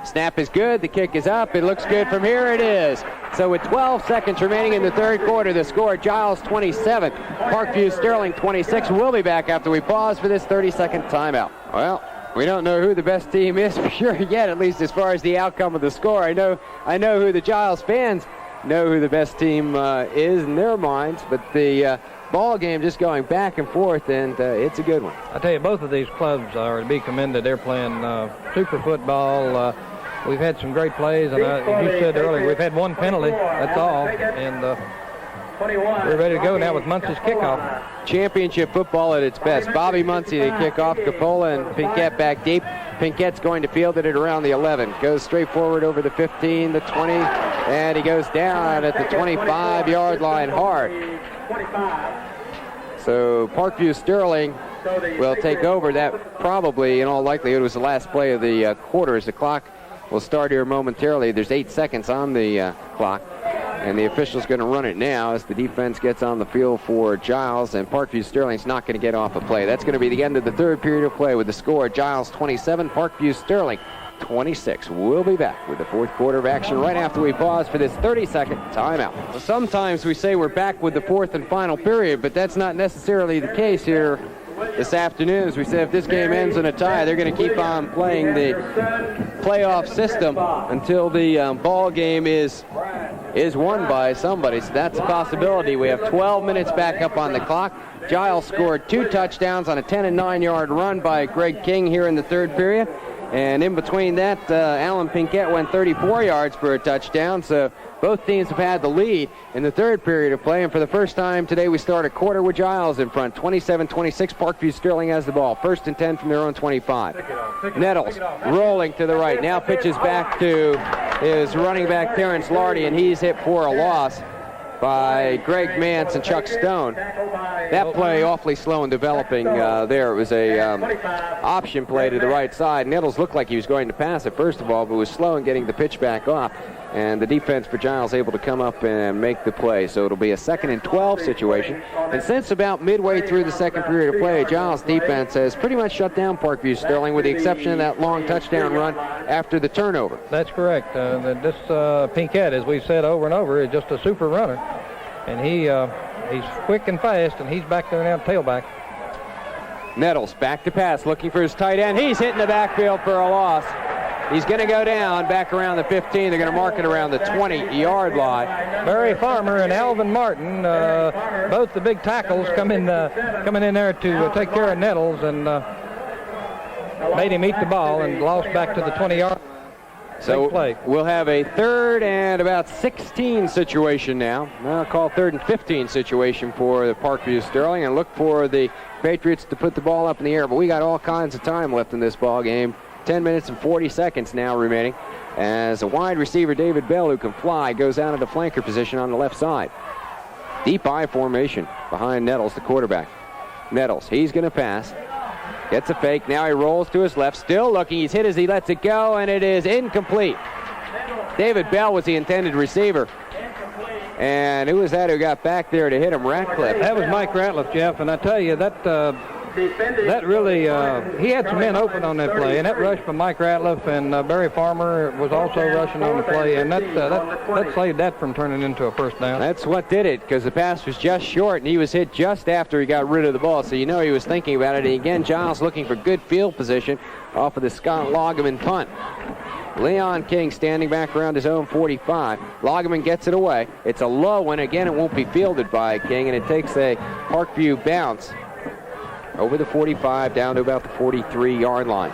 A: Snap is good. The kick is up. It looks good from here. It is. So with 12 seconds remaining in the third quarter, the score, Giles 27, Parkview Sterling 26. We'll be back after we pause for this 30-second timeout. Well, we don't know who the best team is for sure yet, at least as far as the outcome of the score. I know who the Giles fans know who the best team is in their minds, but the ball game just going back and forth, and it's a good one.
B: I tell you, both of these clubs are to be commended. They're playing super football. We've had some great plays, and you said earlier we've had 1 penalty. That's all, and we're ready to go now with Muncie's kickoff.
A: Championship football at its best. Bobby Muncie to kick off, Coppola and Pinkett back deep. Pinkett's going to field it at around the 11. Goes straight forward over the 15, the 20, and he goes down at the 25-yard line hard. So Parkview Sterling will take over. That probably, in all likelihood, was the last play of the quarter, as the clock will start here momentarily. There's 8 seconds on the clock. And the official's going to run it now as the defense gets on the field for Giles, and Parkview Sterling's not going to get off a play. That's going to be the end of the third period of play with the score: Giles 27, Parkview Sterling 26. We'll be back with the fourth quarter of action right after we pause for this 30-second timeout. Well, sometimes we say we're back with the fourth and final period, but that's not necessarily the case here this afternoon. As we said, if this game ends in a tie, they're going to keep on playing the playoff system until the ball game is won by somebody. So that's a possibility. We have 12 minutes back up on the clock. Giles scored 2 touchdowns on a 10 and 9-yard run by Greg King here in the third period. And in between that, Alan Pinkett went 34 yards for a touchdown. So both teams have had the lead in the third period of play. And for the first time today, we start a quarter with Giles in front. 27-26, Parkview Sterling has the ball. 1st and 10 from their own 25. Nettles rolling to the right. Now pitches back to his running back, Terrence Lardy, and he's hit for a loss by Greg Mance and Chuck Stone. That play awfully slow in developing there. It was a option play to the right side. Nettles looked like he was going to pass it first of all, but was slow in getting the pitch back off. And the defense for Giles able to come up and make the play. So it'll be a 2nd and 12 situation. And since about midway through the second period of play, Giles defense has pretty much shut down Parkview Sterling with the exception of that long touchdown run after the turnover.
B: That's correct. This Pinkett, as we've said over and over, is just a super runner. And he's quick and fast, and he's back there now, tailback.
A: Nettles back to pass, looking for his tight end. He's hitting the backfield for a loss. He's going to go down back around the 15. They're going to mark it around the 20-yard line.
B: Barry Farmer and Alvin Martin, both the big tackles, coming in there to take care of Nettles, and made him eat the ball and lost back to the 20-yard.
A: So we'll have a 3rd and about 16 situation now. I'll call 3rd and 15 situation for the Parkview Sterling, and look for the Patriots to put the ball up in the air. But we got all kinds of time left in this ball game. 10 minutes and 40 seconds now remaining as a wide receiver, David Bell, who can fly, goes out of the flanker position on the left side. Deep I formation behind Nettles, the quarterback. Nettles, he's going to pass. Gets a fake. Now he rolls to his left. Still looking. He's hit as he lets it go, and it is incomplete. David Bell was the intended receiver. And who was that who got back there to hit him? Ratcliffe.
B: That was Mike Ratcliffe, Jeff. And I tell you, that really, he had some men open on that play, and that rush from Mike Ratcliffe, and Barry Farmer was also rushing on the play, and that saved that from turning into a first down.
A: That's what did it, because the pass was just short, and he was hit just after he got rid of the ball, so you know he was thinking about it. And again, Giles looking for good field position off of the Scott Loggeman punt. Leon King standing back around his own 45. Loggeman gets it away. It's a low one. Again, it won't be fielded by King, and it takes a Parkview bounce over the 45 down to about the 43-yard line.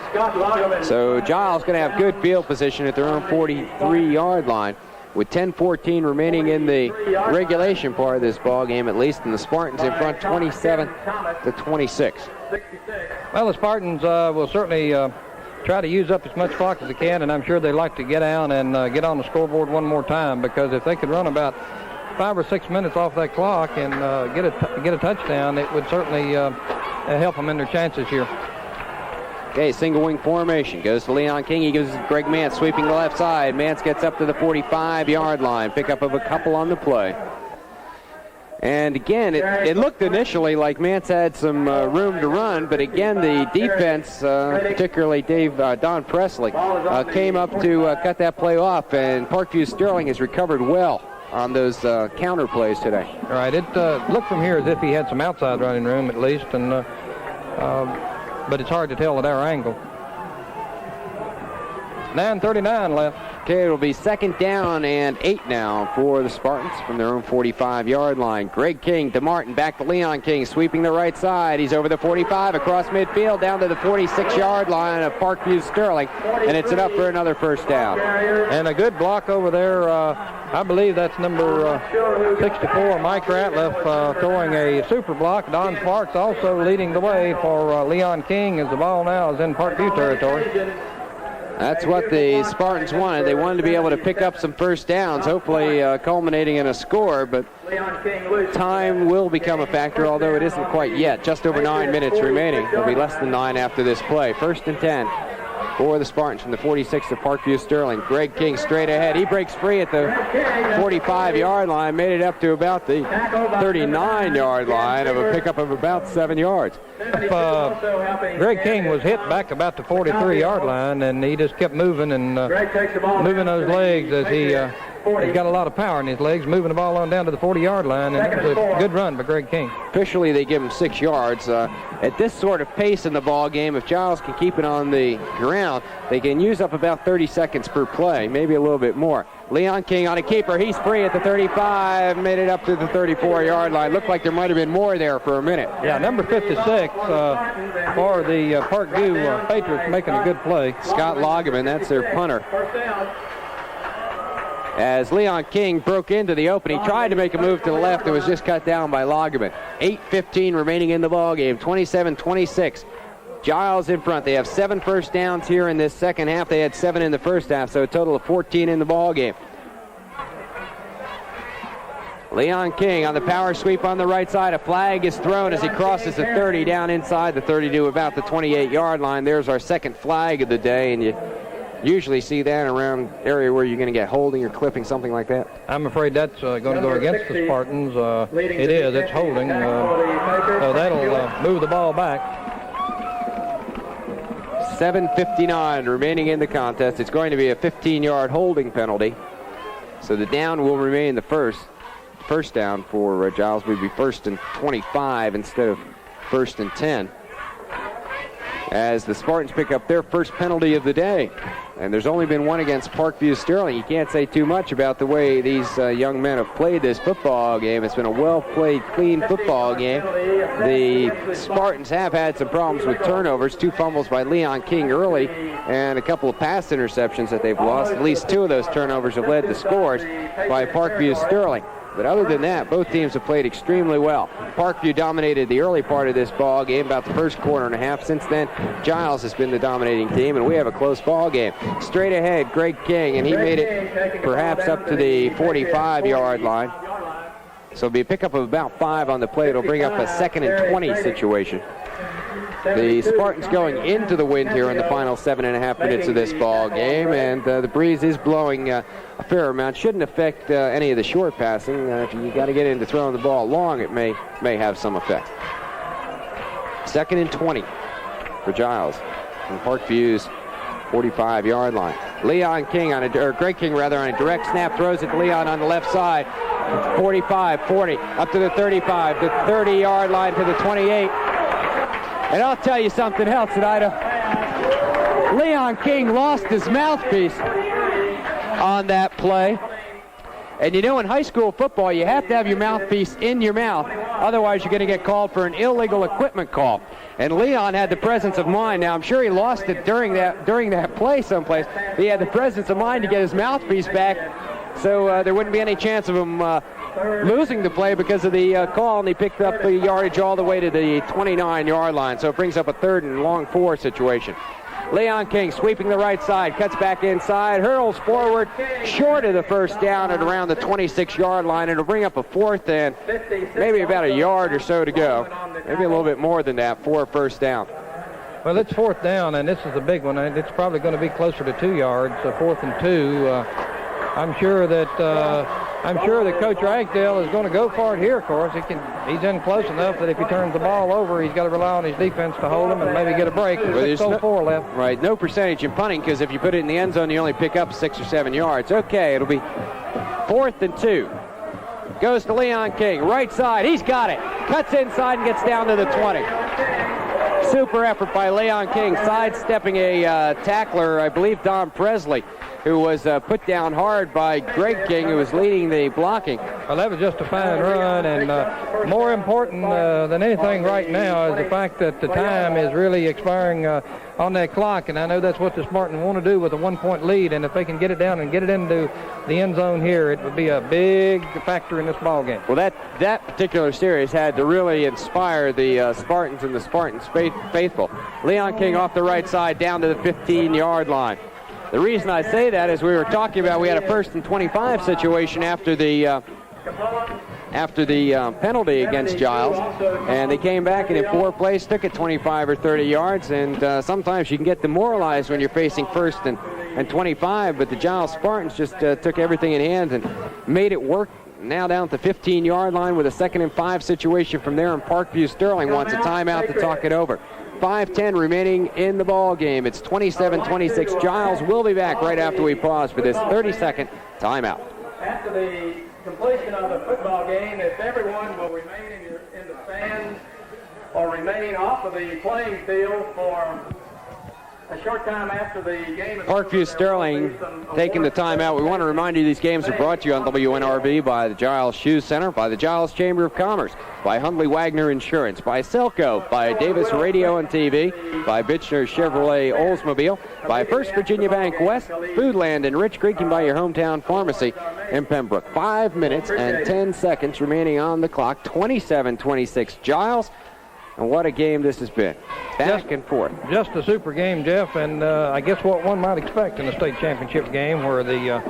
A: So Giles going to have good field position at their own 43-yard line with 10:14 remaining in the regulation part of this ball game, at least, and the Spartans in front 27-26.
B: Well, the Spartans will certainly try to use up as much clock as they can, and I'm sure they like to get down and get on the scoreboard one more time, because if they could run about 5 or 6 minutes off that clock and get a touchdown, it would certainly help them in their chances here.
A: Okay, single wing formation. Goes to Leon King. He goes to Greg Mance, sweeping the left side. Mance gets up to the 45-yard line. Pickup of a couple on the play. And again, it looked initially like Mance had some room to run, but again, the defense, particularly Don Presley, came up to cut that play off, and Parkview Sterling has recovered well on those counter plays today.
B: All right, it looked from here as if he had some outside running room at least, and but it's hard to tell at our angle. 9:39 left.
A: Okay, it'll be 2nd down and 8 now for the Spartans from their own 45-yard line. Greg King to Martin, back to Leon King, sweeping the right side. He's over the 45, across midfield, down to the 46-yard line of Parkview Sterling, and it's enough for another first down.
B: And a good block over there. I believe that's number 64, Mike Ratcliffe, throwing a super block. Don Sparks also leading the way for Leon King, as the ball now is in Parkview territory.
A: That's what the Spartans wanted. They wanted to be able to pick up some first downs, hopefully culminating in a score, but time will become a factor, although it isn't quite yet. Just over 9 minutes remaining. It'll be less than 9 after this play. 1st and 10 for the Spartans from the 46 of Parkview Sterling. Greg King straight ahead. He breaks free at the 45-yard line, made it up to about the 39-yard line of a pickup of about 7 yards.
B: Greg King was hit back about the 43-yard line, and he just kept moving and moving those legs as he's got a lot of power in his legs, moving the ball on down to the 40-yard line, and it was a good run by Greg King.
A: Officially, they give him 6 yards. At this sort of pace in the ball game, if Giles can keep it on the ground, they can use up about 30 seconds per play, maybe a little bit more. Leon King on a keeper. He's free at the 35, made it up to the 34-yard line. Looked like there might have been more there for a minute.
B: Yeah, number 56 for the Parkview Patriots making a good play.
A: Scott Loggeman, that's their punter. As Leon King broke into the open, he tried to make a move to the left. It was just cut down by Loggeman. 8:15 remaining in the ball game. 27-26. Giles in front. They have 7 first downs here in this second half. They had 7 in the first half, so a total of 14 in the ball game. Leon King on the power sweep on the right side. A flag is thrown as he crosses the 30 down inside the 30 to about the 28-yard line. There's our second flag of the day, and you usually see that around area where you're going to get holding or clipping, something like that.
B: I'm afraid that's going to go against the Spartans. It is. It's holding. So that'll move the ball back.
A: 7:59 remaining in the contest. It's going to be a 15-yard holding penalty. So the down will remain the first down for Giles. Would be 1st and 25 instead of 1st and 10. As the Spartans pick up their first penalty of the day. And there's only been one against Parkview Sterling. You can't say too much about the way these young men have played this football game. It's been a well-played, clean football game. The Spartans have had some problems with turnovers. 2 fumbles by Leon King early and a couple of pass interceptions that they've lost. At least 2 of those turnovers have led to scores by Parkview Sterling. But other than that, both teams have played extremely well. Parkview dominated the early part of this ball game, about the first quarter and a half. Since then, Giles has been the dominating team, and we have a close ball game. Straight ahead, Greg King, and he made it perhaps up to the 45-yard line. So it'll be a pickup of about 5 on the play. It'll bring up a 2nd and 20 situation. The Spartans going into the wind here in the final 7.5 minutes of this ball game, and the breeze is blowing a fair amount. Shouldn't affect any of the short passing. If you got to get into throwing the ball long, it may have some effect. 2nd and 20 for Giles from Parkview's 45-yard line. Leon King Greg King on a direct snap, throws it to Leon on the left side. 45, 40, up to the 35, the 30-yard line to the 28. And I'll tell you something else tonight. Leon King lost his mouthpiece on that play. And you know, in high school football, you have to have your mouthpiece in your mouth. Otherwise, you're going to get called for an illegal equipment call. And Leon had the presence of mind. Now, I'm sure he lost it during that play someplace. He had the presence of mind to get his mouthpiece back, so there wouldn't be any chance of him losing the play because of the call, and he picked up the yardage all the way to the 29-yard line. So it brings up a 3rd and long 4 situation. Leon King sweeping the right side, cuts back inside, hurls forward, short of the first down at around the 26-yard line. It'll bring up a 4th and maybe about a yard or so to go. Maybe a little bit more than that for a first down.
B: Well, it's 4th down, and this is the big one. It's probably going to be closer to 2 yards, 4th and 2. I'm sure that Coach Ragsdale is going to go for it here, of course. He's in close enough that if he turns the ball over, he's got to rely on his defense to hold him and maybe get a break. There's 6:04 left.
A: Right, no percentage in punting, because if you put it in the end zone, you only pick up 6 or 7 yards. Okay, it'll be 4th and 2. Goes to Leon King, right side. He's got it. Cuts inside and gets down to the 20. Super effort by Leon King, sidestepping a tackler, I believe Don Presley, who was put down hard by Greg King, who was leading the blocking.
B: Well, that was just a fine run, and more important than anything right now is the fact that the time is really expiring on that clock, and I know that's what the Spartans want to do with a 1-point lead, and if they can get it down and get it into the end zone here, it would be a big factor in this ball game.
A: Well, that particular series had to really inspire the Spartans and the Spartans faithful. Leon King off the right side down to the 15-yard line. The reason I say that is we were talking about we had a 1st and 25 situation after the after the penalty against Giles, and they came back and in 4 plays took it 25 or 30 yards, and sometimes you can get demoralized when you're facing 1st and 25, but the Giles Spartans just took everything in hand and made it work. Now down to the 15-yard line with a 2nd and 5 situation from there, and Parkview Sterling wants a timeout to talk it over. 5:10 remaining in the ball game. It's 27-26. Giles will be back right after we pause for this 30-second timeout.
E: After the completion of the football game, if everyone will remain in the stands or remain off of the playing field for a short time after the game.
A: Parkview Sterling taking the timeout. We want to remind you these games are brought to you on WNRV by the Giles Shoe Center, by the Giles Chamber of Commerce, by Hundley Wagner Insurance, by Selco, by Davis Radio and TV, by Bitchner Chevrolet Oldsmobile, by First Virginia Bank West, Foodland in Rich Creek, and by your hometown pharmacy in Pembroke. 5 minutes and 10 seconds remaining on the clock. 27-26 Giles. And what a game this has been. Back and forth.
B: Just a super game, Jeff, and I guess what one might expect in a state championship game where the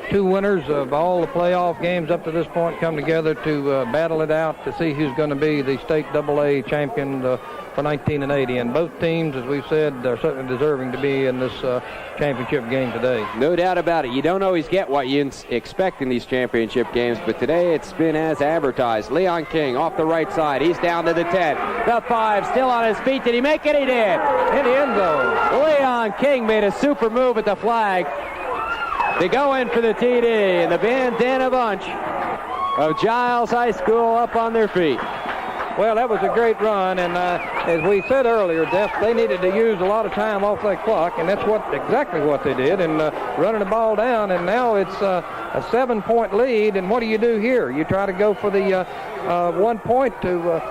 B: 2 winners of all the playoff games up to this point come together to battle it out to see who's going to be the state AA champion for 1980. And both teams, as we've said, are certainly deserving to be in this championship game today.
A: No doubt about it. You don't always get what you expect in these championship games, but today it's been as advertised. Leon King off the right side. He's down to the 10. The 5, still on his feet. Did he make it? He did. In the end zone. Leon King made a super move at the flag. They go in for the TD, and the bandana bunch of Giles High School up on their feet.
B: Well, that was a great run, and as we said earlier, Jeff, they needed to use a lot of time off that clock, and that's exactly what they did, and running the ball down, and now it's a 7-point lead, and what do you do here? You try to go for the 1 point to,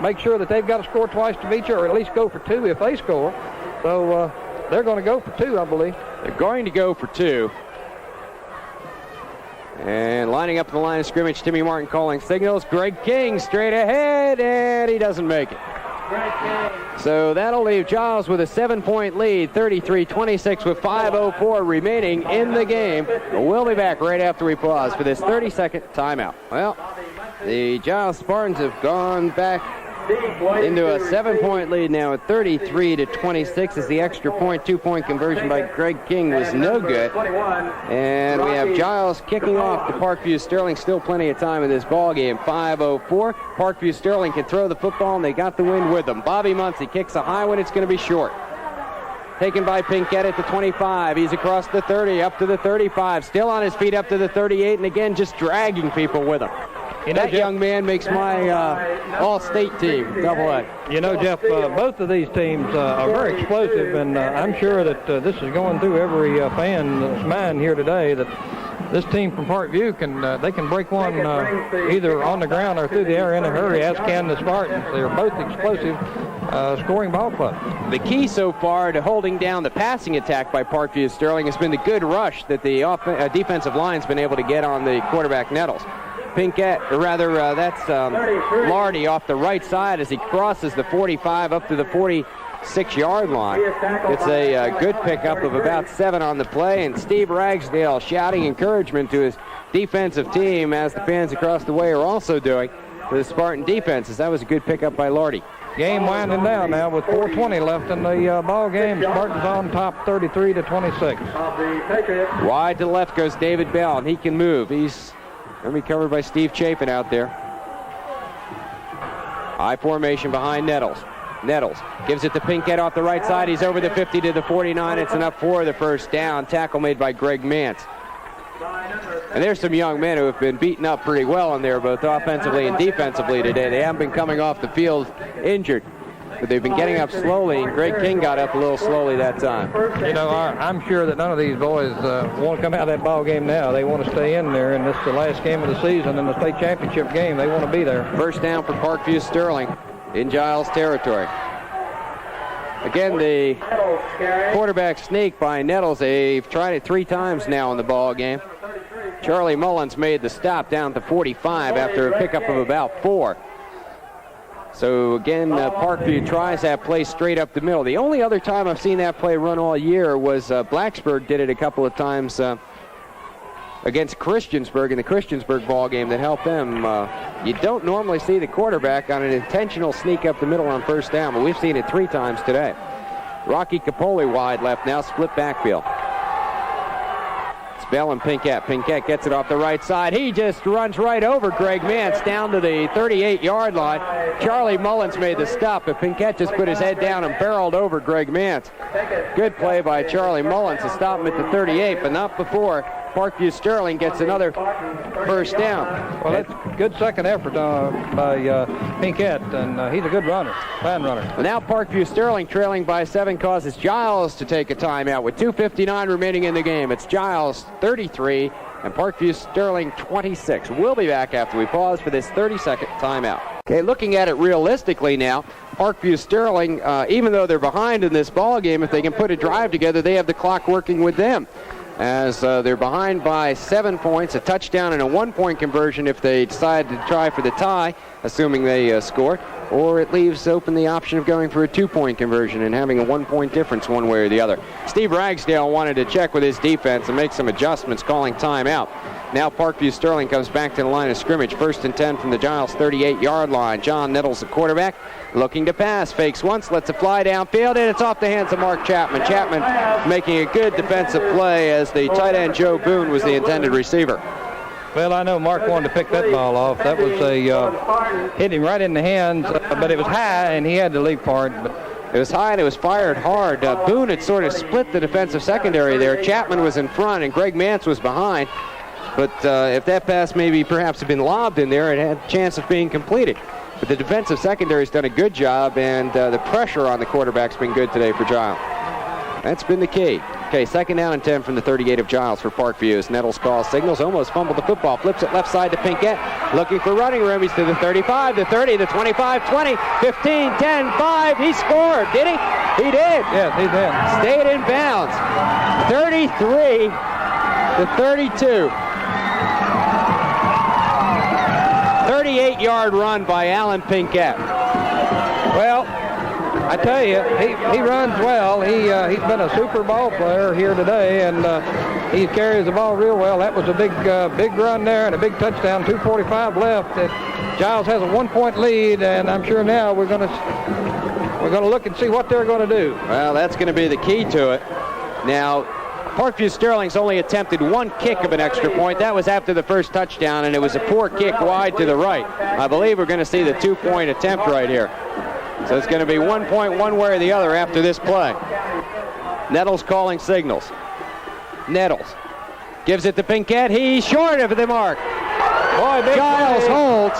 B: make sure that they've got to score twice to beat you, or at least go for 2 if they score. So they're going to go for 2, I believe.
A: They're going to go for 2. And lining up the line of scrimmage, Timmy Martin calling signals. Greg King straight ahead, and he doesn't make it. So that'll leave Giles with a 7-point lead, 33-26 with 5:04 remaining in the game. We'll be back right after we pause for this 30-second timeout. Well, the Giles Spartans have gone back into a 7-point lead now at 33-26 as the extra point, 2-point conversion by Greg King was no good. And we have Giles kicking off to Parkview Sterling. Still plenty of time in this ball game. 5:04. Parkview Sterling can throw the football, and they got the wind with them. Bobby Muncie kicks a high one. It's going to be short. Taken by Pinkett at the 25. He's across the 30, up to the 35. Still on his feet up to the 38, and again just dragging people with him. That young man makes my all-state team, AA.
B: You know, Jeff, both of these teams are very explosive, and I'm sure that this is going through every fan's mind here today that this team from Parkview can break one either on the ground or through the air in a hurry, as can the Spartans. They're both explosive scoring ball clubs.
A: The key so far to holding down the passing attack by Parkview Sterling has been the good rush that the defensive line's been able to get on the quarterback Nettles. Pinkett, or rather, that's Lardy off the right side as he crosses the 45 up to the 46-yard line. It's a good pickup of about 7 on the play, and Steve Ragsdale shouting encouragement to his defensive team, as the fans across the way are also doing, to the Spartan defenses. That was a good pickup by Lardy.
B: Game winding down now with 4:20 left in the ball game. Spartans on top 33-26.
A: Wide to the left goes David Bell, and he can move. He's going to be covered by Steve Chapin out there. High formation behind Nettles. Nettles gives it to Pinkett off the right side. He's over the 50 to the 49. It's enough for the first down. Tackle made by Greg Mance. And there's some young men who have been beaten up pretty well in there, both offensively and defensively today. They haven't been coming off the field injured, but they've been getting up slowly, and Greg King got up a little slowly that time.
B: You know, I'm sure that none of these boys want to come out of that ball game now. They want to stay in there, and this is the last game of the season in the state championship game. They want to be there.
A: First down for Parkview Sterling in Giles territory. Again, the quarterback sneak by Nettles. They've tried it 3 times now in the ball game. Charlie Mullins made the stop down to 45 after a pickup of about 4. So again, Parkview tries that play straight up the middle. The only other time I've seen that play run all year was Blacksburg did it a couple of times against Christiansburg in the Christiansburg ball game that helped them. You don't normally see the quarterback on an intentional sneak up the middle on first down, but we've seen it 3 times today. Rocky Capoli wide left now, split backfield. It's Bell and Pinkett. Pinkett gets it off the right side. He just runs right over Greg Mance down to the 38-yard line. Charlie Mullins made the stop, but Pinkett just put his head down and barreled over Greg Mance. Good play by Charlie Mullins to stop him at the 38, but not before Parkview Sterling gets another first down.
B: Well, that's a good second effort by Pinkett, and he's a good runner, fine runner.
A: Well, now Parkview Sterling trailing by 7 causes Giles to take a timeout with 2:59 remaining in the game. It's Giles 33 and Parkview Sterling 26. We'll be back after we pause for this 30-second timeout. Okay, looking at it realistically now, Parkview Sterling, even though they're behind in this ball game, if they can put a drive together, they have the clock working with them. As they're behind by 7 points, a touchdown and a 1-point conversion if they decide to try for the tie, assuming they score, or it leaves open the option of going for a 2-point conversion and having a 1-point difference one way or the other. Steve Ragsdale wanted to check with his defense and make some adjustments, calling timeout. Now Parkview Sterling comes back to the line of scrimmage. 1st and 10 from the Giles 38-yard line. John Nettles, the quarterback, looking to pass. Fakes once, lets it fly downfield, and it's off the hands of Mark Chapman. Chapman making a good defensive play as the tight end Joe Boone was the intended receiver.
B: Well, I know Mark wanted to pick that ball off. That was hit him right in the hands, but it was high, and he had to leap for it. But
A: it was high, and it was fired hard. Boone had sort of split the defensive secondary there. Chapman was in front, and Greg Mance was behind. But if that pass maybe perhaps had been lobbed in there, it had a chance of being completed. But the defensive secondary's done a good job, and the pressure on the quarterback's been good today for Giles. That's been the key. Okay, 2nd down and 10 from the 38 of Giles for Parkview as Nettles calls signals, almost fumbled the football, flips it left side to Pinkett, looking for running room. He's to the 35, the 30, the 25, 20, 15, 10, 5. He scored, did he? He did.
B: Yes, he did.
A: Stayed in bounds. 33 to 32. 38-yard run by Alan Pinkett.
B: Well, I tell you, he runs well. He's been a super ball player here today, and he carries the ball real well. That was a big run there and a big touchdown. 2:45 left. Giles has a 1-point lead, and I'm sure now we're going to look and see what they're going to do.
A: Well, that's going to be the key to it. Now, Parkview Sterling's only attempted 1 kick of an extra point. That was after the first touchdown, and it was a poor kick wide to the right. I believe we're going to see the 2-point attempt right here. So it's going to be 1 point one way or the other after this play. Nettles calling signals. Nettles gives it to Pinkett. He's short of the mark. Boy, Giles holds.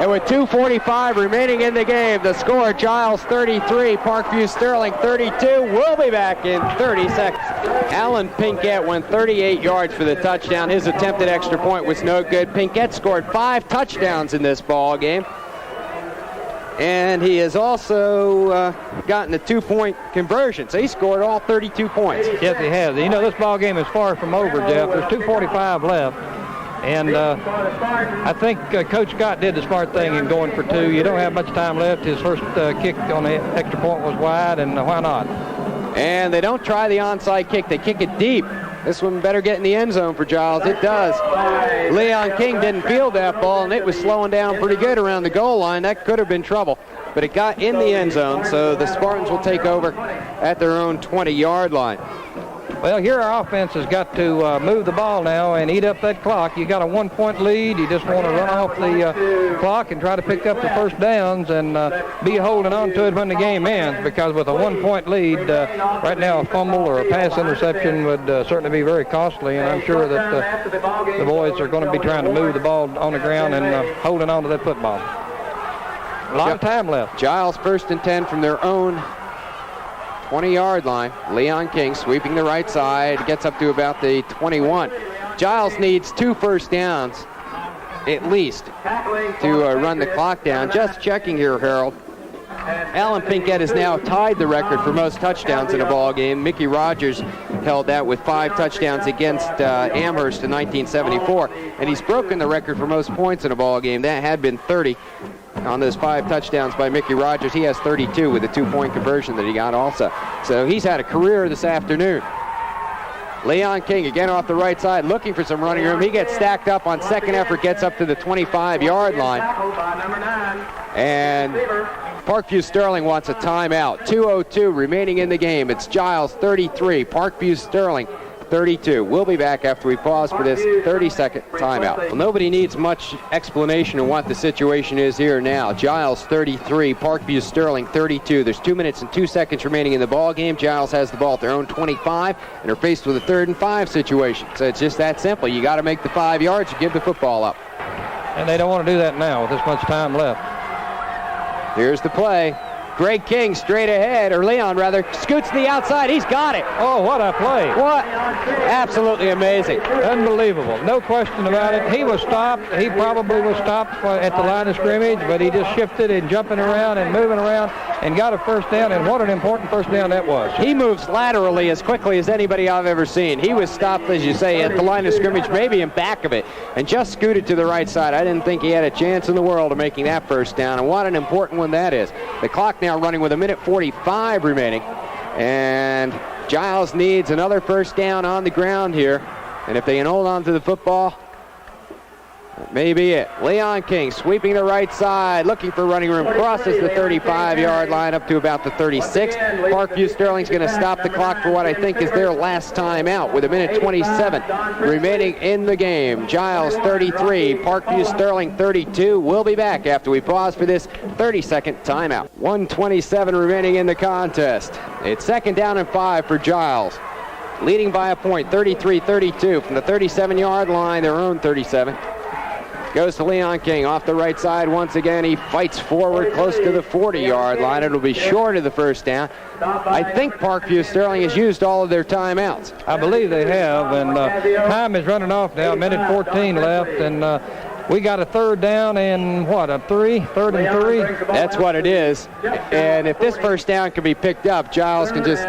A: And with 2:45 remaining in the game, the score, Giles 33, Parkview Sterling 32. We'll be back in 30 seconds. Alan Pinkett went 38 yards for the touchdown. His attempted extra point was no good. Pinkett scored 5 touchdowns in this ball game. And he has also gotten a 2-point conversion. So he scored all 32 points.
B: Yes, he has. You know, this ball game is far from over, Jeff. There's 2:45 left. And I think Coach Scott did the smart thing in going for 2. You don't have much time left. His first kick on the extra point was wide, and why not?
A: And they don't try the onside kick. They kick it deep. This one better get in the end zone for Giles. It does. Leon King didn't field that ball, and it was slowing down pretty good around the goal line. That could have been trouble. But it got in the end zone, so the Spartans will take over at their own 20-yard line.
B: Well, here our offense has got to move the ball now and eat up that clock. You got a 1-point lead. You just want to run off the clock and try to pick up the first downs and be holding on to it when the game ends, because with a 1-point lead, right now a fumble or a pass interception would certainly be very costly, and I'm sure that the boys are going to be trying to move the ball on the ground and holding on to that football. A lot of time left.
A: Giles 1st and 10 from their own 20-yard line. Leon King sweeping the right side, gets up to about the 21. Giles needs 2 first downs at least to run the clock down. Just checking here, Harold. Alan Pinkett has now tied the record for most touchdowns in a ball game. Mickey Rogers held that with 5 touchdowns against Amherst in 1974, and he's broken the record for most points in a ball game. That had been 30 on those 5 touchdowns by Mickey Rogers. He has 32 with a 2-point conversion that he got also. So he's had a career this afternoon. Leon King again off the right side, looking for some running room. He gets stacked up on second effort, gets up to the 25-yard line. And Parkview Sterling wants a timeout. 2:02 remaining in the game. It's Giles 33, Parkview Sterling 32. We'll be back after we pause for this 30-second timeout. Well, nobody needs much explanation of what the situation is here now. Giles 33, Parkview Sterling 32. There's 2 minutes and 2 seconds remaining in the ball game. Giles has the ball at their own 25 and are faced with a 3rd and 5 situation. So it's just that simple. You got to make the 5 yards and give the football up.
B: And they don't want to do that now with this much time left.
A: Here's the play. Greg King straight ahead, or Leon rather, scoots to the outside. He's got it.
B: Oh, what a play.
A: What? Absolutely amazing.
B: Unbelievable. No question about it. He was stopped. He probably was stopped at the line of scrimmage, but he just shifted and jumping around and moving around and got a first down, and what an important first down that was.
A: He moves laterally as quickly as anybody I've ever seen. He was stopped, as you say, at the line of scrimmage, maybe in back of it, and just scooted to the right side. I didn't think he had a chance in the world of making that first down, and what an important one that is. The clock now running with 1:45 remaining, and Giles needs another first down on the ground here, and if they can hold on to the football, that may be it. Leon King sweeping the right side, looking for running room, crosses the 35-yard line up to about the 36. Parkview Sterling's going to stop the clock for what I think is their last time out with 1:27 remaining in the game. Giles 33, Parkview Sterling 32. We'll be back after we pause for this 30-second timeout. 1:27 remaining in the contest. It's 2nd down and 5 for Giles. Leading by a point, 33-32 from the 37-yard line, their own 37. Goes to Leon King off the right side once again. He fights forward close to the 40-yard line. It'll be short of the first down. I think Parkview Sterling has used all of their timeouts.
B: I believe they have, and time is running off now. 1:14 left, and we got a 3rd down and what, a 3rd and 3?
A: That's what it is. And if this first down can be picked up, Giles can just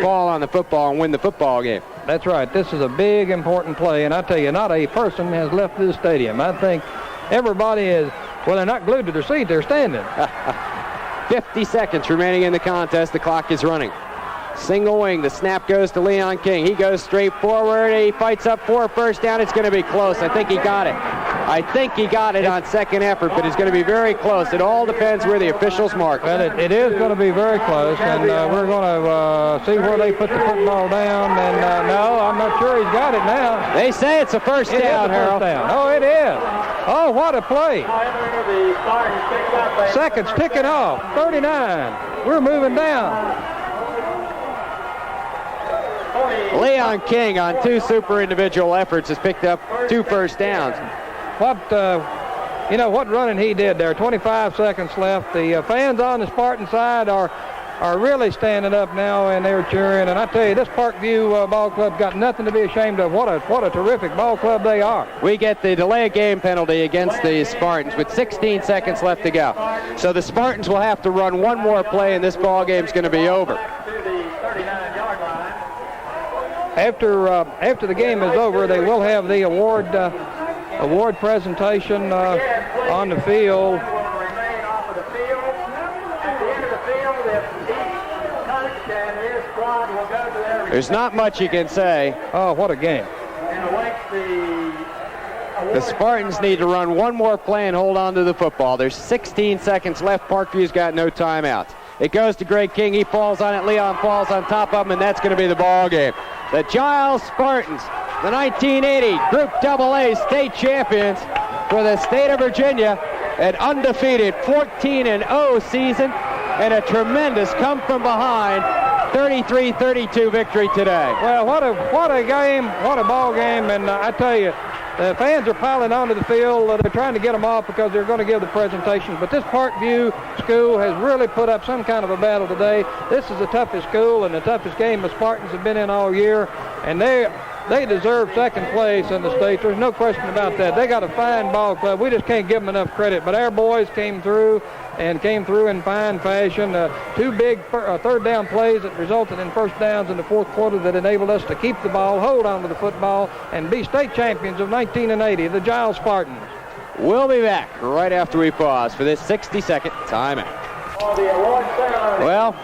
A: fall on the football and win the football game.
B: That's right. This is a big, important play, and I tell you, not a person has left this stadium. I think everybody is, well, they're not glued to their seat, they're standing.
A: 50 seconds remaining in the contest. The clock is running. Single wing. The snap goes to Leon King. He goes straight forward. He fights up for a first down. It's going to be close. I think he got it. I think he got it on second effort, but it's going to be very close. It all depends where the officials mark.
B: Well, it is going to be very close, and we're going to see where they put the football down. And no, I'm not sure he's got it now.
A: They say it's a first down, Harold.
B: Oh, it is. Oh, what a play. Seconds ticking off. 39. We're moving down.
A: Leon King on 2 super individual efforts has picked up 2 first downs.
B: What running he did there. 25 seconds left. The fans on the Spartan side are really standing up now, and they're cheering. And I tell you, this Parkview ball club got nothing to be ashamed of. What a terrific ball club they are.
A: We get the delay of game penalty against the Spartans with 16 seconds left to go. So the Spartans will have to run one more play, and this ball game's going to be over.
B: After the game is over, they will have the award presentation on the field.
A: There's not much you can say.
B: Oh, what a game.
A: The Spartans need to run one more play and hold on to the football. There's 16 seconds left. Parkview's got no timeouts. It goes to Greg King. He falls on it. Leon falls on top of him, and that's going to be the ball game. The Giles Spartans, the 1980 Group AA state champions for the state of Virginia, an undefeated 14-0 season, and a tremendous come-from-behind 33-32 victory today.
B: Well, what a game, what a ball game, and I tell you, the fans are piling onto the field. They're trying to get them off because they're going to give the presentations. But this Parkview school has really put up some kind of a battle today. This is the toughest school and the toughest game the Spartans have been in all year. And they deserve second place in the state. There's no question about that. They got a fine ball club. We just can't give them enough credit. But our boys came through in fine fashion. 2 big third down plays that resulted in first downs in the fourth quarter that enabled us to keep the ball, hold on to the football, and be state champions of 1980, the Giles Spartans.
A: We'll be back right after we pause for this 60-second timeout. Well,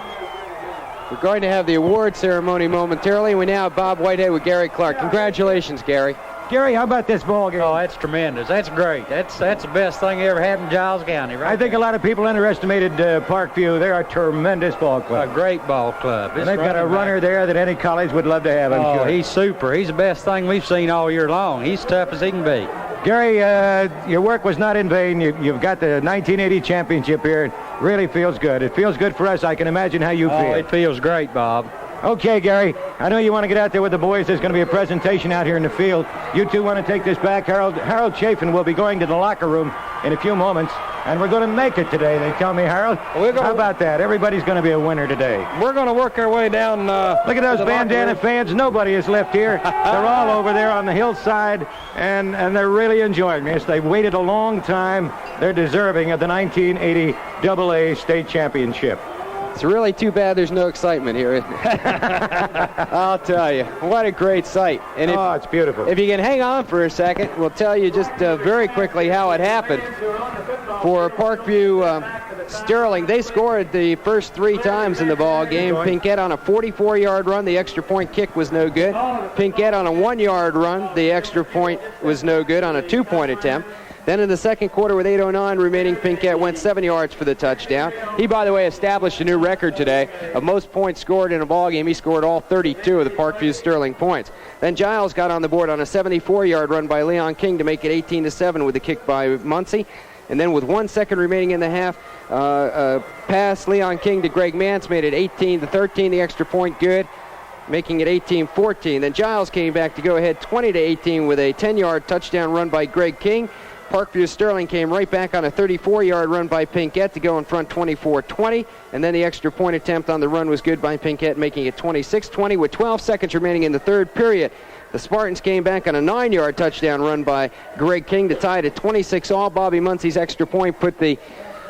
A: We're going to have the award ceremony momentarily. We now have Bob Whitehead with Gary Clark. Congratulations, Gary.
C: Gary, how about this ball game?
H: Oh, that's tremendous. That's great. That's the best thing ever happened in Giles County, right?
C: I think a lot of people underestimated Parkview. They're a tremendous ball club.
H: A great ball club.
C: And they've got a runner there that any college would love to have, I'm sure.
H: He's super. He's the best thing we've seen all year long. He's tough as he can be.
C: Gary, your work was not in vain. You've got the 1980 championship here. It really feels good. It feels good for us. I can imagine how you feel.
H: Oh, it feels great, Bob.
C: Okay, Gary, I know you want to get out there with the boys. There's going to be a presentation out here in the field. You two want to take this back. Harold Chafin will be going to the locker room in a few moments, and we're going to make it today, they tell me, Harold. How about that? Everybody's going to be a winner today.
B: We're going to work our way down.
C: Look at those bandana fans. Nobody is left here. They're all over there on the hillside, and they're really enjoying this. They've waited a long time. They're deserving of the 1980 AA state championship.
A: It's really too bad there's no excitement here. I'll tell you, what a great sight. And
C: it's beautiful.
A: If you can hang on for a second, we'll tell you just very quickly how it happened. For Parkview Sterling, they scored the first 3 times in the ball game. Pinkett on a 44-yard run, the extra point kick was no good. Pinkett on a 1-yard run, the extra point was no good on a 2-point attempt. Then in the second quarter with 8:09 remaining, Pinkett went 7 yards for the touchdown. He, by the way, established a new record today of most points scored in a ball game. He scored all 32 of the Parkview Sterling points. Then Giles got on the board on a 74-yard run by Leon King to make it 18-7 with a kick by Muncie. And then with 1 second remaining in the half, pass Leon King to Greg Mance made it 18-13, the extra point good, making it 18-14. Then Giles came back to go ahead 20-18 with a 10-yard touchdown run by Greg King. Parkview Sterling came right back on a 34-yard run by Pinkett to go in front 24-20, and then the extra point attempt on the run was good by Pinkett, making it 26-20 with 12 seconds remaining in the third period. The Spartans came back on a 9-yard touchdown run by Greg King to tie it at 26-all. Bobby Muncie's extra point put the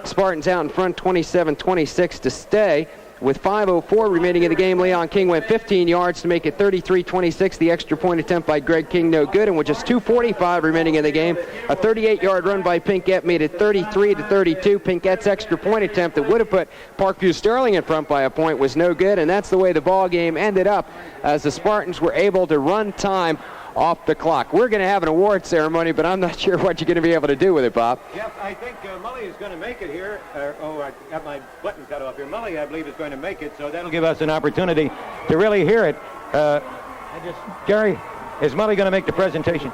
A: Spartans out in front 27-26 to stay. With 5:04 remaining in the game, Leon King went 15 yards to make it 33-26. The extra point attempt by Greg King no good, and with just 2:45 remaining in the game, a 38-yard run by Pinkett made it 33-32. Pinkett's extra point attempt that would have put Parkview Sterling in front by a point was no good, and that's the way the ball game ended up as the Spartans were able to run time off the clock. We're going to have an award ceremony, but I'm not sure what you're going to be able to do with it, Bob.
C: Yep, I think Mully is going to make it here. I got my button cut off here. Mully, I believe, is going to make it, so that'll give us an opportunity to really hear it. Gary, is Mully going to make the presentation?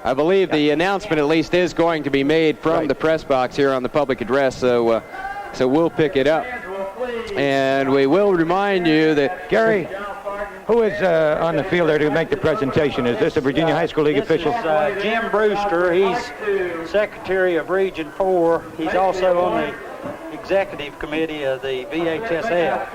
A: I believe the announcement at least is going to be made from the press box here on the public address, so we'll pick it up. And we will remind you that
C: Gary, who is on the field there to make the presentation? Is this a Virginia High School League official?
H: Jim Brewster. He's Secretary of Region 4. He's also on the executive committee of the VHSL.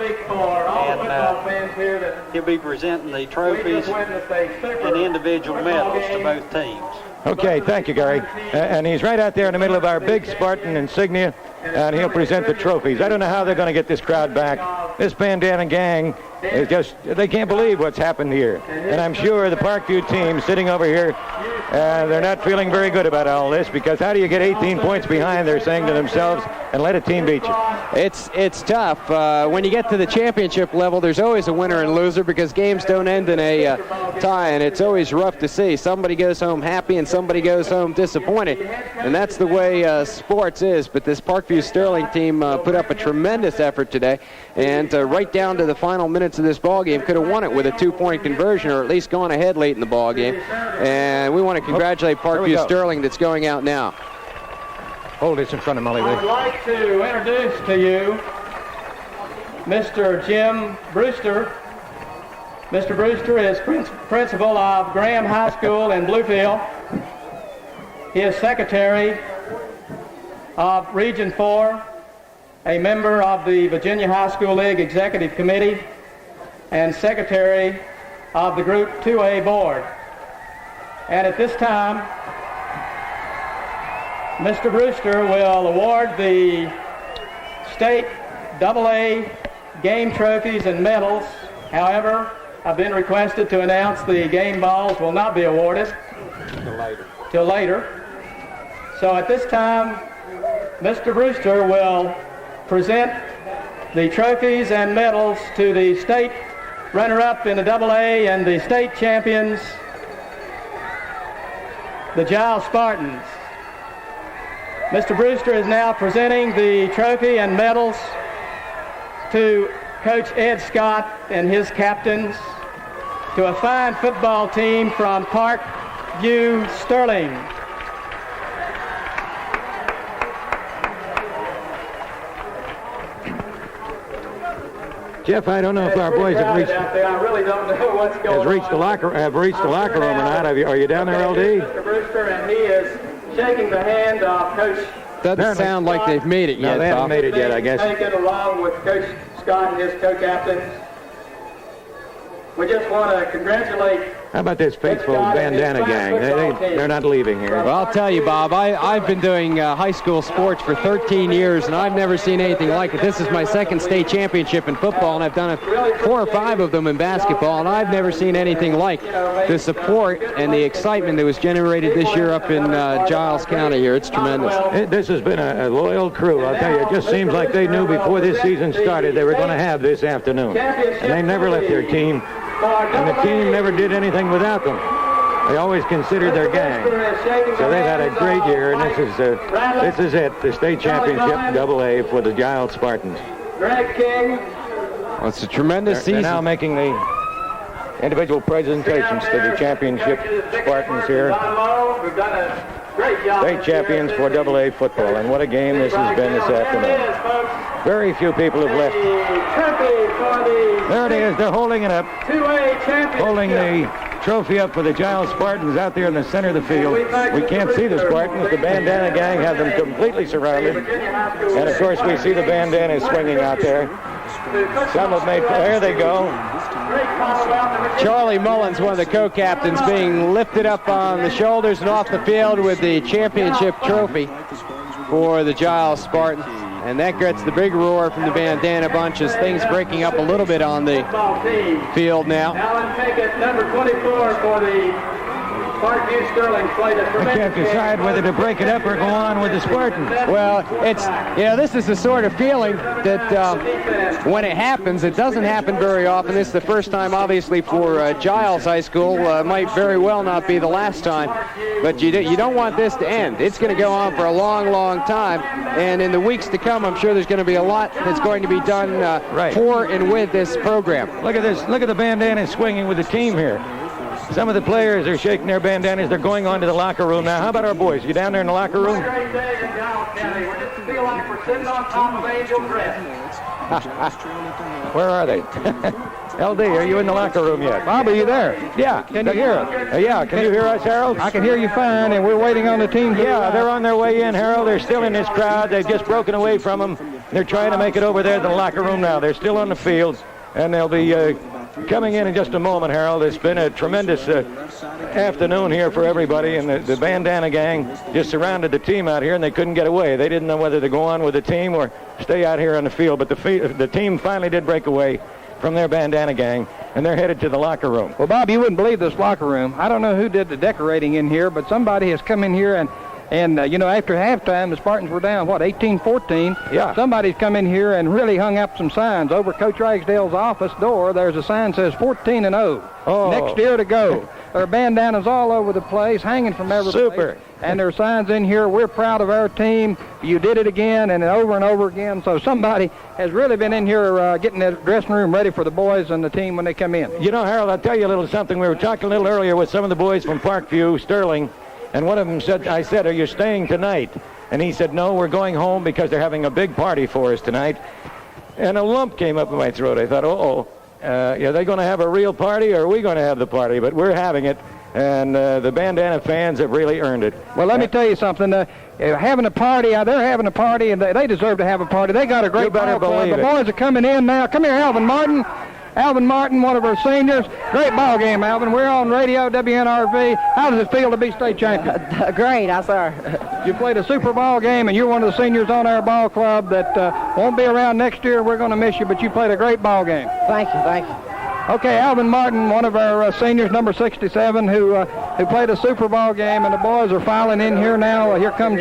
H: And he'll be presenting the trophies and individual medals to both teams.
C: Okay, thank you, Gary. And he's right out there in the middle of our big Spartan insignia, and he'll present the trophies. I don't know how they're going to get this crowd back. This bandana gang is just, they can't believe what's happened here. And I'm sure the Parkview team sitting over here, they're not feeling very good about all this, because how do you get 18 points behind, they're saying to themselves, and let a team beat you?
A: It's tough. When you get to the championship level, there's always a winner and loser, because games don't end in a tie, and it's always rough to see. Somebody goes home happy and somebody goes home disappointed, and that's the way sports is. But this Parkview Sterling team put up a tremendous effort today, and right down to the final minutes of this ball game could have won it with a 2-point conversion, or at least gone ahead late in the ball game. And we want to congratulate Parkview Sterling that's going out now.
C: Hold this in front of Mully.
E: I'd like to introduce to you Mr. Jim Brewster. Mr. Brewster is principal of Graham High School in Bluefield. He is secretary of Region 4, a member of the Virginia High School League Executive Committee, and secretary of the Group 2A board. And at this time, Mr. Brewster will award the state AA game trophies and medals. However, I've been requested to announce the game balls will not be awarded till later. So at this time, Mr. Brewster will present the trophies and medals to the state runner-up in the AA and the state champions, the Giles Spartans. Mr. Brewster is now presenting the trophy and medals to Coach Ed Scott and his captains, to a fine football team from Park View, Sterling.
C: Jeff, I don't know if our boys have reached
E: I really don't know what's going on.
C: reached the locker room or not. Are you down there, LD?
E: Mr. Brewster, and he is shaking the hand of Coach.
A: Doesn't sound like they've made it yet.
C: No, they haven't
A: Bob.
C: made it yet, I guess.
E: Taken along with Coach Scott and his co-captains. We just want to congratulate.
C: How about this faithful bandana gang? They're not leaving here.
A: Well, I'll tell you, Bob, I've been doing high school sports for 13 years, and I've never seen anything like it. This is my second state championship in football, and I've done 4 or 5 of them in basketball, and I've never seen anything like the support and the excitement that was generated this year up in Giles County here. It's tremendous.
C: This has been a loyal crew. I'll tell you, it just seems like they knew before this season started they were going to have this afternoon. And they never left their team, and the team never did anything without them. They always considered their gang. So they've had a great year, and this is it, the state championship AA for the Giles Spartans.
E: Greg King.
A: Well, it's a tremendous season.
C: They're now making the individual presentations to the championship Spartans here. State champions for AA football, and what a game this has been this afternoon. Very few people have left. There it is. They're holding it up. Holding the trophy up for the Giles Spartans out there in the center of the field. We can't see the Spartans. The bandana gang have them completely surrounded. And, of course, we see the bandanas swinging out there. Some have made... There they go.
A: Charlie Mullins, one of the co-captains, being lifted up on the shoulders and off the field with the championship trophy for the Giles Spartans. And that gets the big roar from the bandana bunch as things breaking up a little bit on the field now.
E: Alan Pickett, number 24 for the Parkview Sterling played a
C: I
E: tremendous
C: can't decide whether to break it up or go on with the Spartans.
A: Well, this is the sort of feeling that when it happens, it doesn't happen very often. This is the first time, obviously, for Giles High School. Might very well not be the last time. But you don't want this to end. It's going to go on for a long, long time. And in the weeks to come, I'm sure there's going to be a lot that's going to be done for and with this program.
C: Look at this. Look at the bandanas swinging with the team here. Some of the players are shaking their bandanas. They're going on to the locker room now. How about our boys? You down there in the locker room?
E: great day in Giles County. We just feel like we're sitting on top of Angel Crest.
C: Where are they? LD, are you in the locker room yet?
B: Bob, are you there?
C: Yeah.
B: Can you hear us?
C: Yeah. Can you hear us, Harold?
B: I can hear you fine, and we're waiting on the team.
C: Yeah, they're on their way in, Harold. They're still in this crowd. They've just broken away from them. They're trying to make it over there to the locker room now. They're still on the field, and they'll be coming in just a moment, Harold. It's been a tremendous afternoon here for everybody, and the bandana gang just surrounded the team out here, and they couldn't get away. They didn't know whether to go on with the team or stay out here on the field, but the team finally did break away from their bandana gang, and they're headed to the locker room.
B: Well, Bob, you wouldn't believe this locker room. I don't know who did the decorating in here, but somebody has come in here and after halftime, the Spartans were down, 18-14.
C: Yeah.
B: Somebody's come in here and really hung up some signs. Over Coach Ragsdale's office door, there's a sign that says 14-0.
C: Oh.
B: Next year to go. There are bandanas all over the place, hanging from every
C: Super.
B: place. And there are signs in here, we're proud of our team. You did it again and over again. So somebody has really been in here getting the dressing room ready for the boys and the team when they come in.
C: You know, Harold, I'll tell you a little something. We were talking a little earlier with some of the boys from Parkview, Sterling, and one of them said, I said, are you staying tonight? And he said, no, we're going home because they're having a big party for us tonight. And a lump came up in my throat. I thought, are they going to have a real party or are we going to have the party? But we're having it, and the bandana fans have really earned it.
B: Well, let me tell you something. Having a party, they're having a party, and they deserve to have a party. They got a great ball club. The boys are coming in now. Come here, Alvin Martin. Alvin Martin, one of our seniors. Great ball game, Alvin. We're on radio, WNRV. How does it feel to be state champion?
K: Great, sir.
B: You played a super ball game, and you're one of the seniors on our ball club that won't be around next year. We're going to miss you, but you played a great ball game.
K: Thank you.
B: Okay, Alvin Martin, one of our seniors, number 67, who played a Super Bowl game, and the boys are filing in here now. Here comes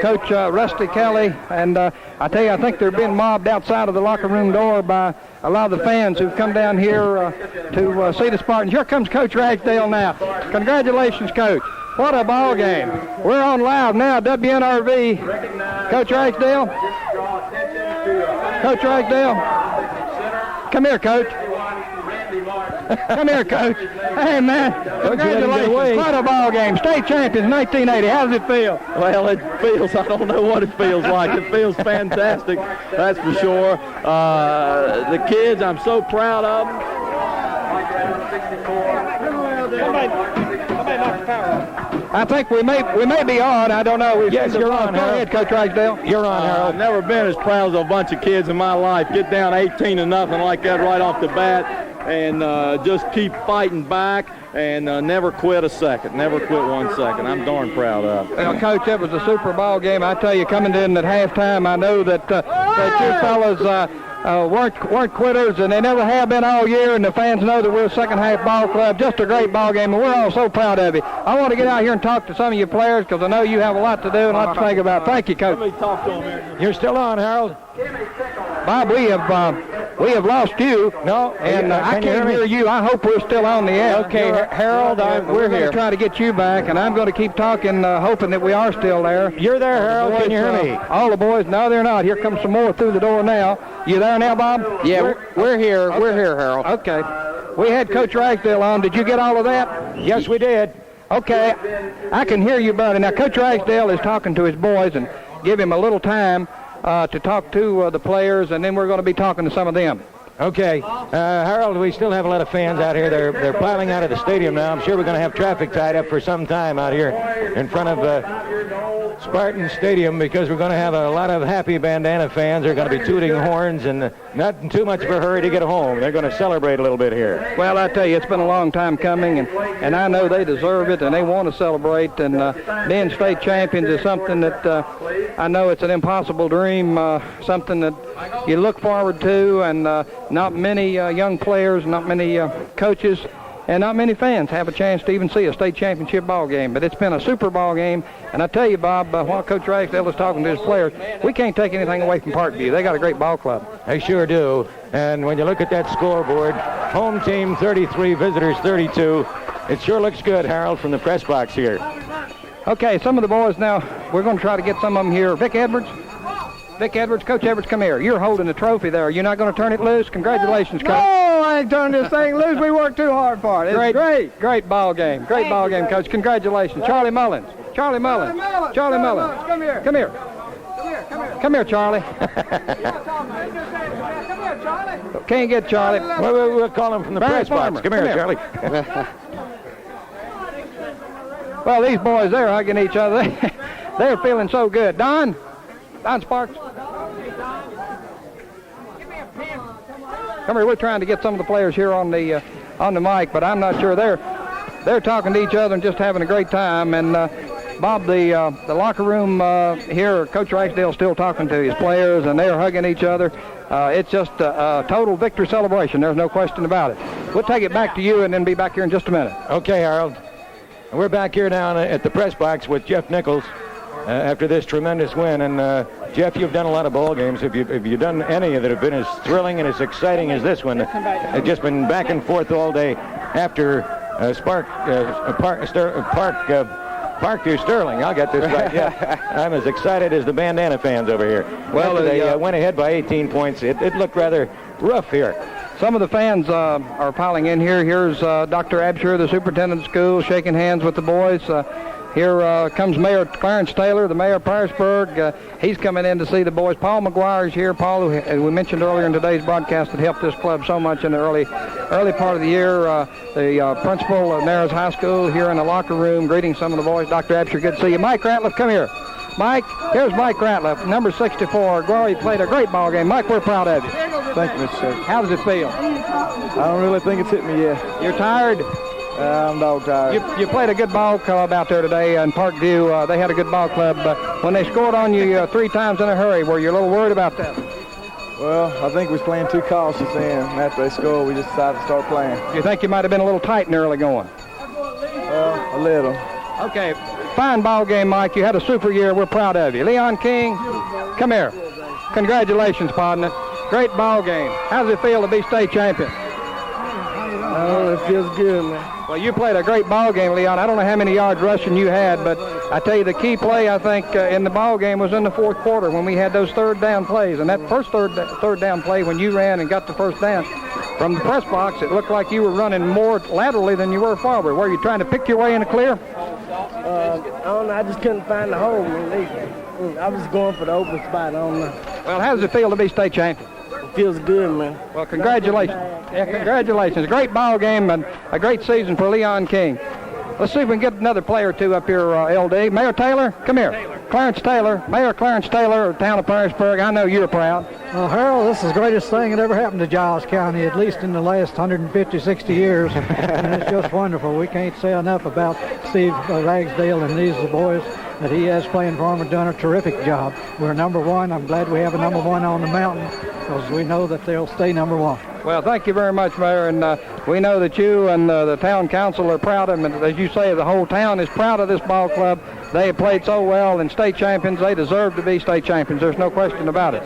B: Coach Rusty Kelly, and I tell you, I think they're being mobbed outside of the locker room door by a lot of the fans who've come down here to see the Spartans. Here comes Coach Ragsdale now. Congratulations, Coach. What a ball game. We're on live now, WNRV. Coach Ragsdale. Coach Ragsdale. Come here, Coach. Come here, Coach. Hey, man. Congratulations. What a ball game. State champions, 1980. How does it feel?
L: Well, it feels, I don't know what it feels like. It feels fantastic, that's for sure. The kids, I'm so proud of them.
B: I think we may be on. I don't know.
L: Yes, you're on,
B: Go ahead, Coach Ragsdale.
L: You're on, Harold. I've never been as proud as a bunch of kids in my life. Get down 18-0 like that right off the bat, and just keep fighting back and never quit a second. Never quit 1 second. I'm darn proud of it.
B: Well, Coach, it was a Super Bowl game. I tell you, coming in at halftime, I know that you fellas weren't quitters, and they never have been all year, and the fans know that we're a second-half ball club. Just a great ball game, and we're all so proud of you. I want to get out here and talk to some of you players because I know you have a lot to do and a lot to think about. Thank you, Coach.
L: Let me talk to them here.
B: You're still on, Harold. Bob, we have lost you.
C: No,
B: and I can't hear you. I hope we're still on the air.
C: Okay, Harold, we're here.
B: Going to try to get you back, and I'm going to keep talking, hoping that we are still there.
C: You're there, Harold. Can you hear me?
B: All the boys, no, they're not. Here comes some more through the door now. You there now, Bob?
C: Yeah, we're here. Okay. We're here, Harold.
B: Okay. We had Coach Ragsdale on. Did you get all of that?
C: Yes, we did.
B: Okay. I can hear you, buddy. Now, Coach Ragsdale is talking to his boys, and give him a little time to talk to the players, and then we're going to be talking to some of them.
C: Okay. Harold, we still have a lot of fans out here. They're piling out of the stadium now. I'm sure we're going to have traffic tied up for some time out here in front of Spartan Stadium because we're going to have a lot of happy bandana fans. They're going to be tooting horns and not in too much of a hurry to get home. They're going to celebrate a little bit here.
B: Well, I tell you, it's been a long time coming, and I know they deserve it, and they want to celebrate. And being state champions is something that I know it's an impossible dream, something that you look forward to, and not many young players, not many coaches, and not many fans have a chance to even see a state championship ball game. But it's been a Super Bowl game, and I tell you, Bob, while Coach Ragsdale is talking to his players, we can't take anything away from Parkview. They got a great ball club.
C: They sure do. And when you look at that scoreboard, home team 33, visitors 32. It sure looks good, Harold, from the press box here.
B: Okay, some of the boys now, we're going to try to get some of them here. Vic Edwards, Coach Edwards, come here. You're holding the trophy there. You're not going to turn it loose? Congratulations, Coach.
K: No, I ain't turning this thing loose. We worked too hard for it. It's great.
B: Great ball game. Great ball game, Coach. Congratulations. Charlie Mullins. Come here. Come here, Charlie. Can't get Charlie.
C: We'll call him from the press box. Come here, Charlie.
B: Well, these boys, they're hugging each other. They're feeling so good. Don Sparks. Come here. We're trying to get some of the players here on the mic, but I'm not sure they're talking to each other and just having a great time. And Bob, the locker room here, Coach Ragsdale's still talking to his players, and they're hugging each other. It's just a total victory celebration. There's no question about it. We'll take it back to you and then be back here in just a minute.
C: Okay, Harold. We're back here now at the press box with Jeff Nichols after this tremendous win. And Jeff, you've done a lot of ball games. Have you done any that have been as thrilling and as exciting as this one? It's just been back and forth all day after Parkview Sterling. I'll get this right. Yeah, I'm as excited as the bandana fans over here. Well, they went ahead by 18 points. It looked rather rough here.
B: Some of the fans are piling in here. Here's Dr. Absher, the superintendent of schools, shaking hands with the boys. Here comes Mayor Clarence Taylor, the mayor of PEARISBURG. He's coming in to see the boys. Paul McGuire's here. Paul, who, as we mentioned earlier in today's broadcast, had helped this club so much in the early part of the year. The principal of Narrows High School here in the locker room, greeting some of the boys. Dr. Absher, good to see you. Mike Ratliff, come here. Mike, here's Mike Ratliff, number 64. Glory played a great ball game. Mike, we're proud of you.
M: Thank you, Mr. Sir.
B: How does it feel?
M: I don't really think it's hit me yet.
B: You're tired?
M: I'm dog tired.
B: You played a good ball club out there today in Parkview. They had a good ball club. When they scored on you 3 times in a hurry, were you a little worried about that?
M: Well, I think we was playing too cautious then. After they scored, we just decided to start playing.
B: You think you might have been a little tight in early going?
M: Well, a little.
B: Okay, fine ball game, Mike. You had a super year. We're proud of you. Leon King, come here. Congratulations, partner. Great ball game. How does it feel to be state champion?
M: Oh, it feels good, man.
B: Well, you played a great ball game, Leon. I don't know how many yards rushing you had, but I tell you, the key play, I think, in the ball game was in the fourth quarter when we had those third down plays. And that first third down play, when you ran and got the first down, from the press box, it looked like you were running more laterally than you were forward. Were you trying to pick your way in the clear?
M: I don't know. I just couldn't find the hole. I was going for the open spot. I don't know.
B: Well, how does it feel to be state champion?
M: It feels good, man.
B: Well, congratulations. Yeah, congratulations. Great ball game and a great season for Leon King. Let's see if we can get another player or two up here, LD. Mayor Taylor, come here. Clarence Taylor, Mayor Clarence Taylor of the town of PEARISBURG. I know you're proud.
N: Well, Harold, this is the greatest thing that ever happened to Giles County, at least in the last 150, 60 years. And it's just wonderful. We can't say enough about Steve Ragsdale and these boys that he has playing for him have done a terrific job. We're number one. I'm glad we have a number one on the mountain because we know that they'll stay number one.
B: Well, thank you very much, Mayor, and we know that you and the town council are proud of them, and as you say, the whole town is proud of this ball club. They have played so well and state champions. They deserve to be state champions. There's no question about it.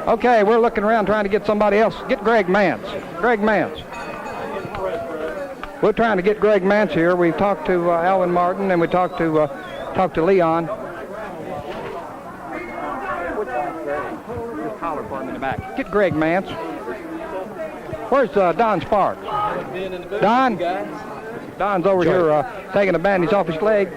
B: Okay, we're looking around trying to get somebody else. Get Greg Mance. Greg Mance. We're trying to get Greg Mance here. We've talked to Alvin Martin, and we talked to Leon. Just holler for him in the back. Get Greg Mance. Where's Don Sparks? Don? Don's over here taking a bandage off his leg.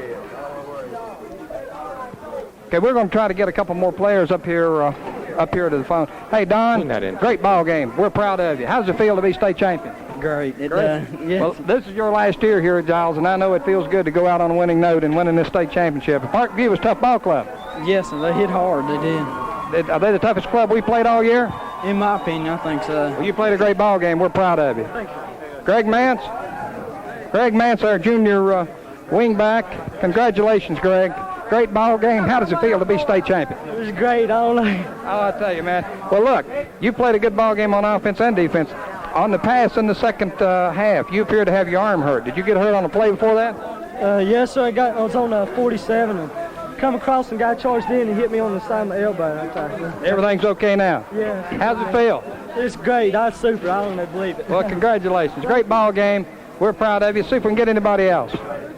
B: Okay, we're going to try to get a couple more players up here to the phone. Hey, Don, great ball game. We're proud of you. How does it feel to be state champion?
O: Great.
B: Yes. Well, this is your last year here at Giles, and I know it feels good to go out on a winning note and winning this state championship. Parkview was a tough ball club.
O: Yes, and they hit hard. They did.
B: Are they the toughest club we played all year?
O: In my opinion, I think so.
B: Well, you played a great ball game. We're proud of you.
O: Thank you.
B: Greg Mance. Greg Mance, our junior wingback. Congratulations, Greg. Great ball game. How does it feel to be state champion?
O: It was great. I don't know.
B: Oh, I tell you, man. Well, look, you played a good ball game on offense and defense. On the pass in the second half, you appear to have your arm hurt. Did you get hurt on a play before that?
O: Yes, sir. I was on 47 and come across and got charged in and hit me on the side of my elbow.
B: Everything's okay now?
O: Yeah.
B: How's it feel?
O: It's great. That's super. I don't know, believe it.
B: Well, congratulations. Great ball game. We're proud of you. See if we can get anybody else.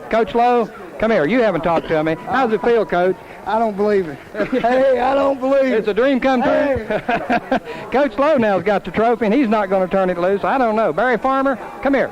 B: Coach Lowe, come here. You haven't talked to me. How's it feel, Coach?
K: I don't believe it. Hey, I don't believe it.
B: It's a dream come true. Hey. Coach Lowe now's got the trophy, and he's not going to turn it loose. I don't know. Barry Farmer, come here.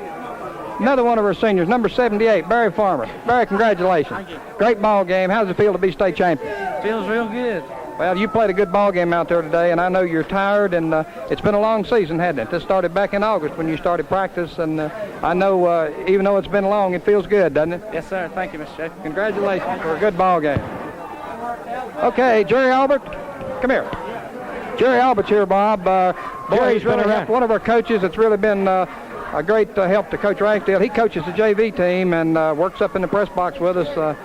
B: Another one of our seniors, number 78, Barry Farmer. Barry, congratulations.
O: Thank you.
B: Great ball game. How does it feel to be state champion?
O: Feels real good.
B: Well, you played a good ball game out there today, and I know you're tired, and it's been a long season, hasn't it? This started back in August when you started practice, and I know even though it's been long, it feels good, doesn't it?
O: Yes, sir. Thank you, Mr. Shea.
B: Congratulations for a good ball game. Okay, Jerry Albert, come here. Jerry Albert's here, Bob. Jerry's been one of our coaches that's really been a great help to Coach Ragsdale. He coaches the JV team and works up in the press box with us.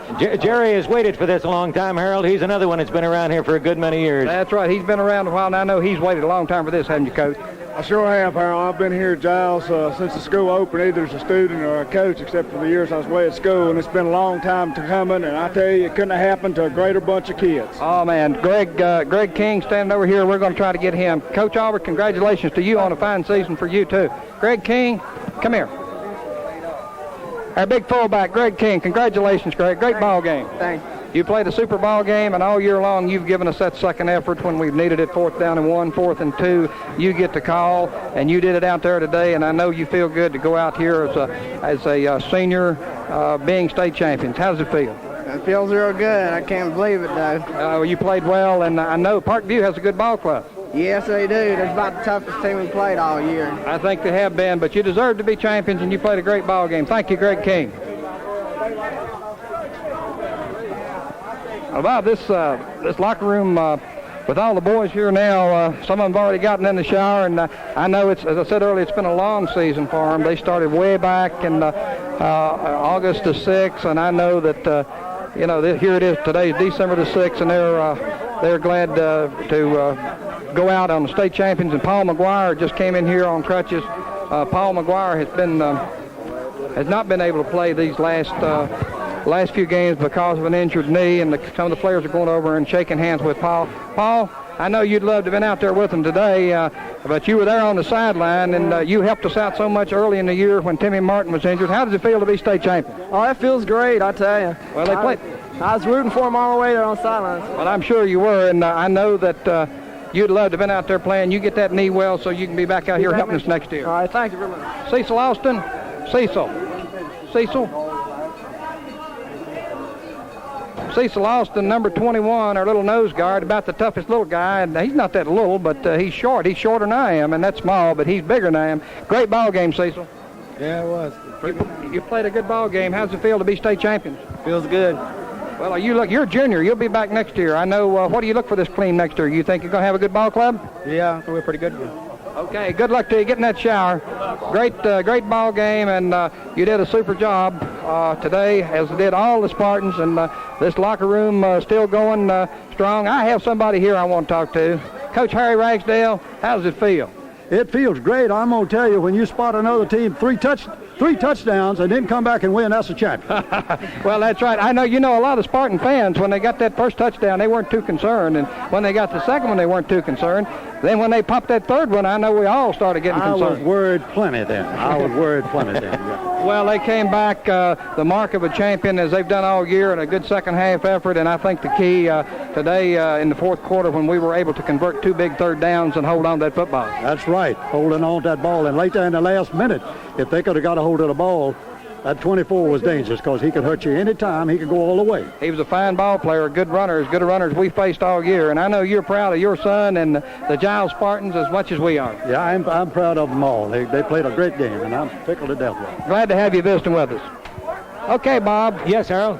C: Jerry has waited for this a long time, Harold. He's another one that's been around here for a good many years.
B: That's right. He's been around a while, and I know he's waited a long time for this, haven't you, Coach?
M: I sure have, Harold. I've been here at Giles since the school opened, either as a student or a coach, except for the years I was away at school, and it's been a long time coming, and I tell you, it couldn't have happened to a greater bunch of kids.
B: Oh, man. Greg King standing over here. We're going to try to get him. Coach Albert, congratulations to you on a fine season for you, too. Greg King, come here. Our big fullback, Greg King. Congratulations, Greg. Great ball game.
K: Thanks.
B: You played a super ball game, and all year long you've given us that second effort when we've needed it, 4th down and 1, 4th and 2. You get the call, and you did it out there today, and I know you feel good to go out here as a senior being state champions. How does it feel?
K: It feels real good. I can't believe it, though.
B: You played well, and I know Parkview has a good ball club.
K: Yes, they do. They're about the toughest team we played all year.
B: I think they have been, but you deserve to be champions, and you played a great ball game. Thank you, Greg King. About this locker room with all the boys here now, some of them have already gotten in the shower, and I know it's, as I said earlier, it's been a long season for them. They started way back in August the 6th, and I know that here it is. Today is December the 6th, and they're glad to go out on the state champions, and Paul McGuire just came in here on crutches. Paul McGuire has not been able to play these last few games because of an injured knee, and some of the players are going over and shaking hands with Paul. Paul, I know you'd love to have been out there with them today, but you were there on the sideline, and you helped us out so much early in the year when Timmy Martin was injured. How does it feel to be state champion?
O: Oh, that feels great, I tell you.
B: Well, they played.
O: I was rooting for them all the way there on the sidelines.
B: Well, I'm sure you were, and I know that you'd love to have been out there playing. You get that knee well so you can be back out here helping us next year.
O: All right, thank you very much.
B: Cecil Austin. Cecil Austin, number 21, our little nose guard, about the toughest little guy. And he's not that little, but he's short. He's shorter than I am, and that's small, but he's bigger than I am. Great ball game, Cecil.
K: Yeah, it was.
B: You played a good ball game. How's it feel to be state champions?
K: Feels good.
B: Well, you're a junior. You'll be back next year. I know. What do you look for this team next year? You think you're going to have a good ball club?
K: Yeah, we're pretty good.
B: Okay, good luck to you. Get in that shower. Great ball game, and you did a super job today, as did all the Spartans, and this locker room still going strong. I have somebody here I want to talk to. Coach Harry Ragsdale, how does it feel?
P: It feels great. I'm going to tell you, when you spot another team three touchdowns and then come back and win, that's a champion.
B: Well, that's right. I know a lot of Spartan fans, when they got that first touchdown, they weren't too concerned. And when they got the second one, they weren't too concerned. Then when they popped that third one, I know we all started getting concerned.
P: I was worried plenty then. Yeah.
B: Well, they came back the mark of a champion, as they've done all year, and a good second half effort. And I think the key today in the fourth quarter, when we were able to convert 2 big third downs and hold on to that football.
P: That's right, holding on to that ball. And later in the last minute, if they could have got a hold of the ball, that 24 was dangerous, because he could hurt you any time. He could go all the way.
B: He was a fine ball player, a good runner, as good a runner as we faced all year. And I know you're proud of your son and the Giles Spartans as much as we are.
P: Yeah, I'm proud of them all. They played a great game, and I'm tickled to death with them.
B: Glad to have you visiting with us. Okay, Bob.
C: Yes, Harold.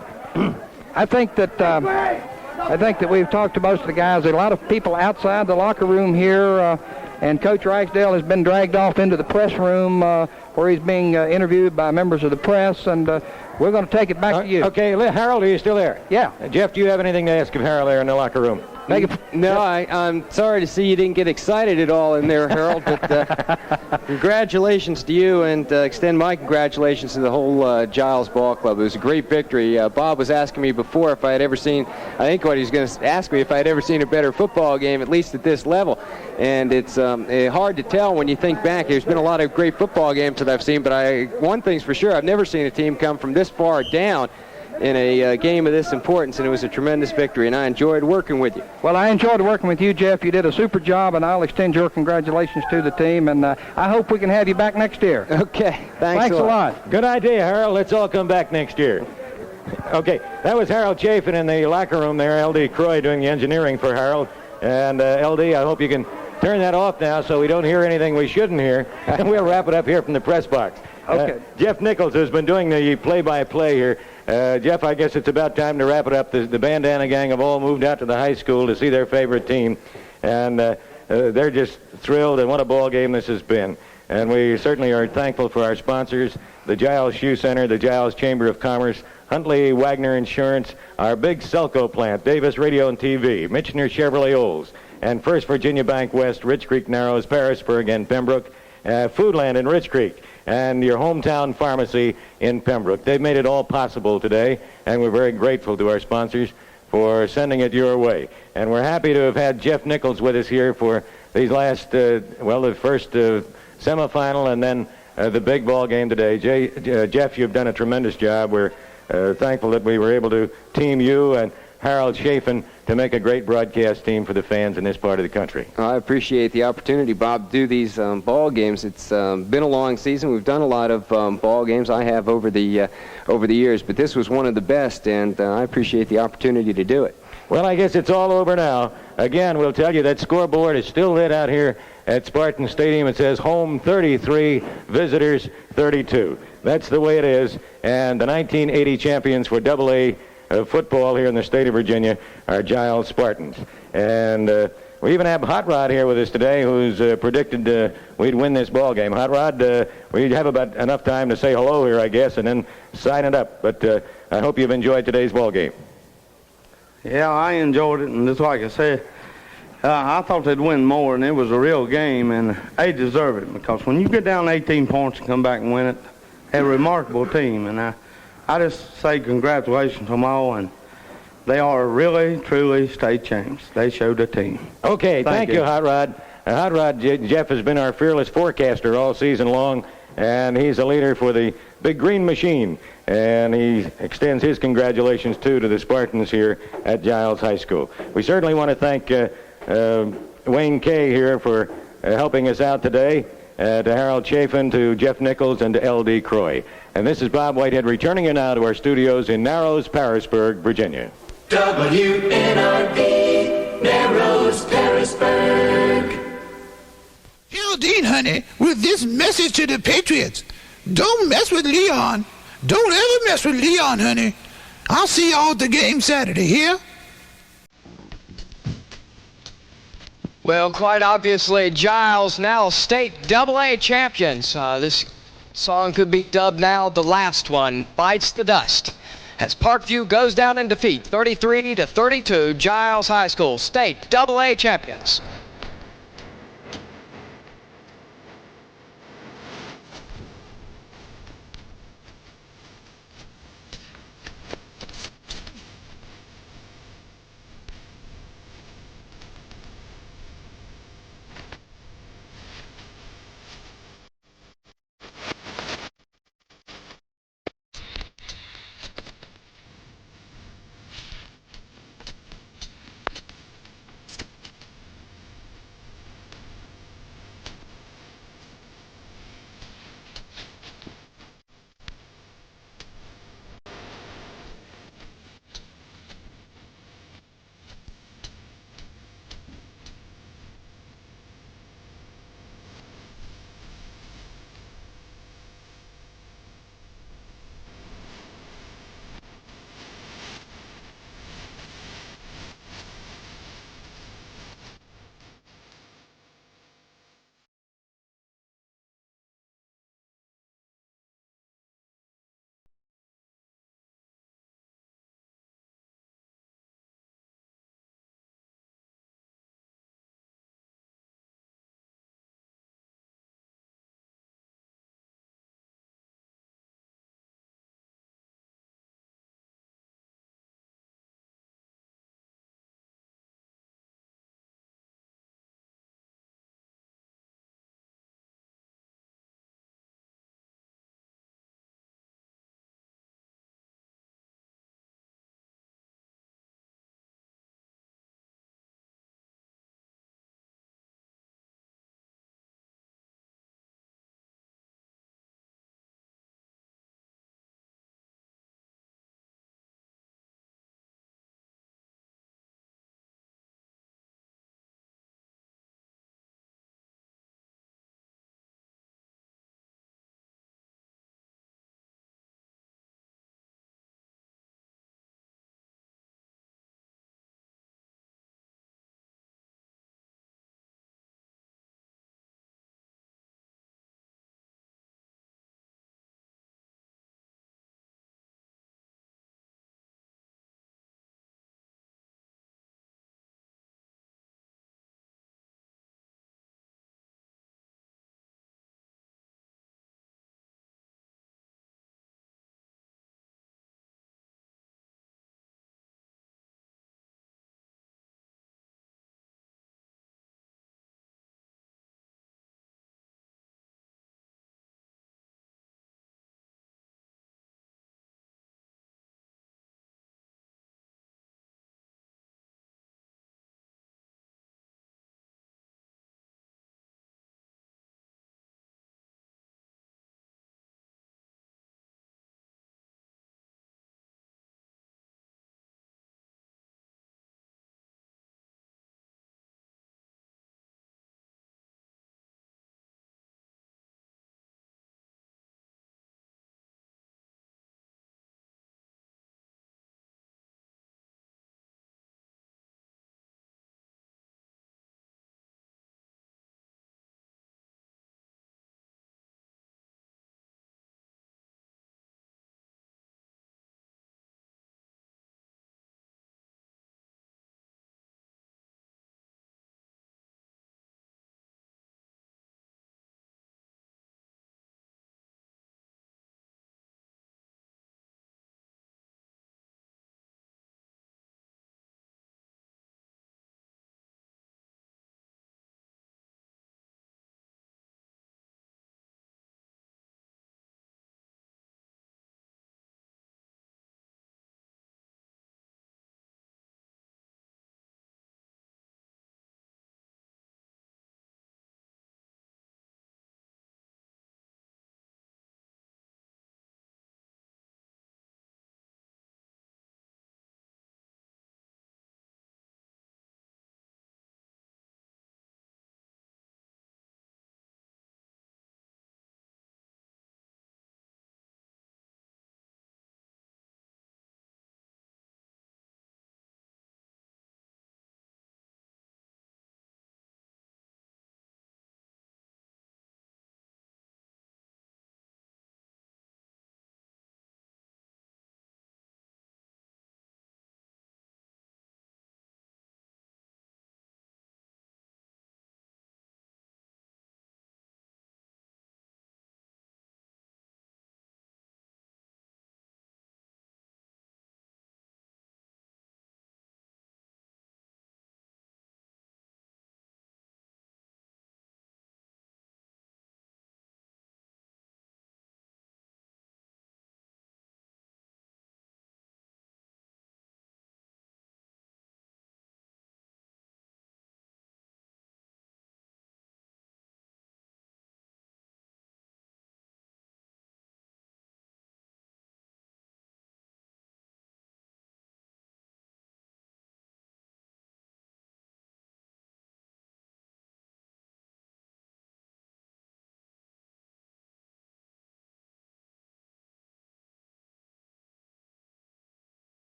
B: I think that we've talked to most of the guys. There are a lot of people outside the locker room here, and Coach Ragsdale has been dragged off into the press room where he's being interviewed by members of the press, and we're going to take it back to you.
C: Okay, Harold, are you still there?
B: Yeah.
C: Jeff, do you have anything to ask of Harold there in the locker room?
A: No, I'm sorry to see you didn't get excited at all in there, Harold, but congratulations to you, and extend my congratulations to the whole Giles Ball Club. It was a great victory. Bob was asking me before if I had ever seen, I think what he was going to ask me, if I had ever seen a better football game, at least at this level. And it's hard to tell when you think back. There's been a lot of great football games that I've seen, but one thing's for sure, I've never seen a team come from this far down in a game of this importance, and it was a tremendous victory, and I enjoyed working with you.
B: Well, I enjoyed working with you, Jeff. You did a super job, and I'll extend your congratulations to the team, and I hope we can have you back next year.
A: Okay, thanks
C: a lot. Good idea, Harold. Let's all come back next year. Okay, that was Harold Chafin in the locker room there, L.D. Croy doing the engineering for Harold, and L.D., I hope you can turn that off now so we don't hear anything we shouldn't hear, and we'll wrap it up here from the press box.
B: Okay.
C: Jeff Nichols has been doing the play-by-play here. Jeff, I guess it's about time to wrap it up. The Bandana Gang have all moved out to the high school to see their favorite team, and they're just thrilled, and what a ball game this has been. And we certainly are thankful for our sponsors, the Giles Shoe Center, the Giles Chamber of Commerce, Huntley Wagner Insurance, our big Selco plant, Davis Radio and TV, Michener Chevrolet Olds, and First Virginia Bank West, Rich Creek Narrows, Parisburg, and Pembroke, Foodland in Rich Creek, and your hometown pharmacy in Pembroke. They've made it all possible today, and we're very grateful to our sponsors for sending it your way. And we're happy to have had Jeff Nichols with us here for these last, the first semifinal and then the big ball game today. Jeff, you've done a tremendous job. We're thankful that we were able to team you and Harold Chafin to make a great broadcast team for the fans in this part of the country.
A: I appreciate the opportunity, Bob, to do these ball games. It's been a long season. We've done a lot of ball games. I have over the years, but this was one of the best, and I appreciate the opportunity to do it.
C: Well, I guess it's all over now. Again, we'll tell you that scoreboard is still lit out here at Spartan Stadium. It says home 33, visitors 32. That's the way it is. And the 1980 champions for AA football here in the state of Virginia are Giles Spartans. And we even have Hot Rod here with us today, who's predicted we'd win this ball game. Hot Rod, we have about enough time to say hello here, I guess, and then sign it up. But I hope you've enjoyed today's ball game.
Q: Yeah, I enjoyed it, and just like I said, I thought they'd win more, and it was a real game, and they deserve it because when you get down 18 points and come back and win it, they're a remarkable team, and I just say congratulations to them all, and they are really, truly state champs. They showed the team.
C: Okay, thank you, Hot Rod. Hot Rod, Jeff has been our fearless forecaster all season long, and he's a leader for the Big Green Machine, and he extends his congratulations, too, to the Spartans here at Giles High School. We certainly want to thank Wayne Kay here for helping us out today, to Harold Chafin, to Jeff Nichols, and to L.D. Croy. And this is Bob Whitehead returning you now to our studios in Narrows, PEARISBURG, Virginia.
R: WNRV, Narrows, PEARISBURG.
S: Dean, honey, with this message to the Patriots, don't mess with Leon. Don't ever mess with Leon, honey. I'll see y'all at the game Saturday, here?
T: Well, quite obviously, Giles now state AA champions. This song could be dubbed now the last one, Bites the Dust. As Parkview goes down in defeat, 33-32, Giles High School state AA champions.